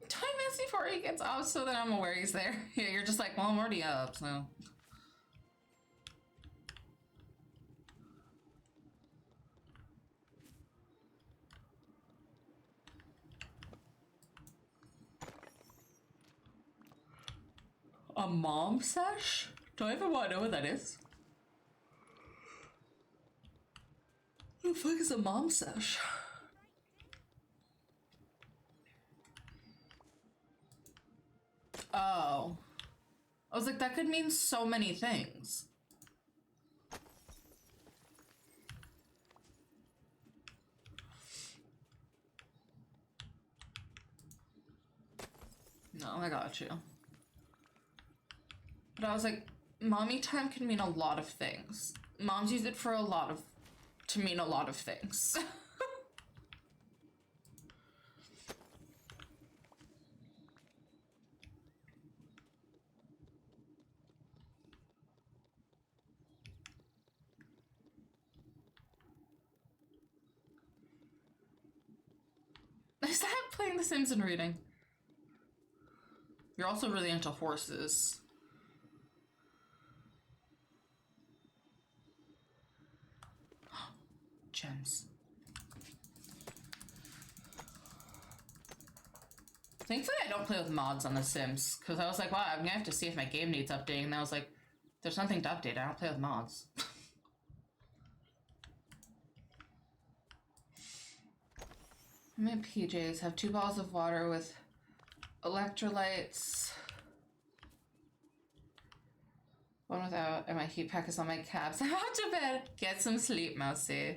S1: Time is before he gets up, so that I'm aware he's there. Yeah, you're just like, well, I'm already up, so... A mom sesh? Do I even want to know what that is? What the fuck is a mom sesh? Oh. I was like, that could mean so many things. No, I got you. But I was like, mommy time can mean a lot of things. Moms use it for to mean a lot of things. Playing The Sims and reading. You're also really into horses. Gems. Thankfully, I don't play with mods on The Sims, because I was like, wow, I'm gonna have to see if my game needs updating, and I was like, there's nothing to update, I don't play with mods. I'm in PJs, have 2 bottles of water with electrolytes. One without, and my heat pack is on my cabs. I'm out to bed. Get some sleep, Mousy.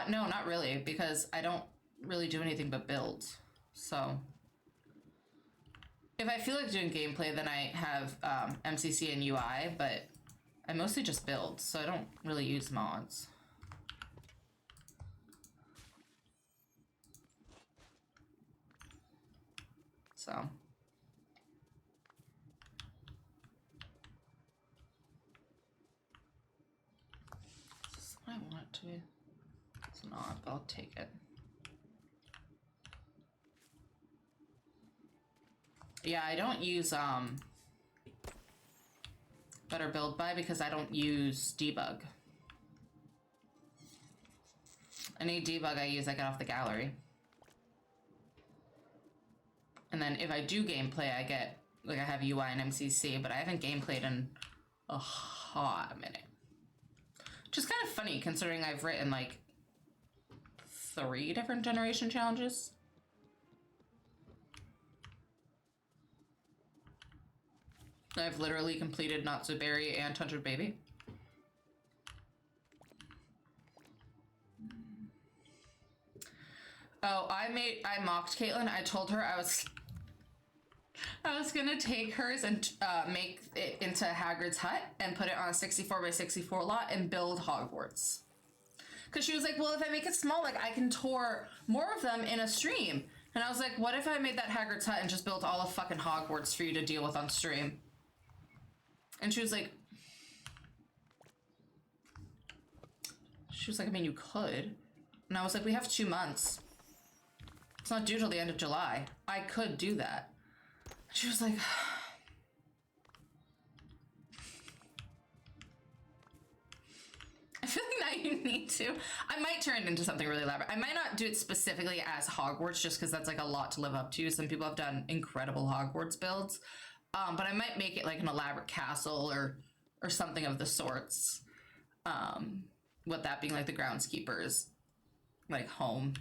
S1: No, not really, because I don't really do anything but build. So, if I feel like doing gameplay, then I have MCC and UI, but I mostly just build, so I don't really use mods. So. Is this what I want it to be? It's not, but I'll take it. Yeah, I don't use Better Build By because I don't use debug. Any debug I use, I get off the gallery. And then if I do gameplay, I get, like, I have UI and MCC, but I haven't gameplayed in a hot minute. Which is kind of funny considering I've written like 3 different generation challenges. I've literally completed Not So Berry and 100 Baby. Oh, I mocked Caitlin. I told her I was gonna take hers and make it into Hagrid's hut and put it on a 64 by 64 lot and build Hogwarts. Cause she was like, well, if I make it small, like I can tour more of them in a stream. And I was like, what if I made that Hagrid's hut and just built all of fucking Hogwarts for you to deal with on stream? And she was like, I mean, you could. And I was like, we have 2 months. It's not due till the end of July. I could do that. She was like, I feel like now you need to. I might turn it into something really elaborate. I might not do it specifically as Hogwarts just because that's like a lot to live up to. Some people have done incredible Hogwarts builds. But I might make it like an elaborate castle or something of the sorts. With that being like the groundskeeper's like home.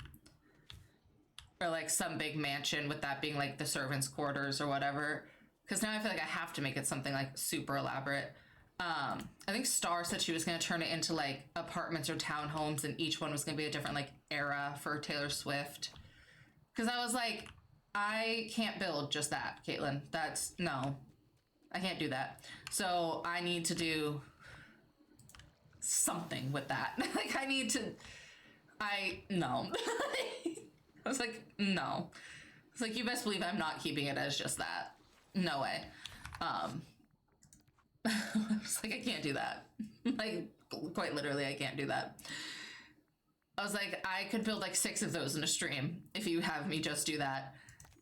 S1: Or like some big mansion with that being like the servants' quarters or whatever. Because now I feel like I have to make it something like super elaborate. I think Star said she was going to turn it into like apartments or townhomes and each one was going to be a different like era for Taylor Swift. Because I was like, I can't build just that, Caitlin. No, I can't do that. So I need to do something with that. Like no. I was like, no. It's like, you best believe I'm not keeping it as just that. No way. I was like, I can't do that. Like, quite literally, I can't do that. I was like, I could build like 6 of those in a stream if you have me just do that.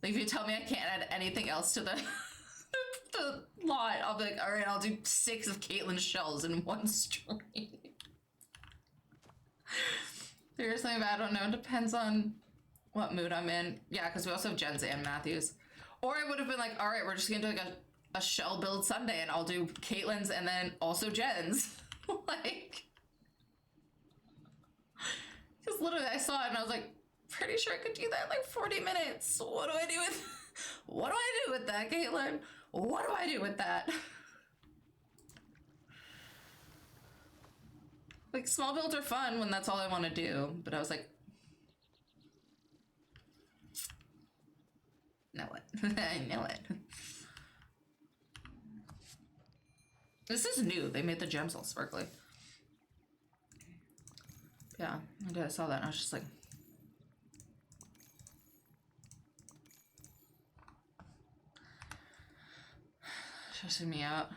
S1: Like, if you tell me I can't add anything else to the lot, I'll be like, all right, I'll do 6 of Caitlin's shells in one stream. There's something about, I don't know, it depends on what mood I'm in. Yeah, because we also have Jen's and Matthew's. Or I would have been like, all right, we're just gonna do like a shell build Sunday and I'll do Caitlin's and then also Jen's. Like, because literally I saw it and I was like, pretty sure I could do that in like 40 minutes. What do I do with that, Caitlin? What do I do with that? Like, small builds are fun when that's all I want to do, but I was like, know it. I know it. This is new. They made the gems all sparkly. Yeah, I saw that and I was just like, stressing me out.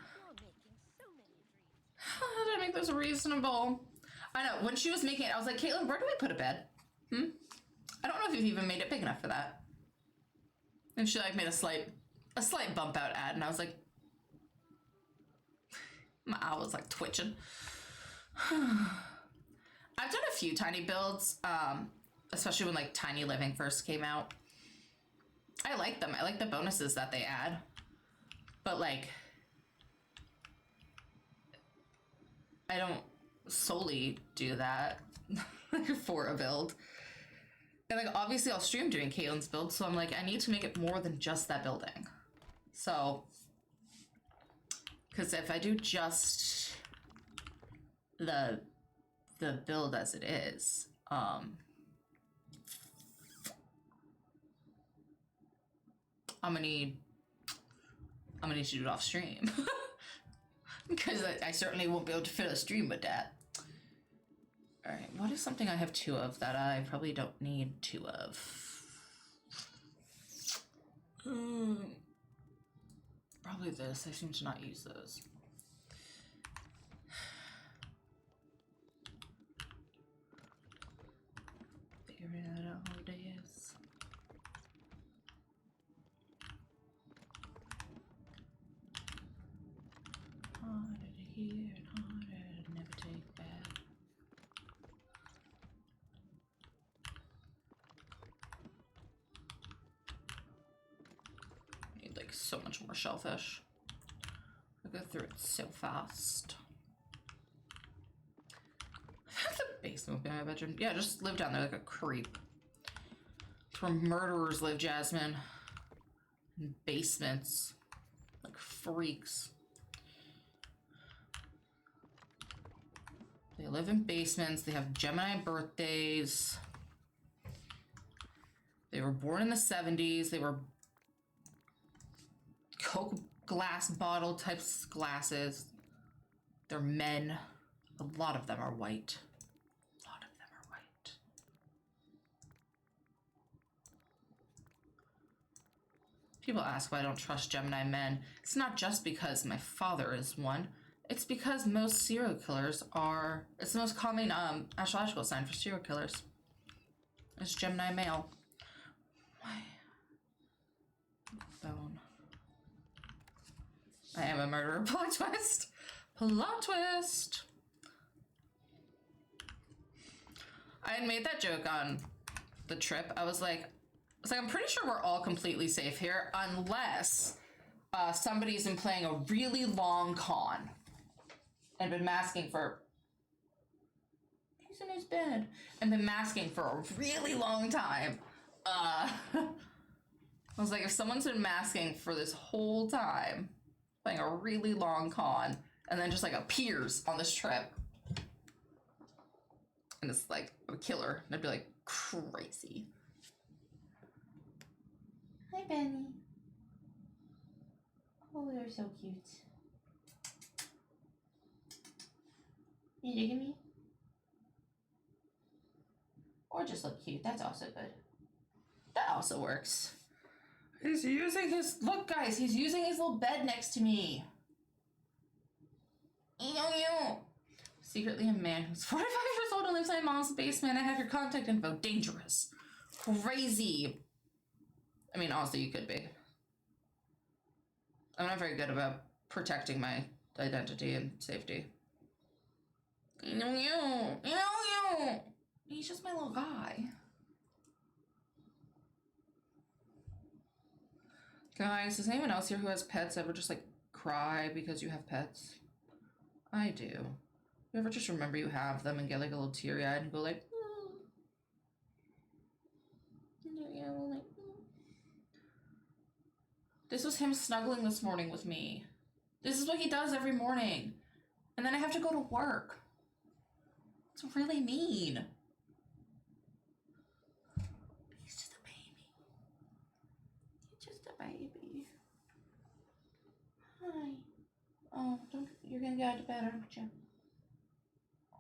S1: How did I make this reasonable? I know, when she was making it, I was like, Caitlin, where do we put a bed? I don't know if you've even made it big enough for that. And she like made a slight bump out ad, and I was like, my eye was like twitching. I've done a few tiny builds, especially when like Tiny Living first came out. I like them. I like the bonuses that they add, but like, I don't solely do that for a build. And like, obviously I'll stream doing Caitlin's build, so I'm like, I need to make it more than just that building. So, because if I do just the build as it is, I'm gonna need to do it off stream. Because I certainly won't be able to fill a stream with that. Alright, what is something I have 2 of that I probably don't need 2 of? Probably this. I seem to not use those. Figure it out how it is. Harder to hear and harder to never take back. I need like so much more shellfish. I go through it so fast. The basement would be my bedroom. Yeah, just live down there like a creep. It's where murderers live, Jasmine. In basements. Like freaks. They live in basements. They have Gemini birthdays. They were born in the 70s. They were Coke glass bottle types glasses. They're men. A lot of them are white. A lot of them are white. People ask why I don't trust Gemini men. It's not just because my father is one. It's because most serial killers are... It's the most common astrological sign for serial killers. It's Gemini male. Why? Phone. I am a murderer. Plot twist. Plot twist. I had made that joke on the trip. I was like, I'm pretty sure we're all completely safe here unless somebody's been playing a really long con and been masking for... He's in his bed. And been masking for a really long time. I was like, if someone's been masking for this whole time, playing a really long con, and then just like appears on this trip, and it's like a killer, and I'd be like, crazy. Hi, Benny. Oh, you're so cute. You digging me? Or just look cute. That's also good. That also works. He's using his... Look, guys. He's using his little bed next to me. Ew. Secretly a man who's 45 years old and lives in my mom's basement. I have your contact info. Dangerous. Crazy. I mean, honestly, you could be. I'm not very good about protecting my identity and safety. Ew. He's just my little guy. Guys, does anyone else here who has pets ever just like cry because you have pets? I do. You ever just remember you have them and get like a little teary-eyed and go like, oh. Yeah, like, oh. This was him snuggling this morning with me. This is what he does every morning. And then I have to go to work. It's really mean. He's just a baby. He's just a baby. Hi. Oh, you're gonna get out of bed, aren't you?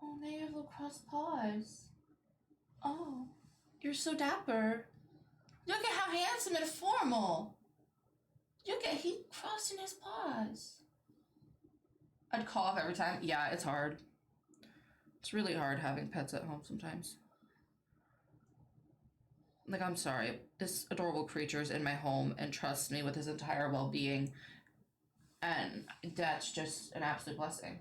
S1: Oh, now you have little crossed paws. Oh, you're so dapper. Look at how handsome and formal. Look at, he crossing his paws. I'd cough every time. Yeah, it's hard. It's really hard having pets at home sometimes. Like, I'm sorry. This adorable creature is in my home and trusts me with his entire well-being. And that's just an absolute blessing.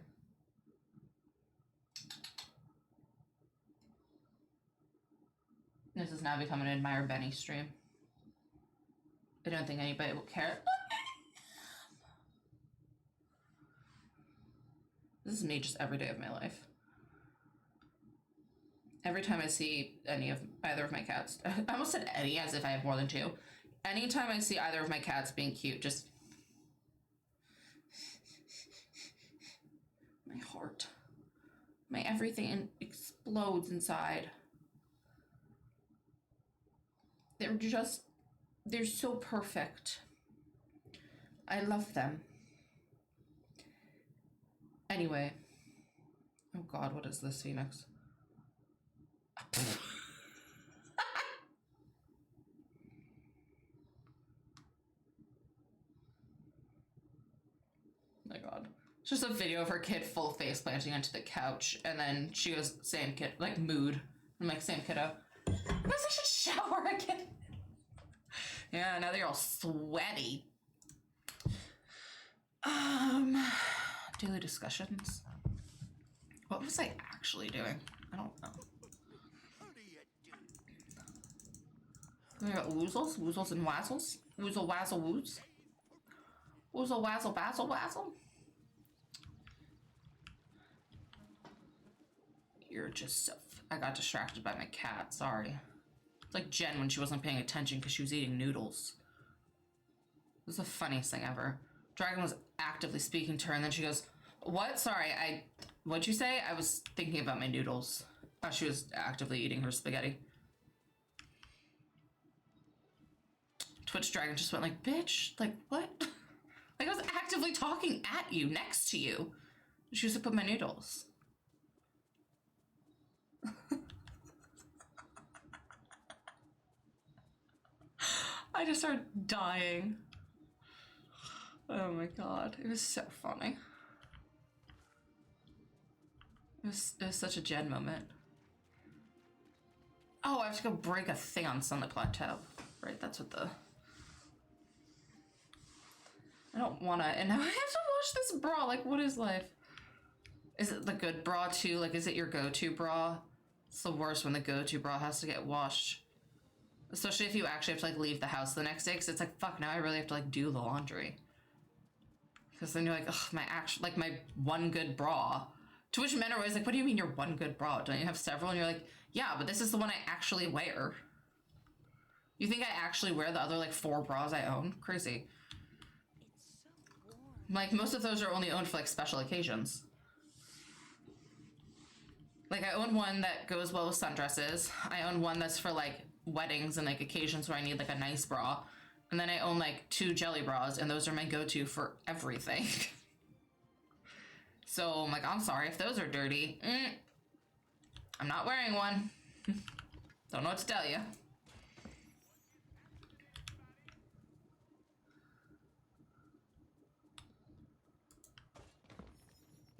S1: This has now become an Admire Benny stream. I don't think anybody will care. This is me just every day of my life. Every time I see either of my cats, I almost said any as if I have more than two. Anytime I see either of my cats being cute, just my heart, my everything explodes inside. They're so perfect. I love them. Anyway. Oh God, what is this, Phoenix? My God. It's just a video of her kid full face planting onto the couch, and then she goes, same kid, like mood. I'm like, same kiddo. I guess I should shower again. Yeah, now they're all sweaty. Daily discussions. What was I actually doing? I don't know.
S3: How do you do?
S1: We got woozles, woozles and wazzles. Woozle, wazzle, wooz. Woozle, wazzle, bazzle, wazzle. You're just so... I got distracted by my cat, sorry. It's like Jen when she wasn't paying attention because she was eating noodles. It was the funniest thing ever. Dragon was actively speaking to her, and then she goes, what? Sorry, what'd you say? I was thinking about my noodles. Oh, she was actively eating her spaghetti. Twitch Dragon just went like, bitch, like, what? Like, I was actively talking at you, next to you. She was like, put my noodles. I just started dying. Oh my God, it was so funny. It was such a Jen moment. Oh, I have to go break a thing on Sunlit Plateau. Right, that's what the... I don't wanna, and now I have to wash this bra. Like, what is life? Is it the good bra too? Like, is it your go-to bra? It's the worst when the go-to bra has to get washed. Especially if you actually have to, like, leave the house the next day, because it's like, fuck, now I really have to, like, do the laundry. Because then you're like, ugh, my one good bra. To which men are always like, what do you mean your one good bra? Don't you have several? And you're like, yeah, but this is the one I actually wear. You think I actually wear the other, like, 4 bras I own? Crazy. Like, most of those are only owned for, like, special occasions. Like, I own one that goes well with sundresses. I own one that's for, like, weddings and, like, occasions where I need, like, a nice bra. And then I own, like, 2 jelly bras, and those are my go-to for everything. So, I'm like, I'm sorry if those are dirty. I'm not wearing one. Don't know what to tell you. I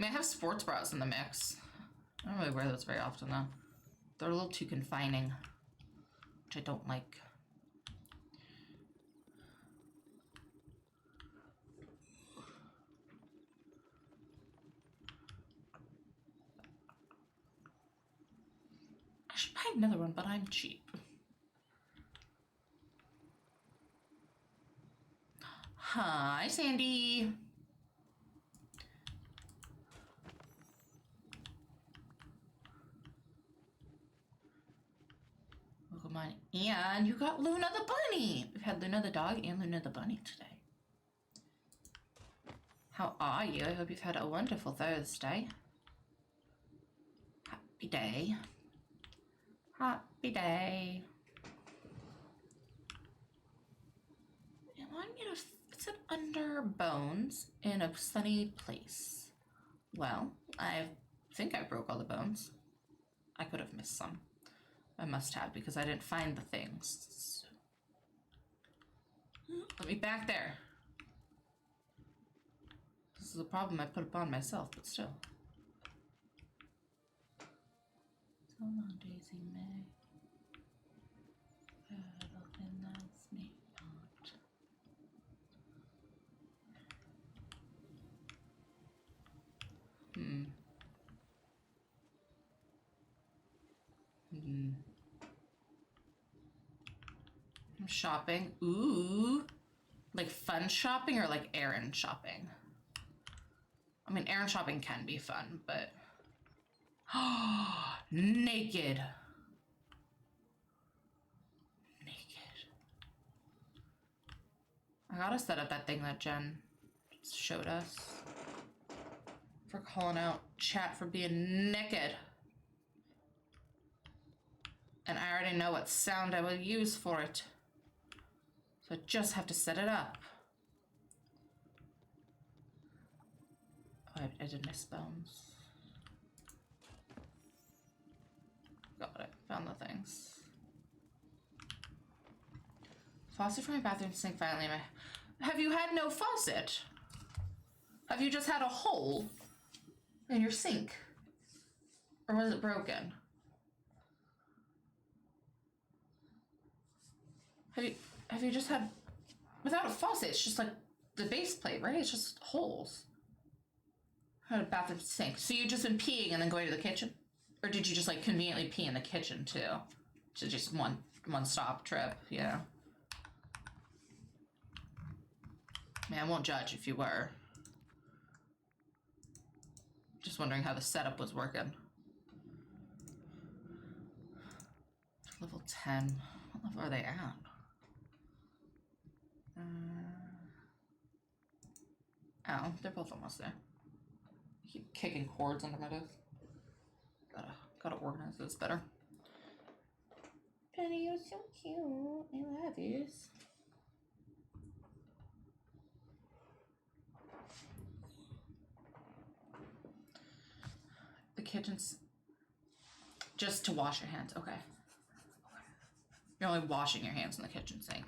S1: mean, I have sports bras in the mix. I don't really wear those very often, though. They're a little too confining, which I don't like. I should buy another one, but I'm cheap. Hi, Sandy. Welcome on. And you got Luna the bunny. We've had Luna the dog and Luna the bunny today. How are you? I hope you've had a wonderful Thursday. Happy day. Happy day. I want you to sit under bones in a sunny place. Well, I think I broke all the bones. I could have missed some. I must have, because I didn't find the things. Let me back there. This is a problem I put upon myself, but still. So long, Daisy May. Shopping. Ooh. Like fun shopping or like errand shopping? I mean, errand shopping can be fun, but... Naked. Naked. I gotta set up that thing that Jen showed us. For calling out chat for being naked. And I already know what sound I will use for it. So I just have to set it up. Oh, I did miss bones. Got it. Found the things. Faucet for my bathroom sink finally. Have you had no faucet? Have you just had a hole in your sink? Or was it broken? Have you just had, without a faucet, it's just like the base plate, right? It's just holes. Had a bathroom sink. So you just been peeing and then going to the kitchen? Or did you just like conveniently pee in the kitchen too? So just one stop trip, yeah. Man, I won't judge if you were. Just wondering how the setup was working. Level 10. What level are they at? Oh, they're both almost there. I keep kicking cords under my desk. Gotta organize this better. Penny, you're so cute. I love you. The kitchen's just to wash your hands. Okay. You're only washing your hands in the kitchen sink.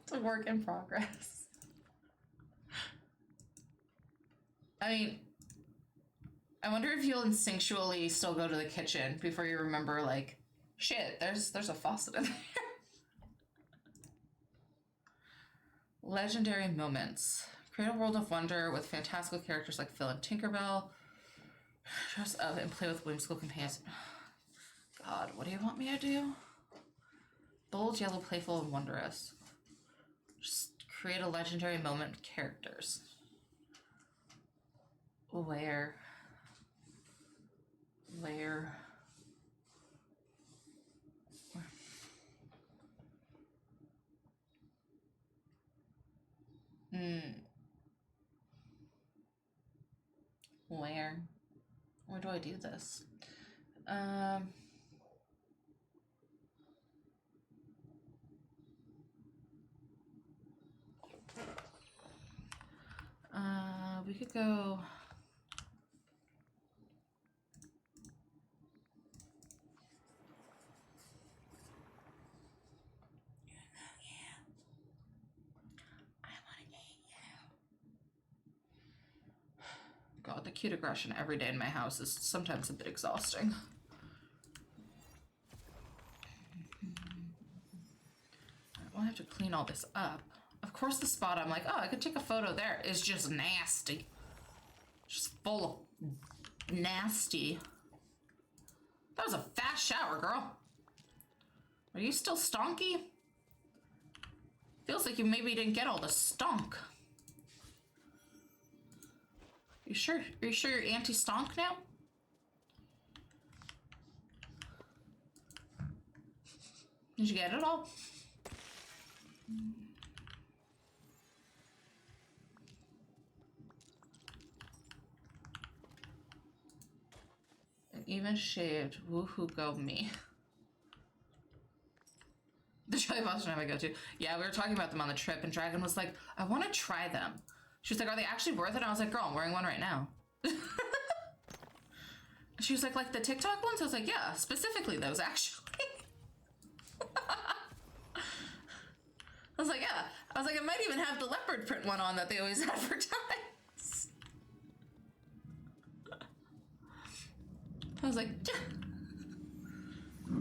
S1: It's a work in progress. I mean, I wonder if you'll instinctually still go to the kitchen before you remember, like, shit, there's a faucet in there. Legendary moments. Create a world of wonder with fantastical characters like Phil and Tinkerbell. Dress up and play with whimsical companions. God, what do you want me to do? Bold, yellow, playful, and wondrous. Just create a legendary moment with characters. Where? Where do I do this? We could go. God, the cute aggression every day in my house is sometimes a bit exhausting. I'll have to clean all this up. Of course the spot I'm like, oh, I could take a photo there is just nasty. Just full of nasty. That was a fast shower, girl. Are you still stonky? Feels like you maybe didn't get all the stonk. You sure? Are you sure you're anti-stonk now? Did you get it all? And even shaved. Woohoo, go me. The Jelly Boston I go to. Yeah, we were talking about them on the trip, and Dragon was like, I want to try them. She was like, are they actually worth it? And I was like, girl, I'm wearing one right now. She was like the TikTok ones? I was like, yeah, specifically those, actually. I was like, yeah. I was like, it might even have the leopard print one on that they always advertise. I was like, yeah.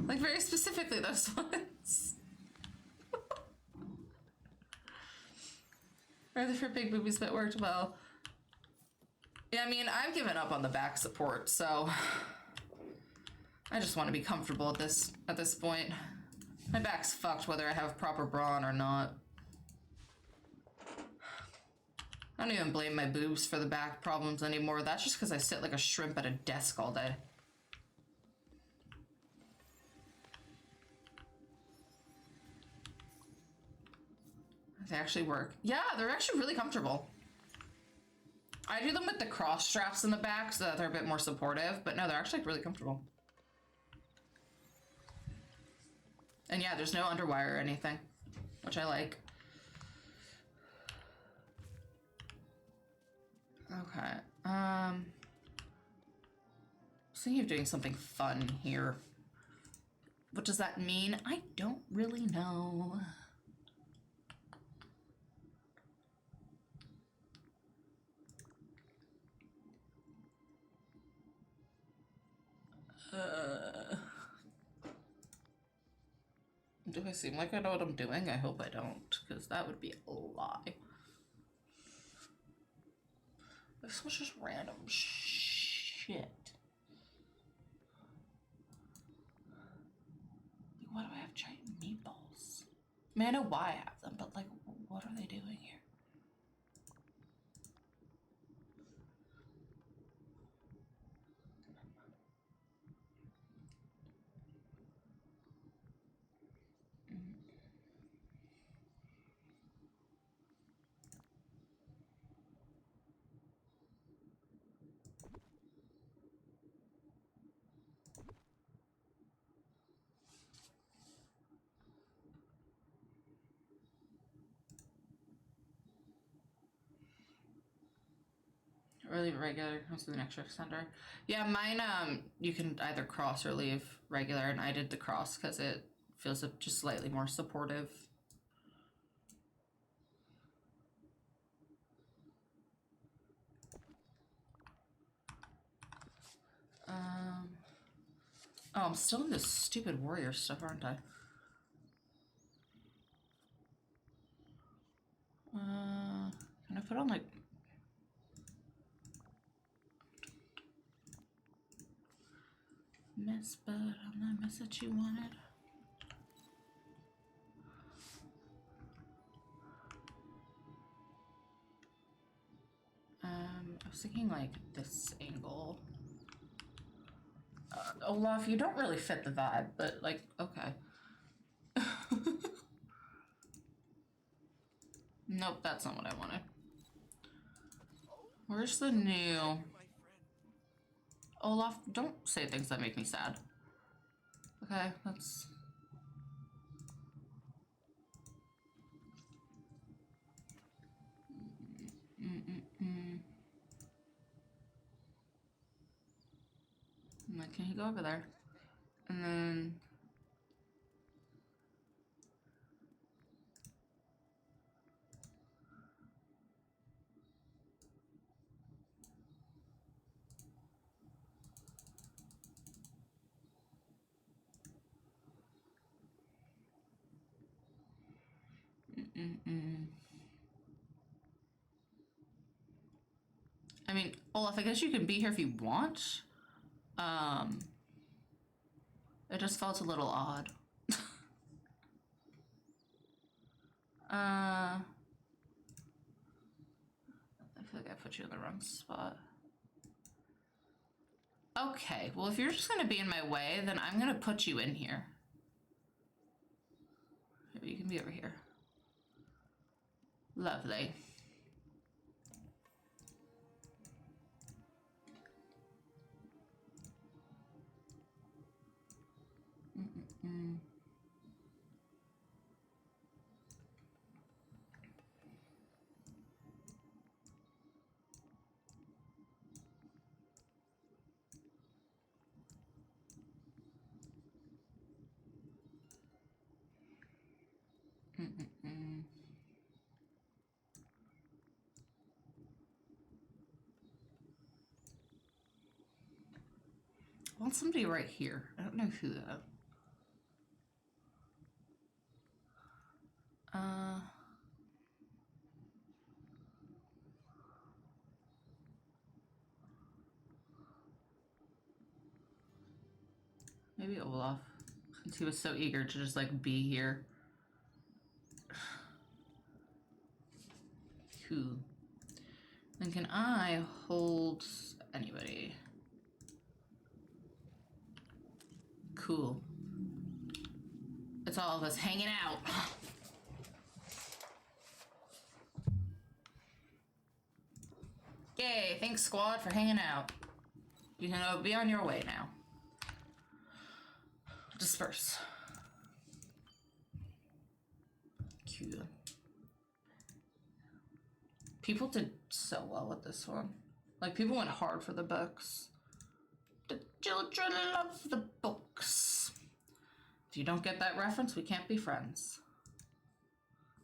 S1: Like, very specifically those ones. Rather for big boobies, but worked well. Yeah, Yeah, I mean, I've given up on the back support, so I just want to be comfortable at this point. My back's fucked whether I have proper bra on or not. I don't even blame my boobs for the back problems anymore. That's just because I sit like a shrimp at a desk all day. They actually work. Yeah, they're actually really comfortable. I do them with the cross straps in the back so that they're a bit more supportive, but no, they're actually really comfortable. And yeah, there's no underwire or anything, which I like. Okay, I was thinking of doing something fun here. What does that mean? I don't really know. Do I seem like I know what I'm doing? I hope I don't, because that would be a lie. This was just random shit. Like, why do I have giant meatballs? I mean, I know why I have them, but like, what are they doing here? Or leave it regular, comes with an extra extender. Yeah, mine, you can either cross or leave regular, and I did the cross because it feels just slightly more supportive. Oh, I'm still in this stupid warrior stuff, aren't I? Can I put on like... Miss, but I'm not miss that you wanted. I was thinking like this angle. Olaf, you don't really fit the vibe, but like, okay. Nope, that's not what I wanted. Where's the new...
S3: My friend.
S1: Olaf, don't say things that make me sad. Okay, let's... Like, can he go over there? And then... I mean, Olaf, I guess you can be here if you want. It just felt a little odd. I feel like I put you in the wrong spot. Okay, well, if you're just gonna be in my way, then I'm gonna put you in here. Maybe you can be over here. Lovely. I want somebody right here. I don't know who though. Maybe Olaf, since he was so eager to just like be here. Who? Then can I hold anybody? Cool. It's all of us hanging out. Yay, thanks squad for hanging out. You can be on your way now. Disperse. Cute. People did so well with this one. Like, people went hard for the books. The children love the books. If you don't get that reference, we can't be friends.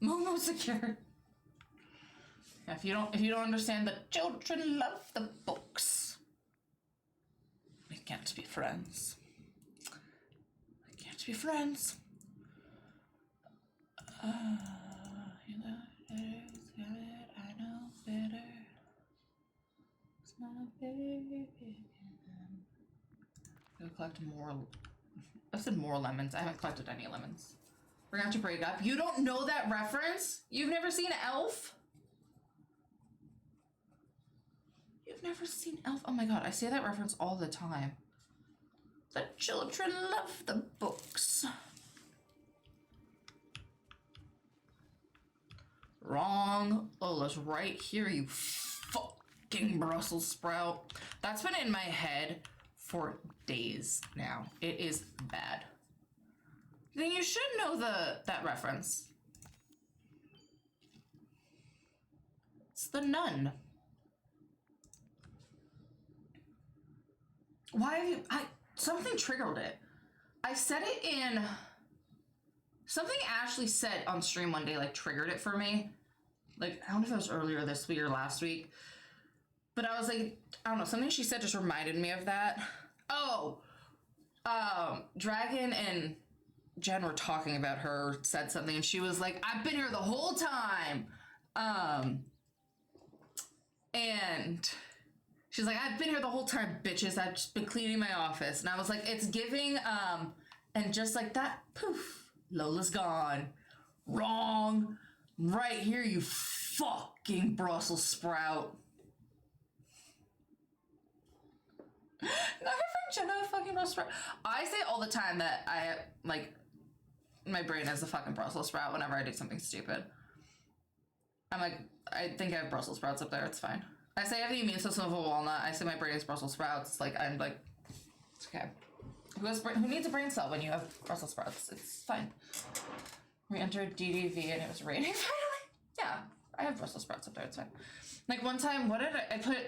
S1: Momo secure. Yeah, if you don't understand the children love the books, we can't be friends. We can't be friends. You know, I know better. It's not a baby. I'm gonna collect more. I said more lemons. I haven't collected any lemons. We're gonna have to break up. You don't know that reference? You've never seen Elf? You've never seen Elf? Oh my god, I say that reference all the time. The children love the books. Wrong. Ola's right here, you fucking Brussels sprout. That's been in my head for days now. It is bad. Then you should know that reference. It's the nun. Why have you... something triggered it. I said it in... Something Ashley said on stream one day, like, triggered it for me. Like, I don't know if it was earlier this week or last week. But I was like, I don't know, something she said just reminded me of that. Oh! Dragon and Jen were talking about her, said something, and she was like, I've been here the whole time! And... She's like, I've been here the whole time, bitches. I've just been cleaning my office. And I was like, it's giving, and just like that, poof, Lola's gone. Wrong. Right here, you fucking Brussels sprout. Never from Jenna, fucking Brussels sprout. I say all the time that I, like, my brain is a fucking Brussels sprout whenever I do something stupid. I'm like, I think I have Brussels sprouts up there, it's fine. I say I have the immune system of a walnut. I say my brain is Brussels sprouts. Like, I'm like, it's okay. Who needs a brain cell when you have Brussels sprouts? It's fine. We entered DDV and it was raining finally. Yeah, I have Brussels sprouts up there. It's fine. Like, one time, what did I put...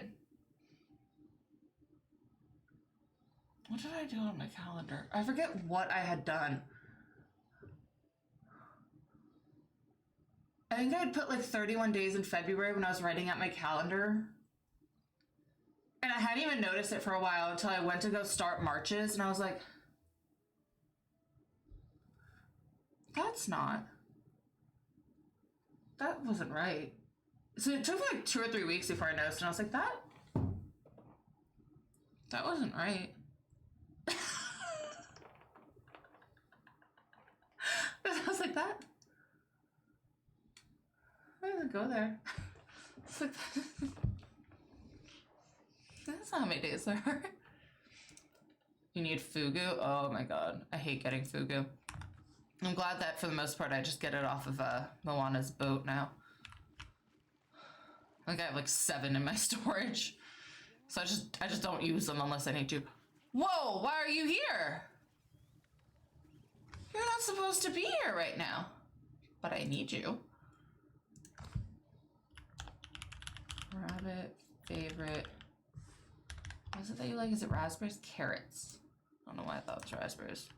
S1: What did I do on my calendar? I forget what I had done. I think I had put like 31 days in February when I was writing out my calendar. And I hadn't even noticed it for a while until I went to go start Marches, and I was like, that wasn't right. So it took me like 2 or 3 weeks before I noticed, and I was like, that wasn't right. I was like, that. Why does it go there? It's like, that's not how many days there are. You need fugu? Oh my god. I hate getting fugu. I'm glad that for the most part I just get it off of Moana's boat now. I think I have like 7 in my storage. So I just don't use them unless I need to. Whoa, why are you here? You're not supposed to be here right now. But I need you. Rabbit, favorite. What is it that you like? Is it raspberries? Carrots. I don't know why I thought it was raspberries.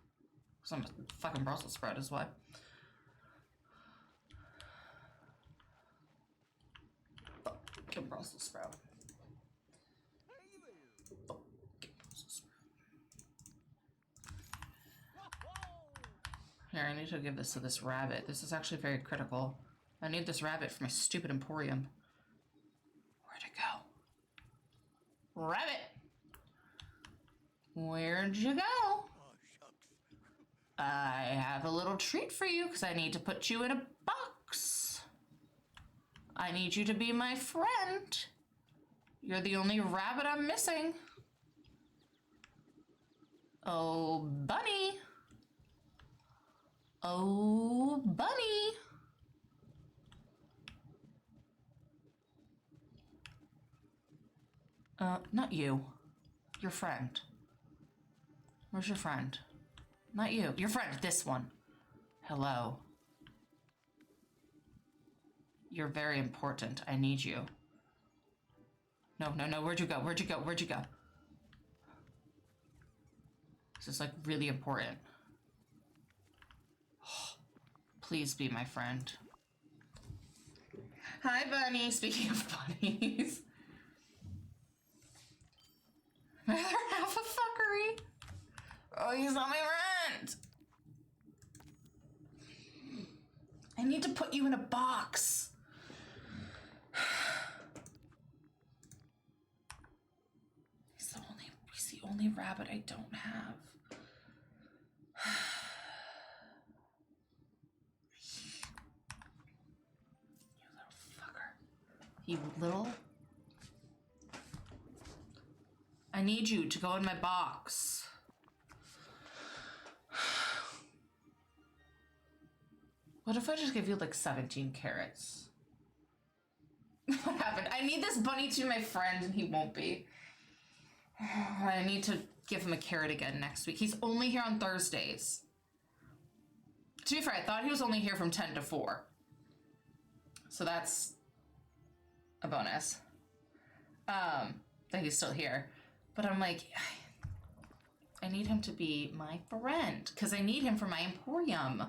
S1: Because I'm a fucking Brussels sprout is why. Fucking Brussels sprout. Fucking Brussels sprout. Here, I need to give this to this rabbit. This is actually very critical. I need this rabbit for my stupid emporium. Where'd it go? Rabbit! Where'd you go?
S3: Oh, so
S1: I have a little treat for you because I need to put you in a box. I need you to be my friend. You're the only rabbit I'm missing. Oh, bunny. Oh, bunny. Not you. Your friend. Where's your friend? Not you. Your friend, this one. Hello. You're very important. I need you. No, no, no. Where'd you go? Where'd you go? Where'd you go? This is like really important. Please be my friend. Hi, bunny. Speaking of bunnies. Another half a fuckery. Oh, he's not my friend. I need to put you in a box. He's the only rabbit I don't have. You little. I need you to go in my box. What if I just give you like 17 carrots? What happened? I need this bunny to be my friend and he won't be. I need to give him a carrot again next week. He's only here on Thursdays. To be fair, I thought he was only here from 10 to 4. So that's a bonus. That he's still here. But I'm like, I need him to be my friend because I need him for my emporium.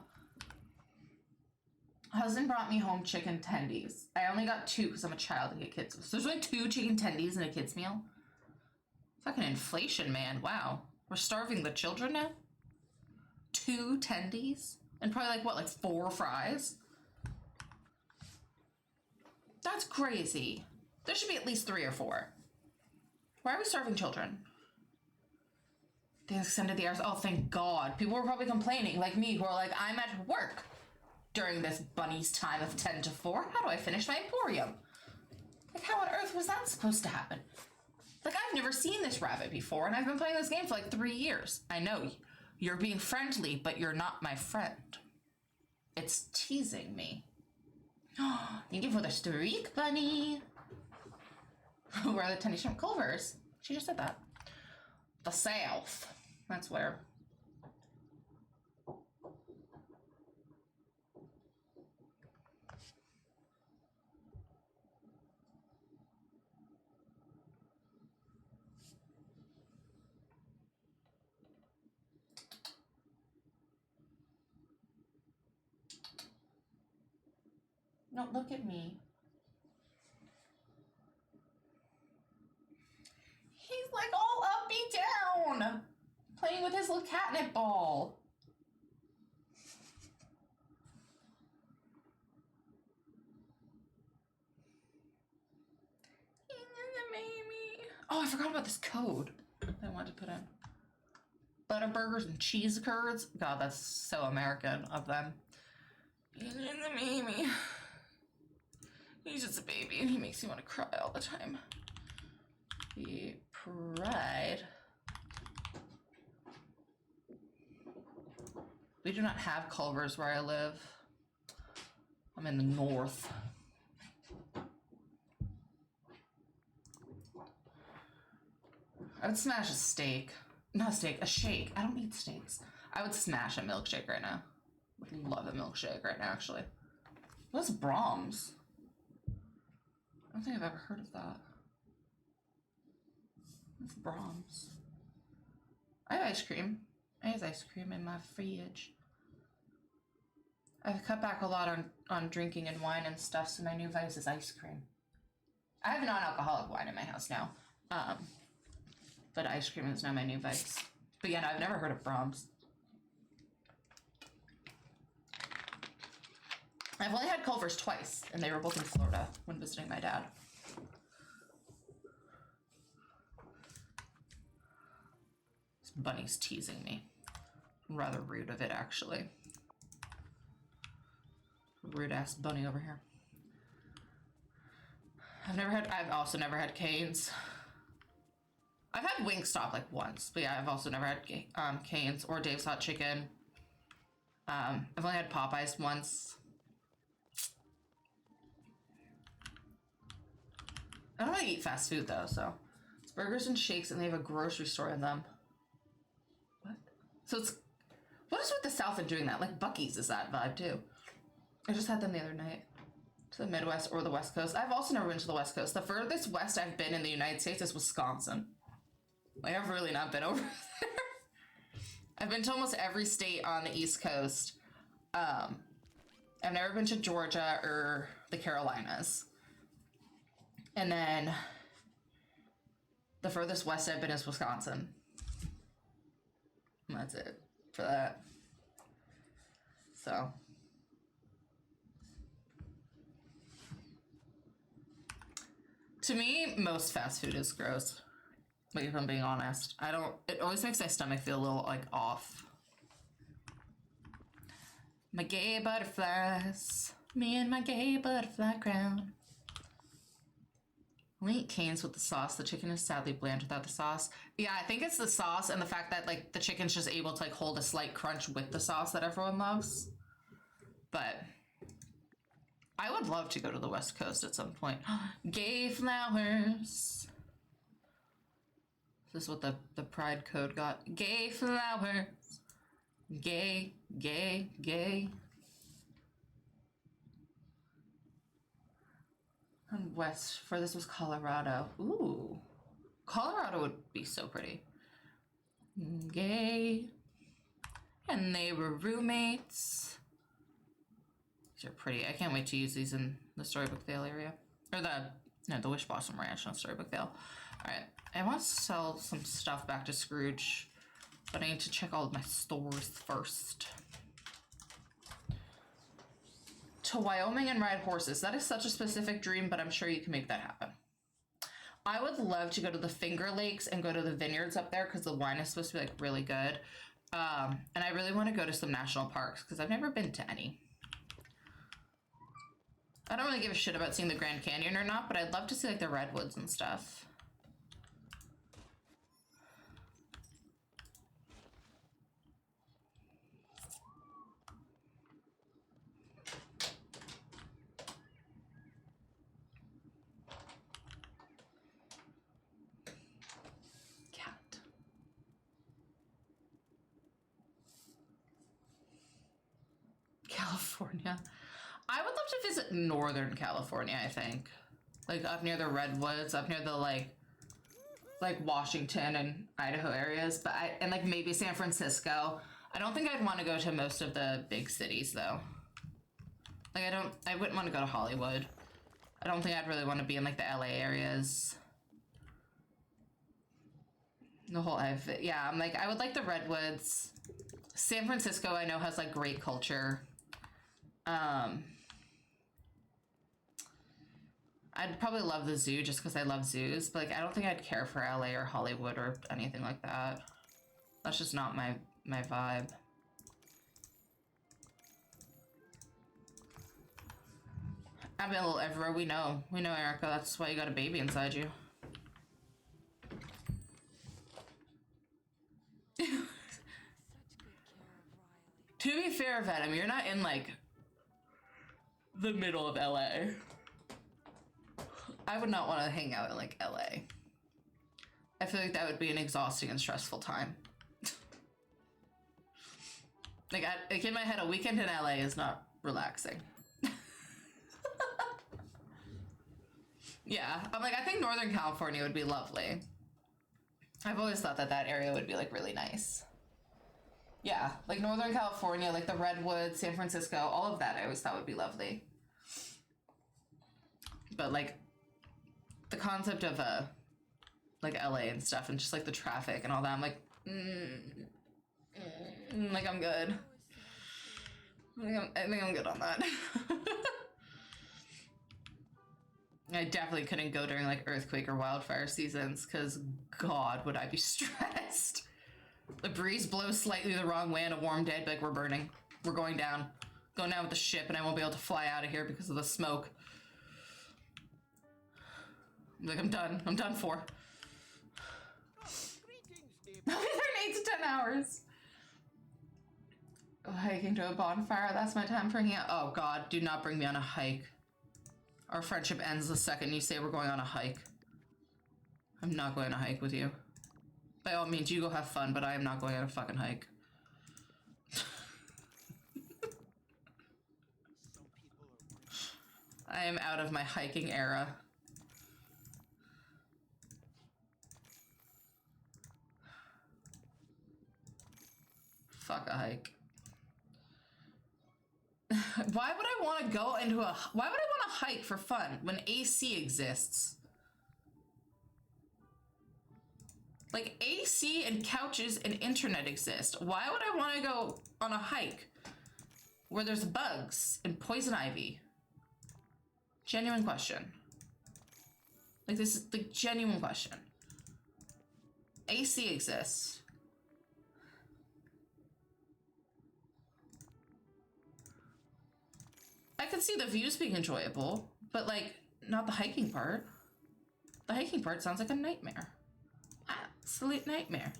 S1: Husband brought me home chicken tendies. I only got 2 because I'm a child and get kids. So there's only 2 chicken tendies in a kid's meal. Fucking inflation, man. Wow. We're starving the children now? 2 tendies? And probably like, what, like 4 fries? That's crazy. There should be at least 3 or 4. Why are we starving children? They extended the hours. Oh, thank God. People were probably complaining, like me, who are like, I'm at work during this bunny's time of 10 to 4. How do I finish my emporium? Like, how on earth was that supposed to happen? Like, I've never seen this rabbit before, and I've been playing this game for like 3 years. I know, you're being friendly, but you're not my friend. It's teasing me. Thank you for the streak, bunny. Where are the tenny shrimp Culvers? She just said that. The South. That's where. No, look at me. He's like all uppy down, playing with his little catnip ball. Oh, I forgot about this code I wanted to put in. Butterburgers and cheese curds. God, that's so American of them. He's just a baby and he makes me want to cry all the time. He pride. We do not have Culvers where I live. I'm in the north. I would smash a steak. Not a steak, a shake. I don't eat steaks. I would smash a milkshake right now. Would love a milkshake right now, actually. What's Brahms? I don't think I've ever heard of that. What's Brahms? I have ice cream. I have ice cream in my fridge. I've cut back a lot on drinking and wine and stuff, so my new vice is ice cream. I have non-alcoholic wine in my house now. But ice cream is now my new vice. But yeah, no, I've never heard of Brahms. I've only had Culver's twice, and they were both in Florida when visiting my dad. This bunny's teasing me. rather rude of it, actually. Rude ass bunny over here. I've also never had Cane's. I've had Wingstop like once, but yeah, I've also never had Cane's or Dave's Hot Chicken. I've only had Popeyes once. I don't really eat fast food though, so it's burgers and shakes, and they have a grocery store in them. What? So it's what is with the South and doing that? Like Buc-ee's is that vibe too. I just had them the other night. To the Midwest or the West Coast. I've also never been to the West Coast. The furthest west I've been in the United States is Wisconsin. Like, I've really not been over there. I've been to almost every state on the East Coast. I've never been to Georgia or the Carolinas. And then the furthest west I've been is Wisconsin. And that's it for that. So... to me, most fast food is gross. Like, if I'm being honest. It always makes my stomach feel a little, like, off. My gay butterflies. Me and my gay butterfly crown. We eat Cane's with the sauce. The chicken is sadly bland without the sauce. Yeah, I think it's the sauce and the fact that, like, the chicken's just able to, like, hold a slight crunch with the sauce that everyone loves. But... I would love to go to the West Coast at some point. Gay flowers. This is what the Pride Code got. Gay flowers. Gay, gay, gay. And west, for this was Colorado. Ooh. Colorado would be so pretty. Gay. And they were roommates. These are pretty. I can't wait to use these in the Storybookvale area. Or the Wish Blossom Ranch, not Storybookvale. Alright. I want to sell some stuff back to Scrooge, but I need to check all of my stores first. To Wyoming and ride horses. That is such a specific dream, but I'm sure you can make that happen. I would love to go to the Finger Lakes and go to the vineyards up there because the wine is supposed to be like really good. And I really want to go to some national parks because I've never been to any. I don't really give a shit about seeing the Grand Canyon or not, but I'd love to see like the redwoods and stuff. Cat. California. I would love to visit Northern California, I think. Like up near the redwoods, up near the like Washington and Idaho areas, but and like maybe San Francisco. I don't think I'd want to go to most of the big cities though. Like I wouldn't want to go to Hollywood. I don't think I'd really want to be in like the LA areas. The whole yeah, I'm like I would like the redwoods. San Francisco I know has like great culture. I'd probably love the zoo just because I love zoos, but like I don't think I'd care for LA or Hollywood or anything like that. That's just not my vibe. I've been a little everywhere. We know, Erica. That's why you got a baby inside you. To be fair, Venom, you're not in like the middle of LA. I would not want to hang out in like LA. I feel like that would be an exhausting and stressful time. like in my head, a weekend in LA is not relaxing. Yeah, I'm like, I think Northern California would be lovely. I've always thought that area would be like really nice. Yeah, like Northern California, like the Redwoods, San Francisco, all of that I always thought would be lovely. But like the concept of like LA and stuff and just like the traffic and all that, I'm like, like I'm good. I think I'm good on that. I definitely couldn't go during like earthquake or wildfire seasons because God, would I be stressed. The breeze blows slightly the wrong way on a warm day, like we're burning. We're going down. Going down with the ship, and I won't be able to fly out of here because of the smoke. Like, I'm done. I'm done for. I'll be there in 8 to 10 hours. Hiking to a bonfire. That's my time for hanging out. Oh, God. Do not bring me on a hike. Our friendship ends the second you say we're going on a hike. I'm not going on a hike with you. By all means, you go have fun, but I am not going on a fucking hike. I am out of my hiking era. Fuck a hike. Why would I want to go into a... Why would I want to hike for fun when AC exists? Like, AC and couches and internet exist. Why would I want to go on a hike where there's bugs and poison ivy? Genuine question. Like, this is the genuine question. AC exists. I can see the views being enjoyable, but, like, not the hiking part. The hiking part sounds like a nightmare. Absolute nightmare.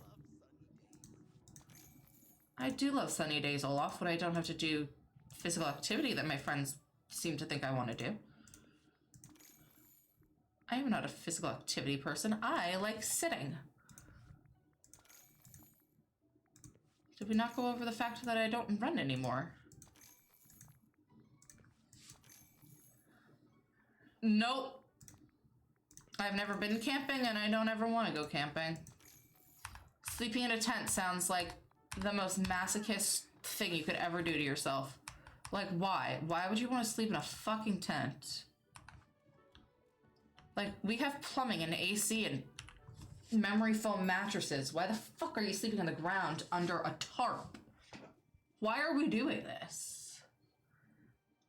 S1: I do love sunny days, Olaf, when I don't have to do physical activity that my friends seem to think I want to do. I am not a physical activity person. I like sitting. Did we not go over the fact that I don't run anymore? Nope. I've never been camping and I don't ever want to go camping. Sleeping in a tent sounds like the most masochist thing you could ever do to yourself. Like, why? Why would you want to sleep in a fucking tent? Like, we have plumbing and AC and memory foam mattresses. Why the fuck are you sleeping on the ground under a tarp? Why are we doing this?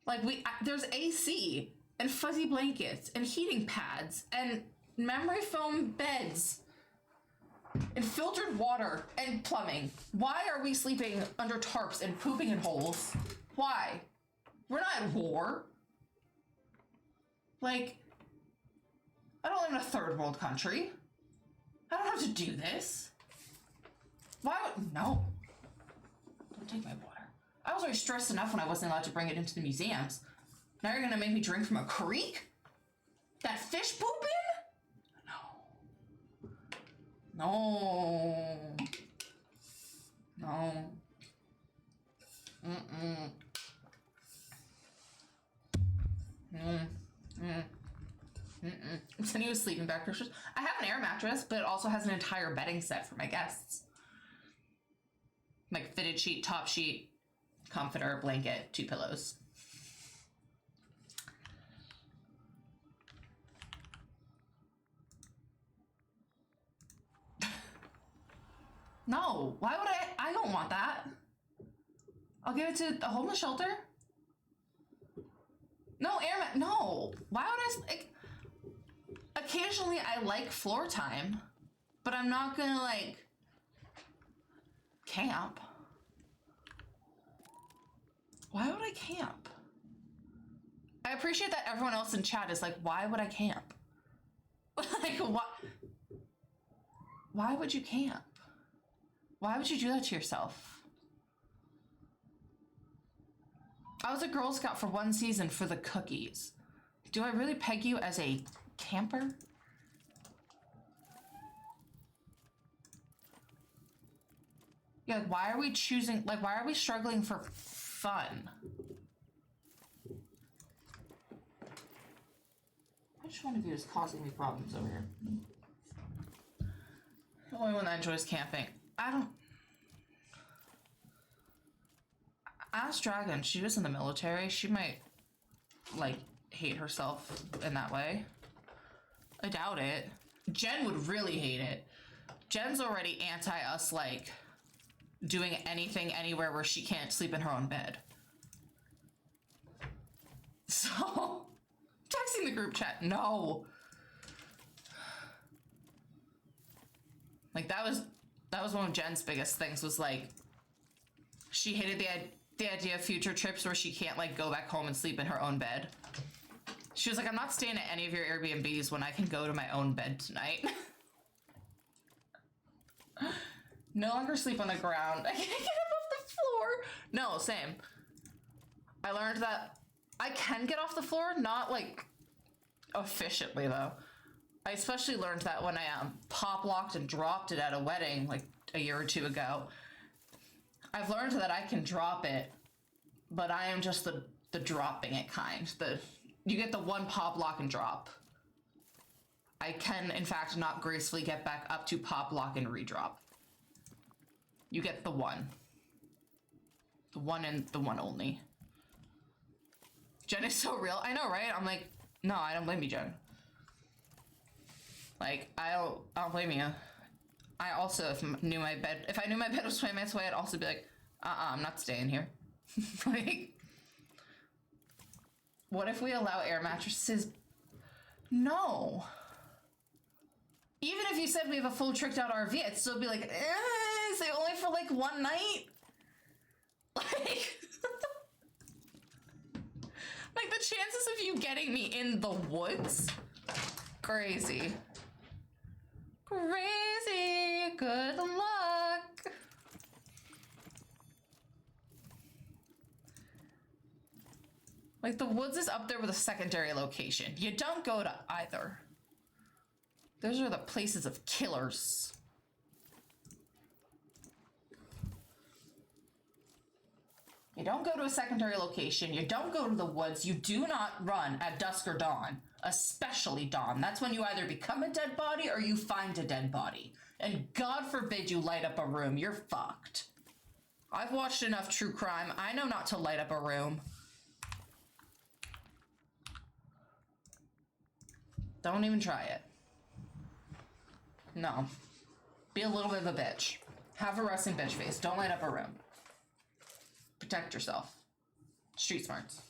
S1: Like, there's AC and fuzzy blankets and heating pads and memory foam beds and filtered water and plumbing. Why are we sleeping under tarps and pooping in holes? Why? We're not at war. Like, I don't live in a third world country. I don't have to do this. Why would... No. Don't take my water. I was already stressed enough when I wasn't allowed to bring it into the museums. Now you're gonna make me drink from a creek? That fish poop in? No. No. No. Mm-mm. I'm sending you sleeping bag pictures. I have an air mattress, but it also has an entire bedding set for my guests. Like fitted sheet, top sheet, comforter, blanket, 2 pillows. No, why would I don't want that. I'll give it to a homeless shelter. No, no. Why would I, like, occasionally I like floor time, but I'm not gonna, like, camp. Why would I camp? I appreciate that everyone else in chat is like, why would I camp? Like, what? Why would you camp? Why would you do that to yourself? I was a Girl Scout for 1 season for the cookies. Do I really peg you as a camper? Yeah, like, why are we choosing, like, why are we struggling for fun? Which one of you is causing me problems over here? The only one that enjoys camping. I don't... Ask Dragon, she was in the military. She might, like, hate herself in that way. I doubt it. Jen would really hate it. Jen's already anti us, like, doing anything anywhere where she can't sleep in her own bed. So, texting the group chat, no. Like, that was That was one of Jen's biggest things, was like, she hated the idea of future trips where she can't like go back home and sleep in her own bed. She was like, I'm not staying at any of your Airbnbs when I can go to my own bed tonight. No longer sleep on the ground. I can't get up off the floor. No, same. I learned that I can get off the floor, not like efficiently though. I especially learned that when I pop locked and dropped it at a wedding like a year or two ago. I've learned that I can drop it, but I am just the dropping it kind. You get the one pop, lock, and drop. I can, in fact, not gracefully get back up to pop, lock, and redrop. You get the one. The one and the one only. Jen is so real. I know, right? I'm like, no, I don't blame you, Jen. Like, I don't blame you. I also, if I knew my bed was 20 minutes away, I'd also be like, I'm not staying here. Like, what if we allow air mattresses? No. Even if you said we have a full tricked out RV, I'd still be like, is it only for like one night? Like, like the chances of you getting me in the woods? Crazy. Crazy. Good luck. Like, the woods is up there with a secondary location. You don't go to either. Those are the places of killers. You don't go to a secondary location. You don't go to the woods. You do not run at dusk or dawn, especially dawn. That's when you either become a dead body or you find a dead body. And God forbid you light up a room. You're fucked. I've watched enough true crime. I know not to light up a room. Don't even try it. No. Be a little bit of a bitch. Have a resting bitch face. Don't light up a room. Protect yourself. Street smarts.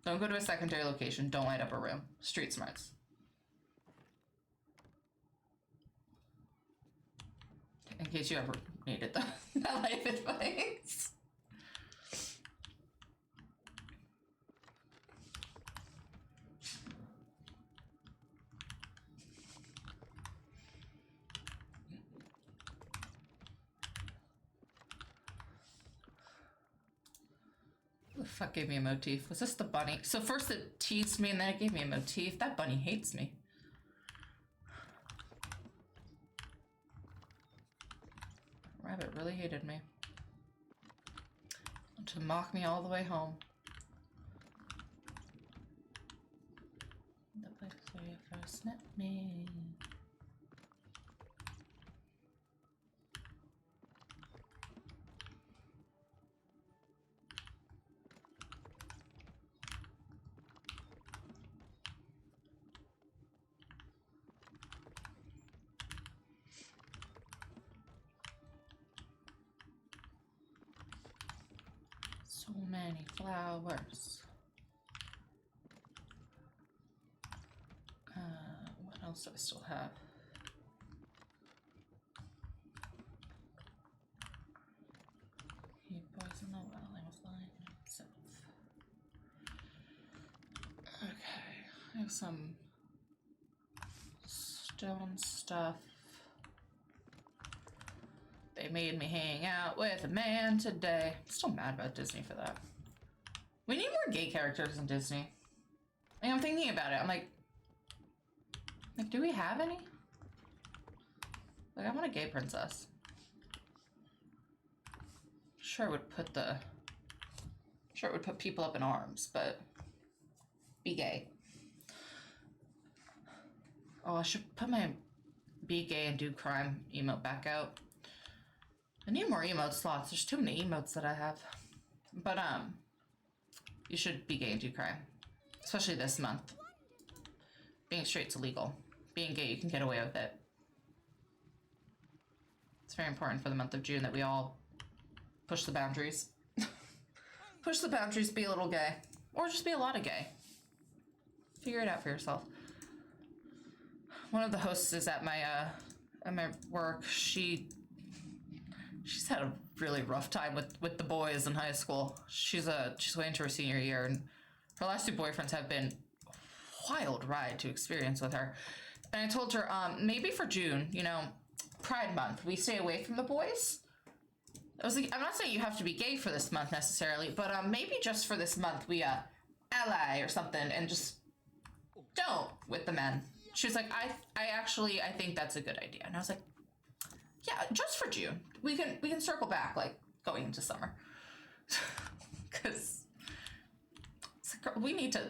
S1: Don't go to a secondary location. Don't light up a room. Street smarts. In case you ever needed that life advice. The fuck gave me a motif? Was this the bunny? So first it teased me and then it gave me a motif. That bunny hates me. Rabbit really hated me. To mock me all the way home. The place where you first met me. So many flowers. What else do I still have? He poisoned the well. I was lying myself. Okay, I have some stone stuff. They made me hang out with a man today. I'm still mad about Disney for that. We need more gay characters in Disney. Like, I'm thinking about it. I'm like, do we have any? Like, I want a gay princess. Sure, it would put people up in arms, but be gay. Oh, I should put my be gay and do crime emote back out. I need more emote slots. There's too many emotes that I have. But, you should be gay and do crime. Especially this month. Being straight's illegal. Being gay, you can get away with it. It's very important for the month of June that we all push the boundaries. Push the boundaries, be a little gay. Or just be a lot of gay. Figure it out for yourself. one of the hosts is at my work. She's had a really rough time with the boys in high school. She's way into her senior year, and her last two boyfriends have been a wild ride to experience with her. And I told her, maybe for June, you know, Pride Month, we stay away from the boys. I was like, I'm not saying you have to be gay for this month necessarily, but maybe just for this month we ally or something and just don't with the men. She was like, I think that's a good idea. And I was like, yeah, just for June. We can circle back like going into summer. Cause it's like, we need to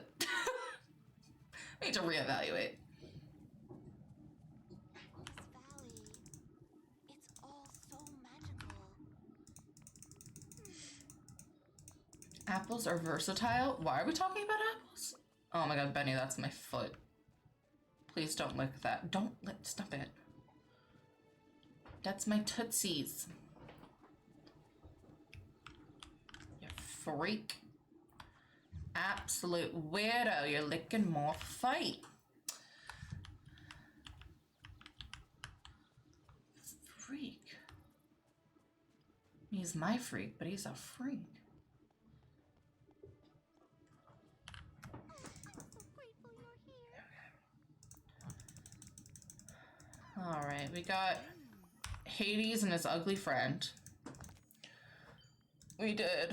S1: reevaluate.
S4: This valley, it's all so magical.
S1: Apples are versatile. Why are we talking about apples? Oh my god, Benny, that's my foot. Please don't lick that. Stop it. That's my tootsies. You freak. Absolute weirdo. You're licking more fight. Freak. He's my freak, but he's a freak. All right, we got Hades and his ugly friend. We did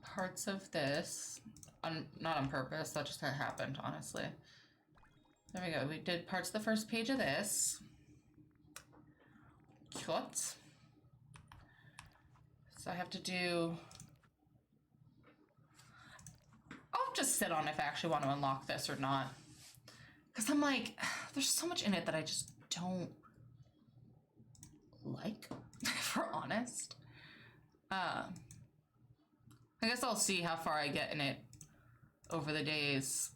S1: parts of this, not on purpose, that just happened, honestly. There we go, we did parts of the first page of this. Cute. So I have to do... I'll just sit on if I actually want to unlock this or not. Because I'm like, there's so much in it that I just don't like, if we're honest. I guess I'll see how far I get in it over the days.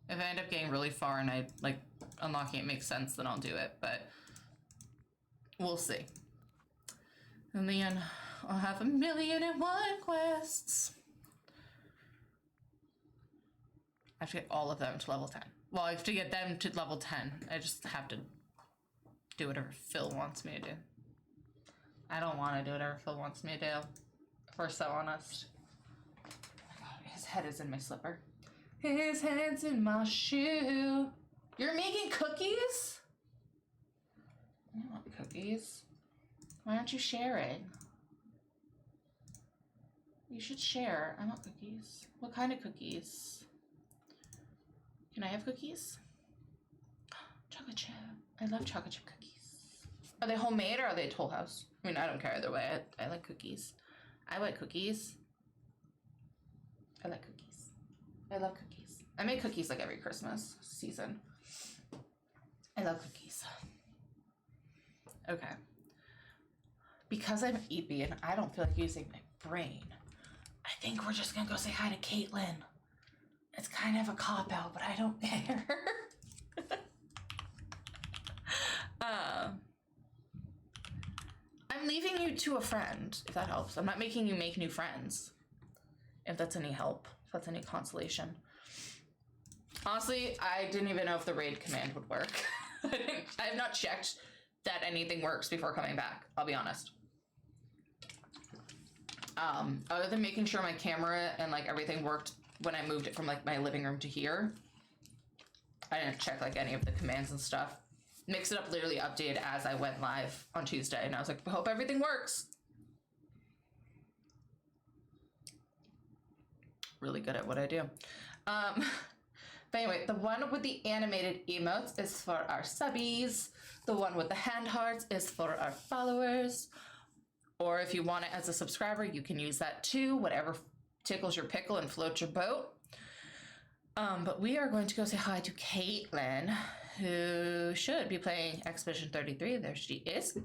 S1: If I end up getting really far and I, like, unlocking it makes sense, then I'll do it. But we'll see. And then I'll have 1,000,001 quests. I have to get all of them to level 10. Well, I have to get them to level 10. I just have to do whatever Phil wants me to do. I don't want to do whatever Phil wants me to do, if we're so honest. Oh my god, his head is in my slipper. His head's in my shoe. You're making cookies? I want cookies. Why aren't you sharing? You should share. I want cookies. What kind of cookies? Can I have cookies? Chocolate chip. I love chocolate chip cookies. Are they homemade or are they Toll House? I mean, I don't care either way. I like cookies. I like cookies. I like cookies. I love cookies. I make cookies like every Christmas season. I love cookies. Okay. Because I'm EP and I don't feel like using my brain, I think we're just gonna go say hi to Caitlin. It's kind of a cop-out, but I don't care. I'm leaving you to a friend, if that helps. I'm not making you make new friends. If that's any help, if that's any consolation. Honestly, I didn't even know if the raid command would work. I have not checked that anything works before coming back, I'll be honest. Other than making sure my camera and like everything worked when I moved it from like my living room to here, I didn't check like any of the commands and stuff. Mix It Up literally updated as I went live on Tuesday, and I was like, I hope everything works. Really good at what I do. But anyway, the one with the animated emotes is for our subbies. The one with the hand hearts is for our followers. Or if you want it as a subscriber, you can use that too. Whatever tickles your pickle and floats your boat. But we are going to go say hi to Caitlin, who should be playing Expedition 33. There she is.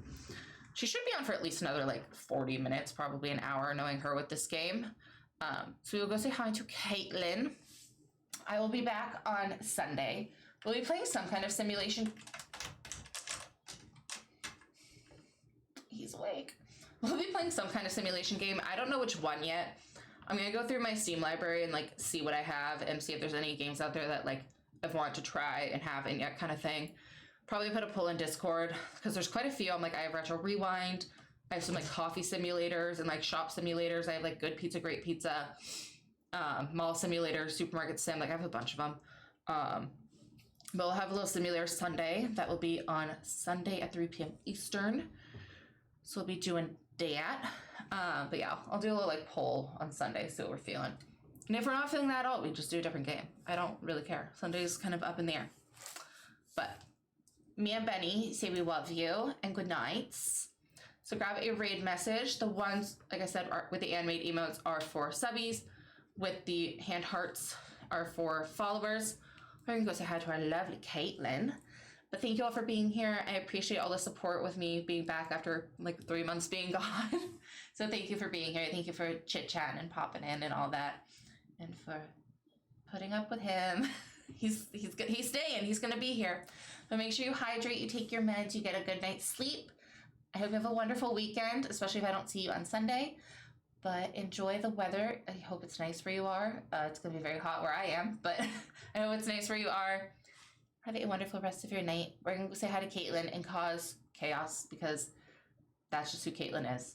S1: She should be on for at least another like 40 minutes, probably an hour, knowing her with this game. So we will go say hi to Caitlin. I will be back on Sunday. We'll be playing some kind of simulation. He's awake. We'll be playing some kind of simulation game. I don't know which one yet. I'm gonna go through my Steam library and like see what I have and see if there's any games out there that like I've wanted to try and haven't yet, kind of thing. Probably put a poll in Discord because there's quite a few. I'm like, I have Retro Rewind. I have some like coffee simulators and like shop simulators. I have like Good Pizza, Great Pizza, mall simulator, supermarket sim. Like I have a bunch of them. But we'll have a little simulator Sunday. That will be on Sunday at 3 p.m. Eastern. So we'll be doing that. But yeah, I'll do a little like poll on Sunday, see what we're feeling. And if we're not feeling that at all, we just do a different game. I don't really care. Sunday's kind of up in the air. But me and Benny say we love you and good nights. So grab a raid message. The ones, like I said, are, with the animated emotes are for subbies. With the hand hearts are for followers. We're going to go say hi to our lovely Caitlin. But thank you all for being here. I appreciate all the support with me being back after like 3 months being gone. So thank you for being here. Thank you for chit-chatting and popping in and all that. And for putting up with him. He's staying. He's going to be here. But make sure you hydrate, you take your meds, you get a good night's sleep. I hope you have a wonderful weekend, especially if I don't see you on Sunday. But enjoy the weather. I hope it's nice where you are. It's going to be very hot where I am, but I hope it's nice where you are. Have a wonderful rest of your night. We're going to say hi to Caitlin and cause chaos because that's just who Caitlin is.